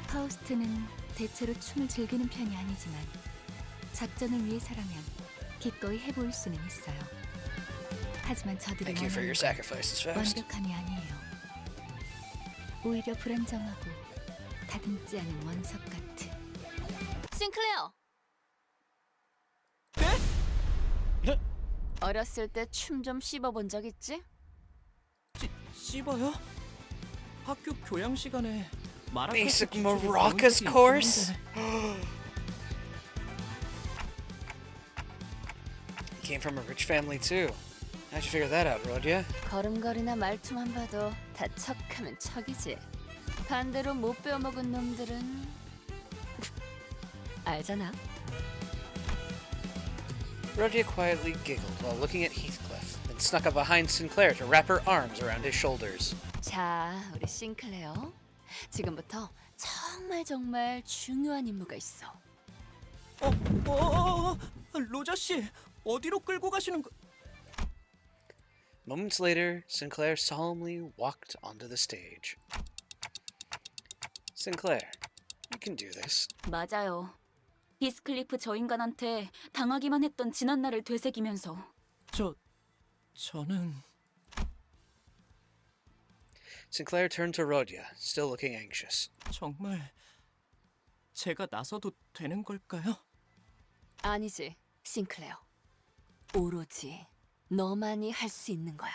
파우스트는 대체로 춤을 즐기는 편이 아니지만 작전을 위해서라면 기꺼이 해볼 수는 있어요. 하지만 저들이 Thank you for your 원하는 건 sacrifices, Faust. 완벽함이 아니에요. 오히려 불안정하고 다듬지 않은 원석 같은. 싱클레어. 네? 어렸을 때 춤 좀 씹어본 적 있지? 씹어요? 학교 교양 시간에 마라카스 Basic 기초를 배운 maracas 적이 course? 있는데. He came from a rich family too. How'd you figure that out, Rodya? 걸음걸이나 말투만 봐도 다 척하면 척이지. 반대로 못 배워먹은 놈들은 알잖아. Rodya quietly giggled while looking at Heathcliff, then snuck up behind Sinclair to wrap her arms around his shoulders. 자, 우리 싱클레어. 지금부터 정말 중요한 임무가 있어. 로저 씨, 어디로 끌고 가시는 거? Moments later, Sinclair solemnly walked onto the stage. Sinclair, you can do this. 맞아요. 히스클리프 저 인간한테 당하기만 했던 지난날을 되새기면서. 저는 Sinclair turned to Rodya, still looking anxious. 정말 제가 나서도 되는 걸까요? 아니지, 싱클레어. 오로지 너만이 할 수 있는 거야.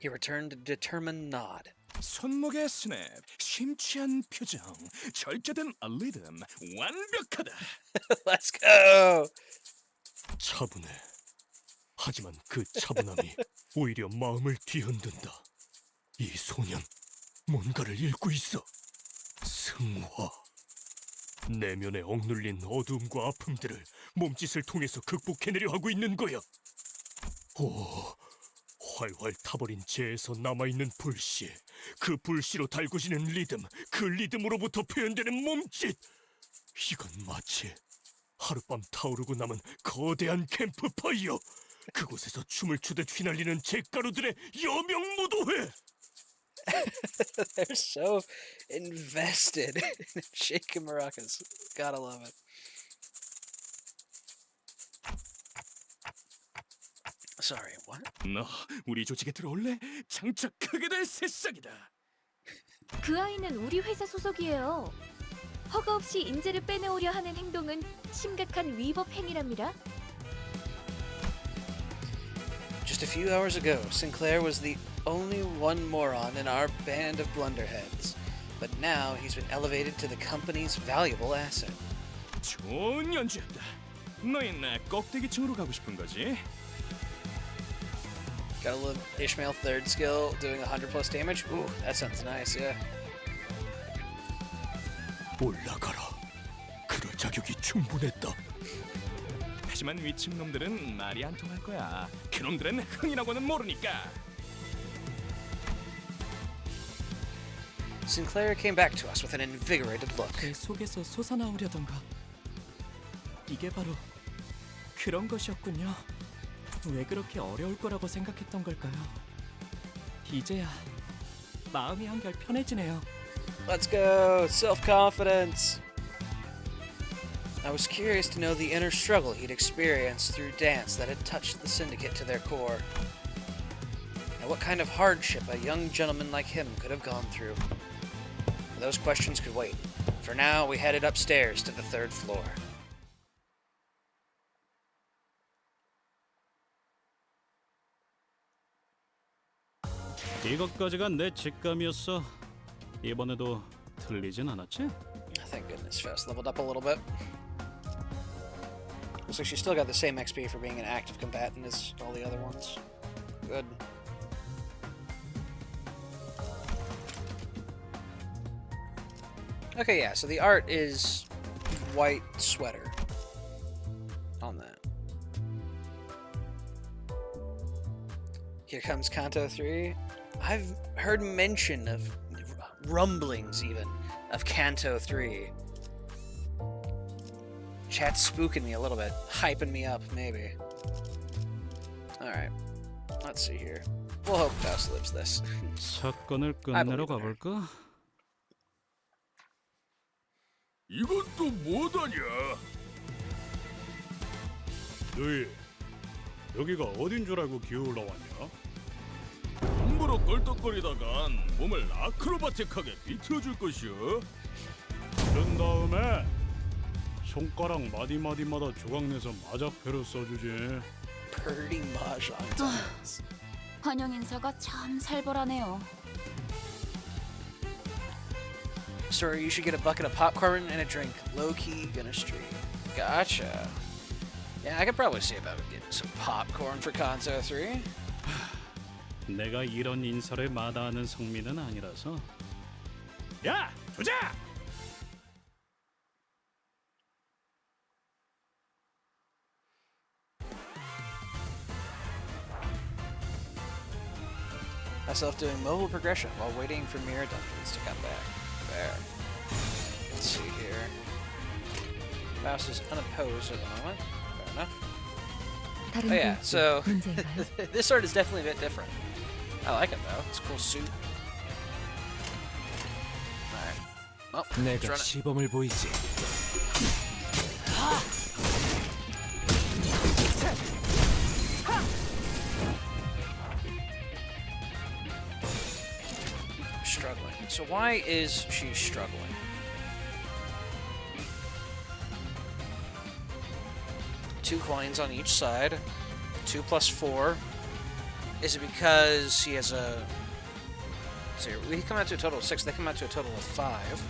He returned a determined nod. 손목의 스냅, 심취한 표정, 절제된 리듬, 완벽하다. Let's go. 차분해. 하지만 그 차분함이 오히려 마음을 뒤흔든다. 이 소년 뭔가를 읽고 있어. 승화. 내면에 억눌린 어두움과 아픔들을 몸짓을 통해서 극복해내려 하고 있는 거야. 오, 활활 타버린 재에서 남아있는 불씨, 그 불씨로 달궈지는 리듬, 그 리듬으로부터 표현되는 몸짓. 이건 마치 하룻밤 타오르고 남은 거대한 캠프파이어. 그곳에서 춤을 추듯 휘날리는 잿가루들의 여명무도회. They're so invested in shaking maracas. Gotta love it. Sorry, what? 너 우리 조직에 들어올래? 장착하게 될 새싹이다. 그 아이는 우리 회사 소속이에요. 허가 없이 인재를 빼내오려 하는 행동은 심각한 위법 행위랍니다. Just a few hours ago, Sinclair was the only one moron in our band of blunderheads. But now he's been elevated to the company's valuable asset. 좋은 연주였다. 너희 나 꼭대기층으로 가고 싶은 거지? Gotta love Ishmael third skill doing 100 plus damage. Ooh, that sounds nice, yeah. 올라가라. 그럴 자격이 충분했다. 하지만 위층 놈들은 말이 안 통할 거야. 그놈들은 흥이라고는 모르니까. Sinclair came back to us with an invigorated look. 제 속에서 솟아나오려던가. 이게 바로 그런 것이었군요. 왜 그렇게 어려울 거라고 생각했던 걸까요? 이제야 마음이 한결 편해지네요. Let's go! Self-confidence! I was curious to know the inner struggle he'd experienced through dance that had touched the syndicate to their core. And what kind of hardship a young gentleman like him could have gone through. Those questions could wait. For now, we headed upstairs to the third floor. 이것까지가 내 직감이었어. 이번에도 틀리진 않았지? Thank goodness, Faust leveled up a little bit. Looks like she still got the same XP for being an active combatant as all the other ones. Good. Okay, yeah, so the art is white sweater on that. Here comes Canto 3. I've heard mention of rumblings even of Canto 3. Chat's spooking me a little bit, hyping me up maybe. Alright, let's see here. We'll hope Faust lives this. 사건을 끝내러 가볼까? 이건 또 뭐다냐? 너희 여기가 어딘 줄 알고 기어올라 왔냐? 함부로 껄떡거리다간 몸을 아크로바틱하게 비틀어줄 것이오. 그런 다음에 손가락 마디마디마다 조각내서 마자표를 써주지. Pretty much on 환영 인사가 참 살벌하네요. Sorry, you should get a bucket of popcorn and a drink. Low-key gonna stream. Gotcha. Yeah, I could probably see about getting some popcorn for Canto 3. 내가 이런 인사를 마다하는 성민은 아니라서. 야, 조자! Myself doing mobile progression while waiting for mirror dungeons to come back. There. Let's see here. Mouse is unopposed at the moment. Fair enough. Oh yeah, so this art is definitely a bit different. I like it though. It's a cool suit. Alright. Well, let's 내가 run it. 시범을 보이지. Struggling. So why is she struggling? Two coins on each side. 2 plus 4. Is it because he has a... So we come out to a total of 6. They come out to a total of 5.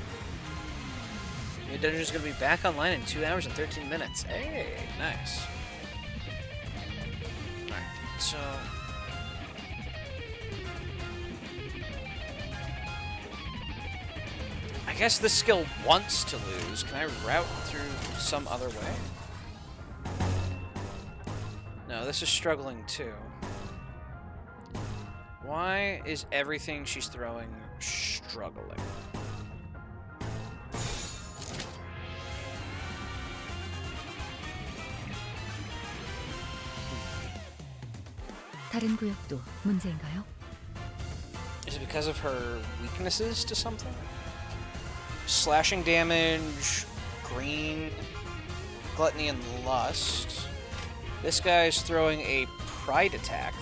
The dungeon's going to be back online in 2 hours and 13 minutes. Hey, nice. Alright, so... I guess this skill wants to lose. Can I route through some other way? No, this is struggling too. Why is everything she's throwing struggling? 다른 구역도 문제인가요? Is it because of her weaknesses to something? Slashing damage, green, gluttony, and lust. This guy's throwing a pride attack,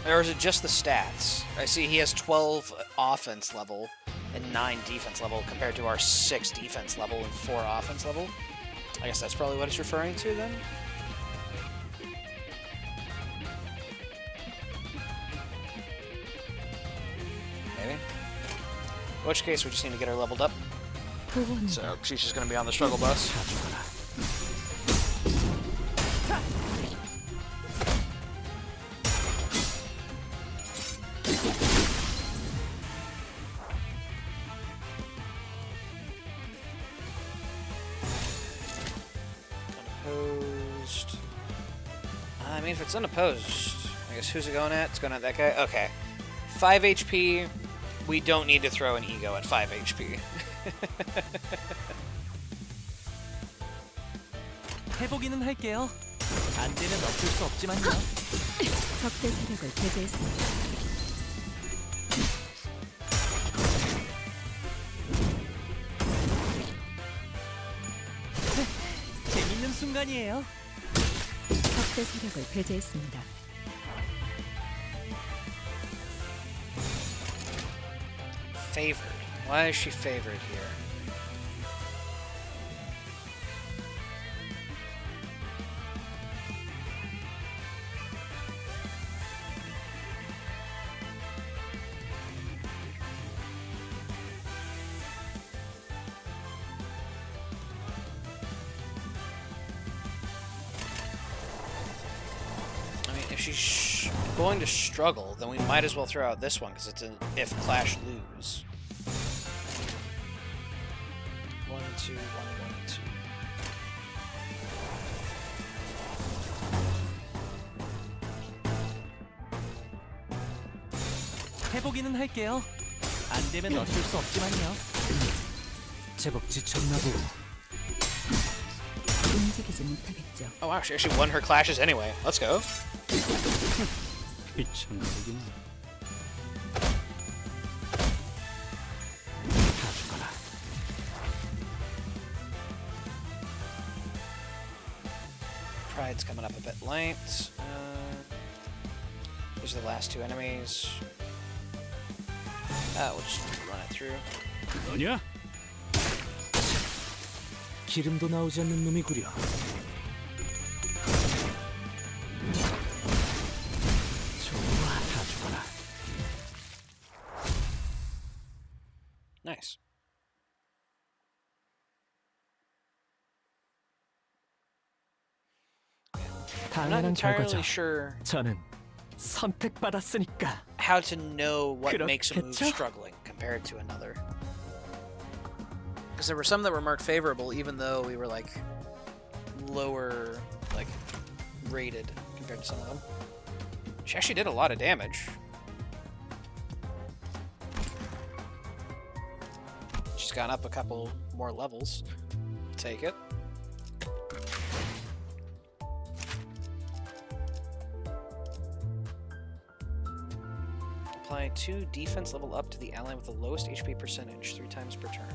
though. Or is it just the stats? I see he has 12 offense level and 9 defense level compared to our 6 defense level and 4 offense level. I guess that's probably what it's referring to then. Maybe. In which case, we just need to get her leveled up. So she's just going to be on the struggle bus. Unopposed. I mean, if it's unopposed, I guess who's it going at? It's going at that guy? Okay. 5 HP. We don't need to throw an ego at 5 HP. 해보기는 할게요. 안 되면 어쩔 수 없지만요. 적대 세력을 제거했습니다. 재밌는 순간이에요. 적대 세력을 배제했습니다. Favored. Why is she favored here? I mean, if she's going to struggle, then we might as well throw out this one because it's an if Clash lose. 1, 2, 1, 1, 2. 해보기는 할게요. 안 되면 어쩔 수 없지만요. 제법 지쳤나 보고. 움직이지 못하겠죠. Oh wow, she actually won her clashes anyway. Let's go. It's coming up a bit late. These are the last two enemies. We'll just run it through. 너냐? 기름도 나오지 않는 놈이구려. 좋아, 다 죽어라. Nice. I'm not 당연한 entirely 결과죠. sure 저는 선택받았으니까. how to know what makes a move 그렇겠죠? struggling compared to another. Because there were some that were marked favorable, even though we were like lower, like rated compared to some of them. She actually did a lot of damage. She's gone up a couple more levels. Take it. Apply 2 defense level up to the ally with the lowest HP percentage 3 times per turn.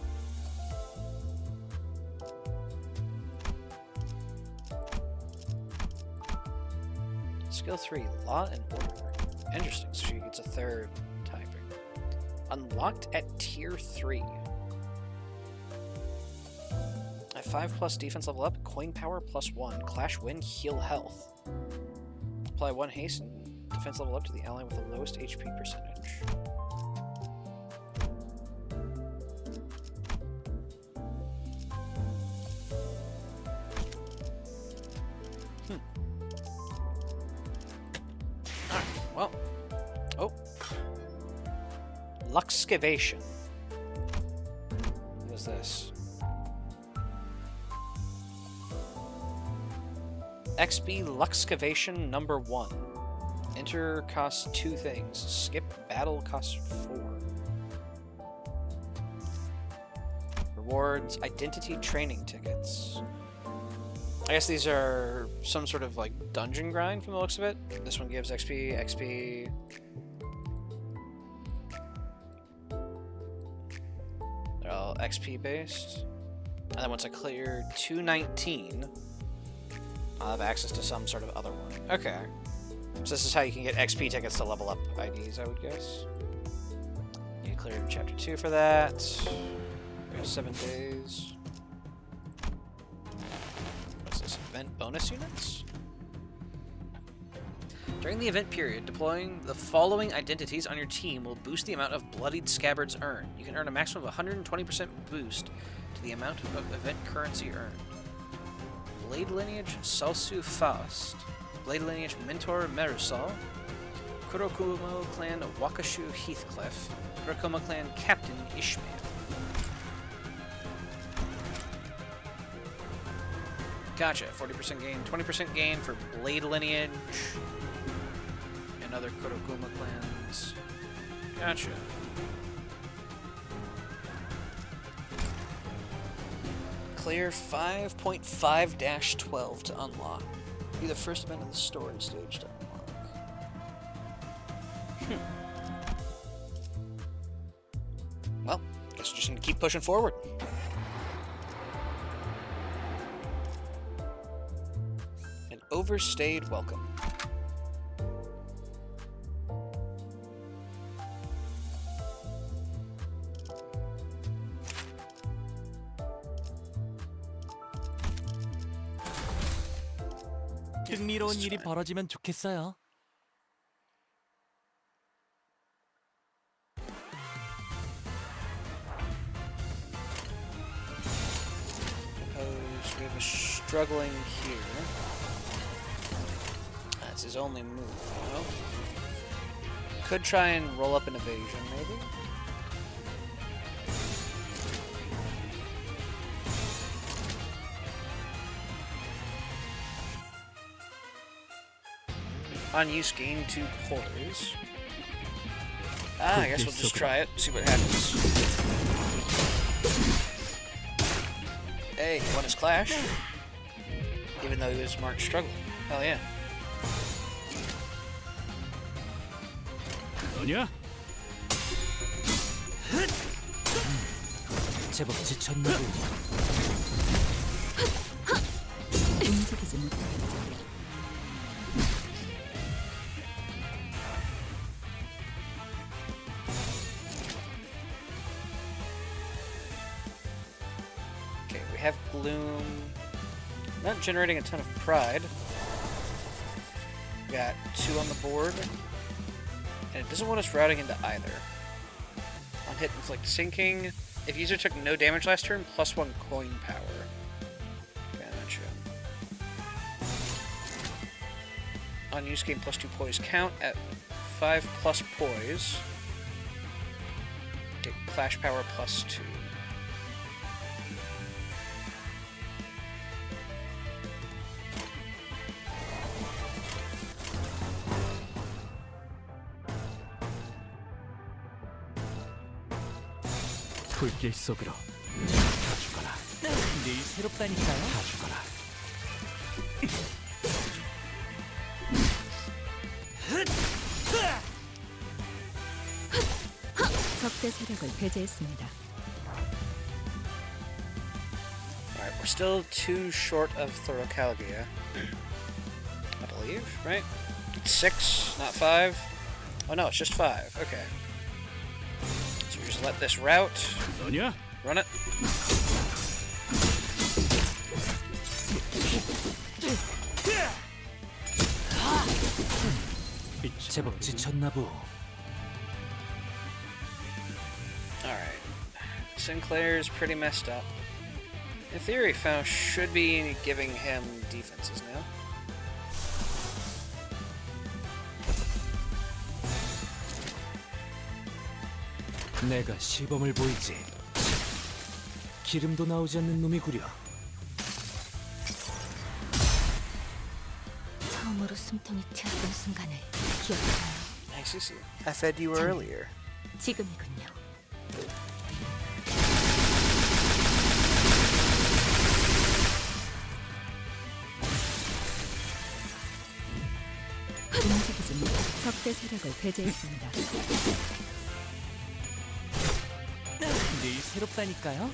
Skill 3, Law and Order. Interesting, so she gets a third typing. Unlocked at tier 3. At 5+ defense level up, coin power +1, clash win, heal health. Apply 1 hasten, defense level up to the ally with the lowest HP percentage. Alright, well. Oh. Luxcavation. What is this? XP Luxcavation number 1. Enter costs 2 things. Skip battle costs 4. Rewards identity training tickets. I guess these are some sort of like dungeon grind from the looks of it. This one gives XP. They're all XP based. And then once I clear 219, I'll have access to some sort of other one. Okay. So this is how you can get XP tickets to level up IDs, I would guess. You cleared chapter 2 for that. We have 7 days. What's this? Event bonus units? During the event period, deploying the following identities on your team will boost the amount of Bloodied Scabbards earned. You can earn a maximum of 120% boost to the amount of event currency earned. Blade Lineage Salsu Faust. Blade Lineage Mentor Merusal. Kurokumo Clan Wakashu Heathcliff. Kurokuma Clan Captain Ishmael. Gotcha. 40% gain, 20% gain for Blade Lineage and other Kurokuma clans. Gotcha. Clear 5.5-12 to unlock. Be the first event in the storage stage to unlock. Well, guess we're just gonna keep pushing forward. An overstayed welcome. 흥미로운 일이 벌어지면 좋겠어요. Suppose we have a struggling here. That's his only move, though. Could try and roll up an evasion, maybe? On use, gain 2 poise. I guess we'll just try it, see what happens. Hey, he won his clash. Even though he was marked struggling. Hell yeah. 너냐? 제법 지쳤나고. 움직이지 못하겠죠. have Gloom. Not generating a ton of pride. Got 2 on the board. And it doesn't want us routing into either. On hit, inflict sinking. If user took no damage last turn, +1 coin power. Gotcha. On use, gain +2 poise count at 5+ poise. Get clash power +2. 불길 속으로 다 죽어라. 늘 새롭다니까요. 다 죽어라. 적대 세력을 배제했습니다. Alright, we're still 2 short of Thorocalgia. I believe, right? It's 6, not 5. Oh no, it's just 5. Okay. So we just let this route. Run it. 제법 지쳤나 보. Alright. Sinclair's pretty messed up. In theory, Faust should be giving him defenses now. 내가 시범을 보이지. 기름도 나오지 않는 놈이구려. 처음으로 숨통이 튀었던 순간을 기억해요. Nice to see. I fed you earlier. 지금이군요. 움직이지 못 적대 세력을 배제했습니다. 늘 새롭다니까요.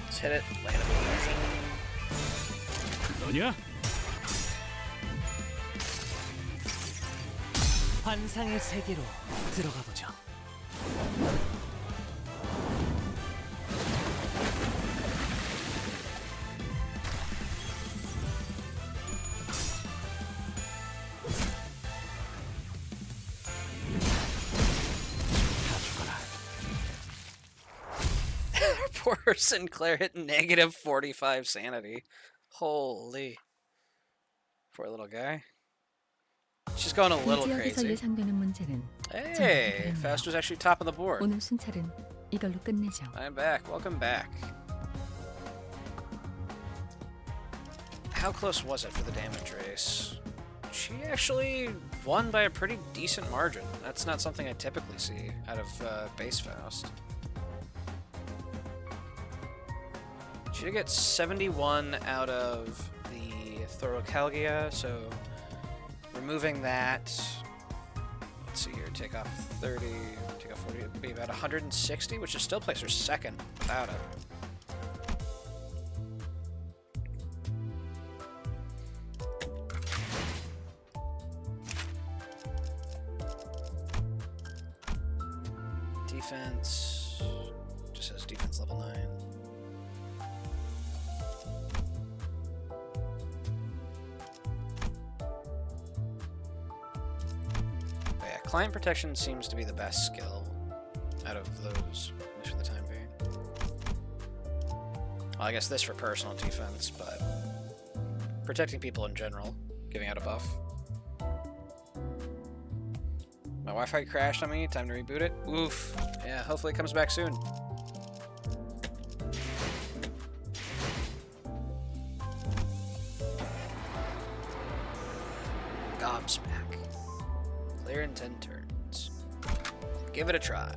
Let's hit it. Land of illusion. 너냐? 환상의 세계로 들어가 보죠. Poor Sinclair hit negative 45 sanity. Holy. Poor little guy. She's going a 이 little 지역에서 crazy. 예상되는 문제는 Hey, Faust was actually top of the board. 오늘 순찰은 이걸로 끝내죠. I'm back. Welcome back. How close was it for the damage race? She actually won by a pretty decent margin. That's not something I typically see out of base Faust. She did get 71 out of the Thorocalgia, so removing that, let's see here, take off 30, take off 40, it'd be about 160, which is still place her second without it. Defense, just says defense level 9. Client protection seems to be the best skill out of those, at least for the time being. Well, I guess this for personal defense, but protecting people in general, giving out a buff. My Wi-Fi crashed on me, time to reboot it. Oof. Yeah, hopefully it comes back soon. Gobsmack. Clear in 10 turns. Give it a try.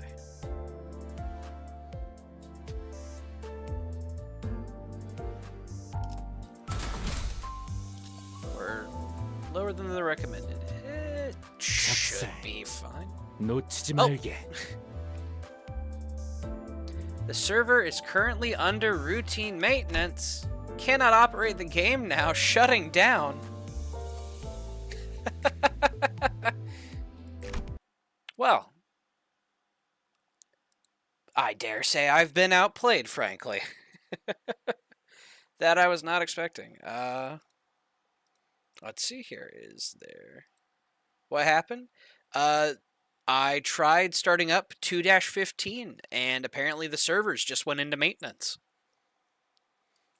We're lower than the recommended. It should be fine. 놓치지 말게. The server is currently under routine maintenance. Cannot operate the game now. Shutting down. Well, I dare say I've been outplayed, frankly. That I was not expecting. Let's see here. Is there... What happened? I tried starting up 2-15, and apparently the servers just went into maintenance.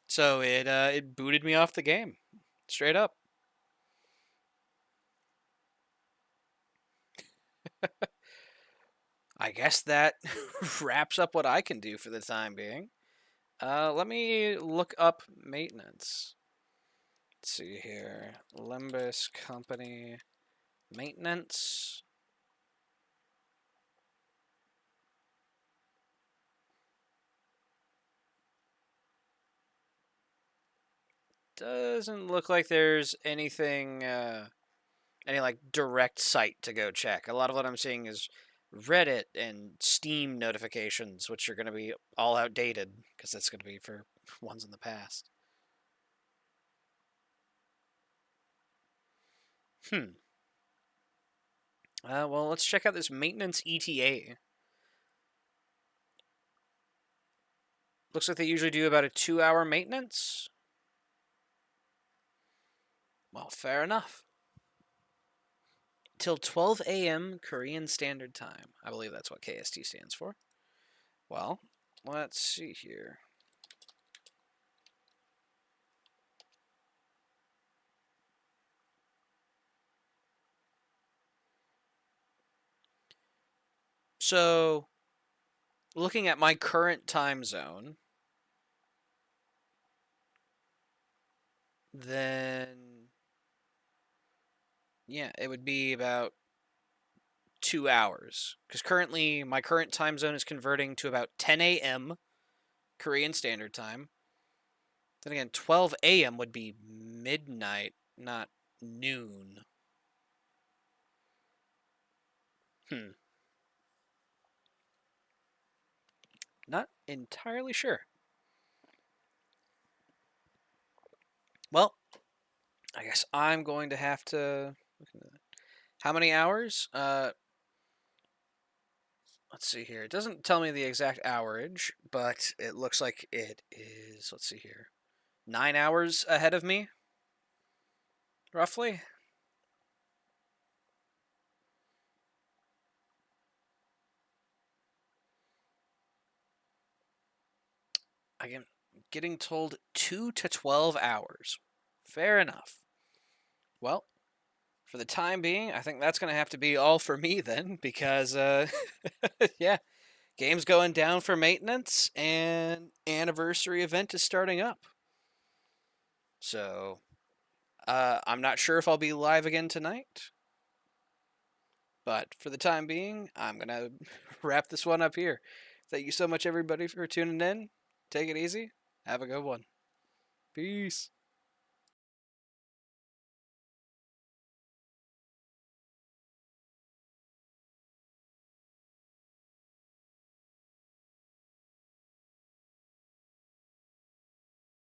So it booted me off the game. Straight up. I guess that wraps up what I can do for the time being. Let me look up maintenance. Let's see here. Limbus company maintenance. Doesn't look like there's anything, any like direct site to go check. A lot of what I'm seeing is Reddit and Steam notifications, which are going to be all outdated because that's going to be for ones in the past. Well, let's check out this maintenance ETA. Looks like they usually do about a 2-hour maintenance. Well, fair enough. Till 12 a.m. Korean Standard Time. I believe that's what KST stands for. Well, let's see here. So, looking at my current time zone, then yeah, it would be about 2 hours. Because currently, my current time zone is converting to about 10 a.m. Korean Standard Time. Then again, 12 a.m. would be midnight, not noon. Not entirely sure. Well, I guess I'm going to have to... How many hours? Let's see here. It doesn't tell me the exact hourage, but it looks like it is, let's see here, 9 hours ahead of me, roughly. I'm getting told 2 to 12 hours. Fair enough. Well, for the time being, I think that's going to have to be all for me then, because, yeah, game's going down for maintenance, and anniversary event is starting up. So, I'm not sure if I'll be live again tonight, but for the time being, I'm going to wrap this one up here. Thank you so much, everybody, for tuning in. Take it easy. Have a good one. Peace.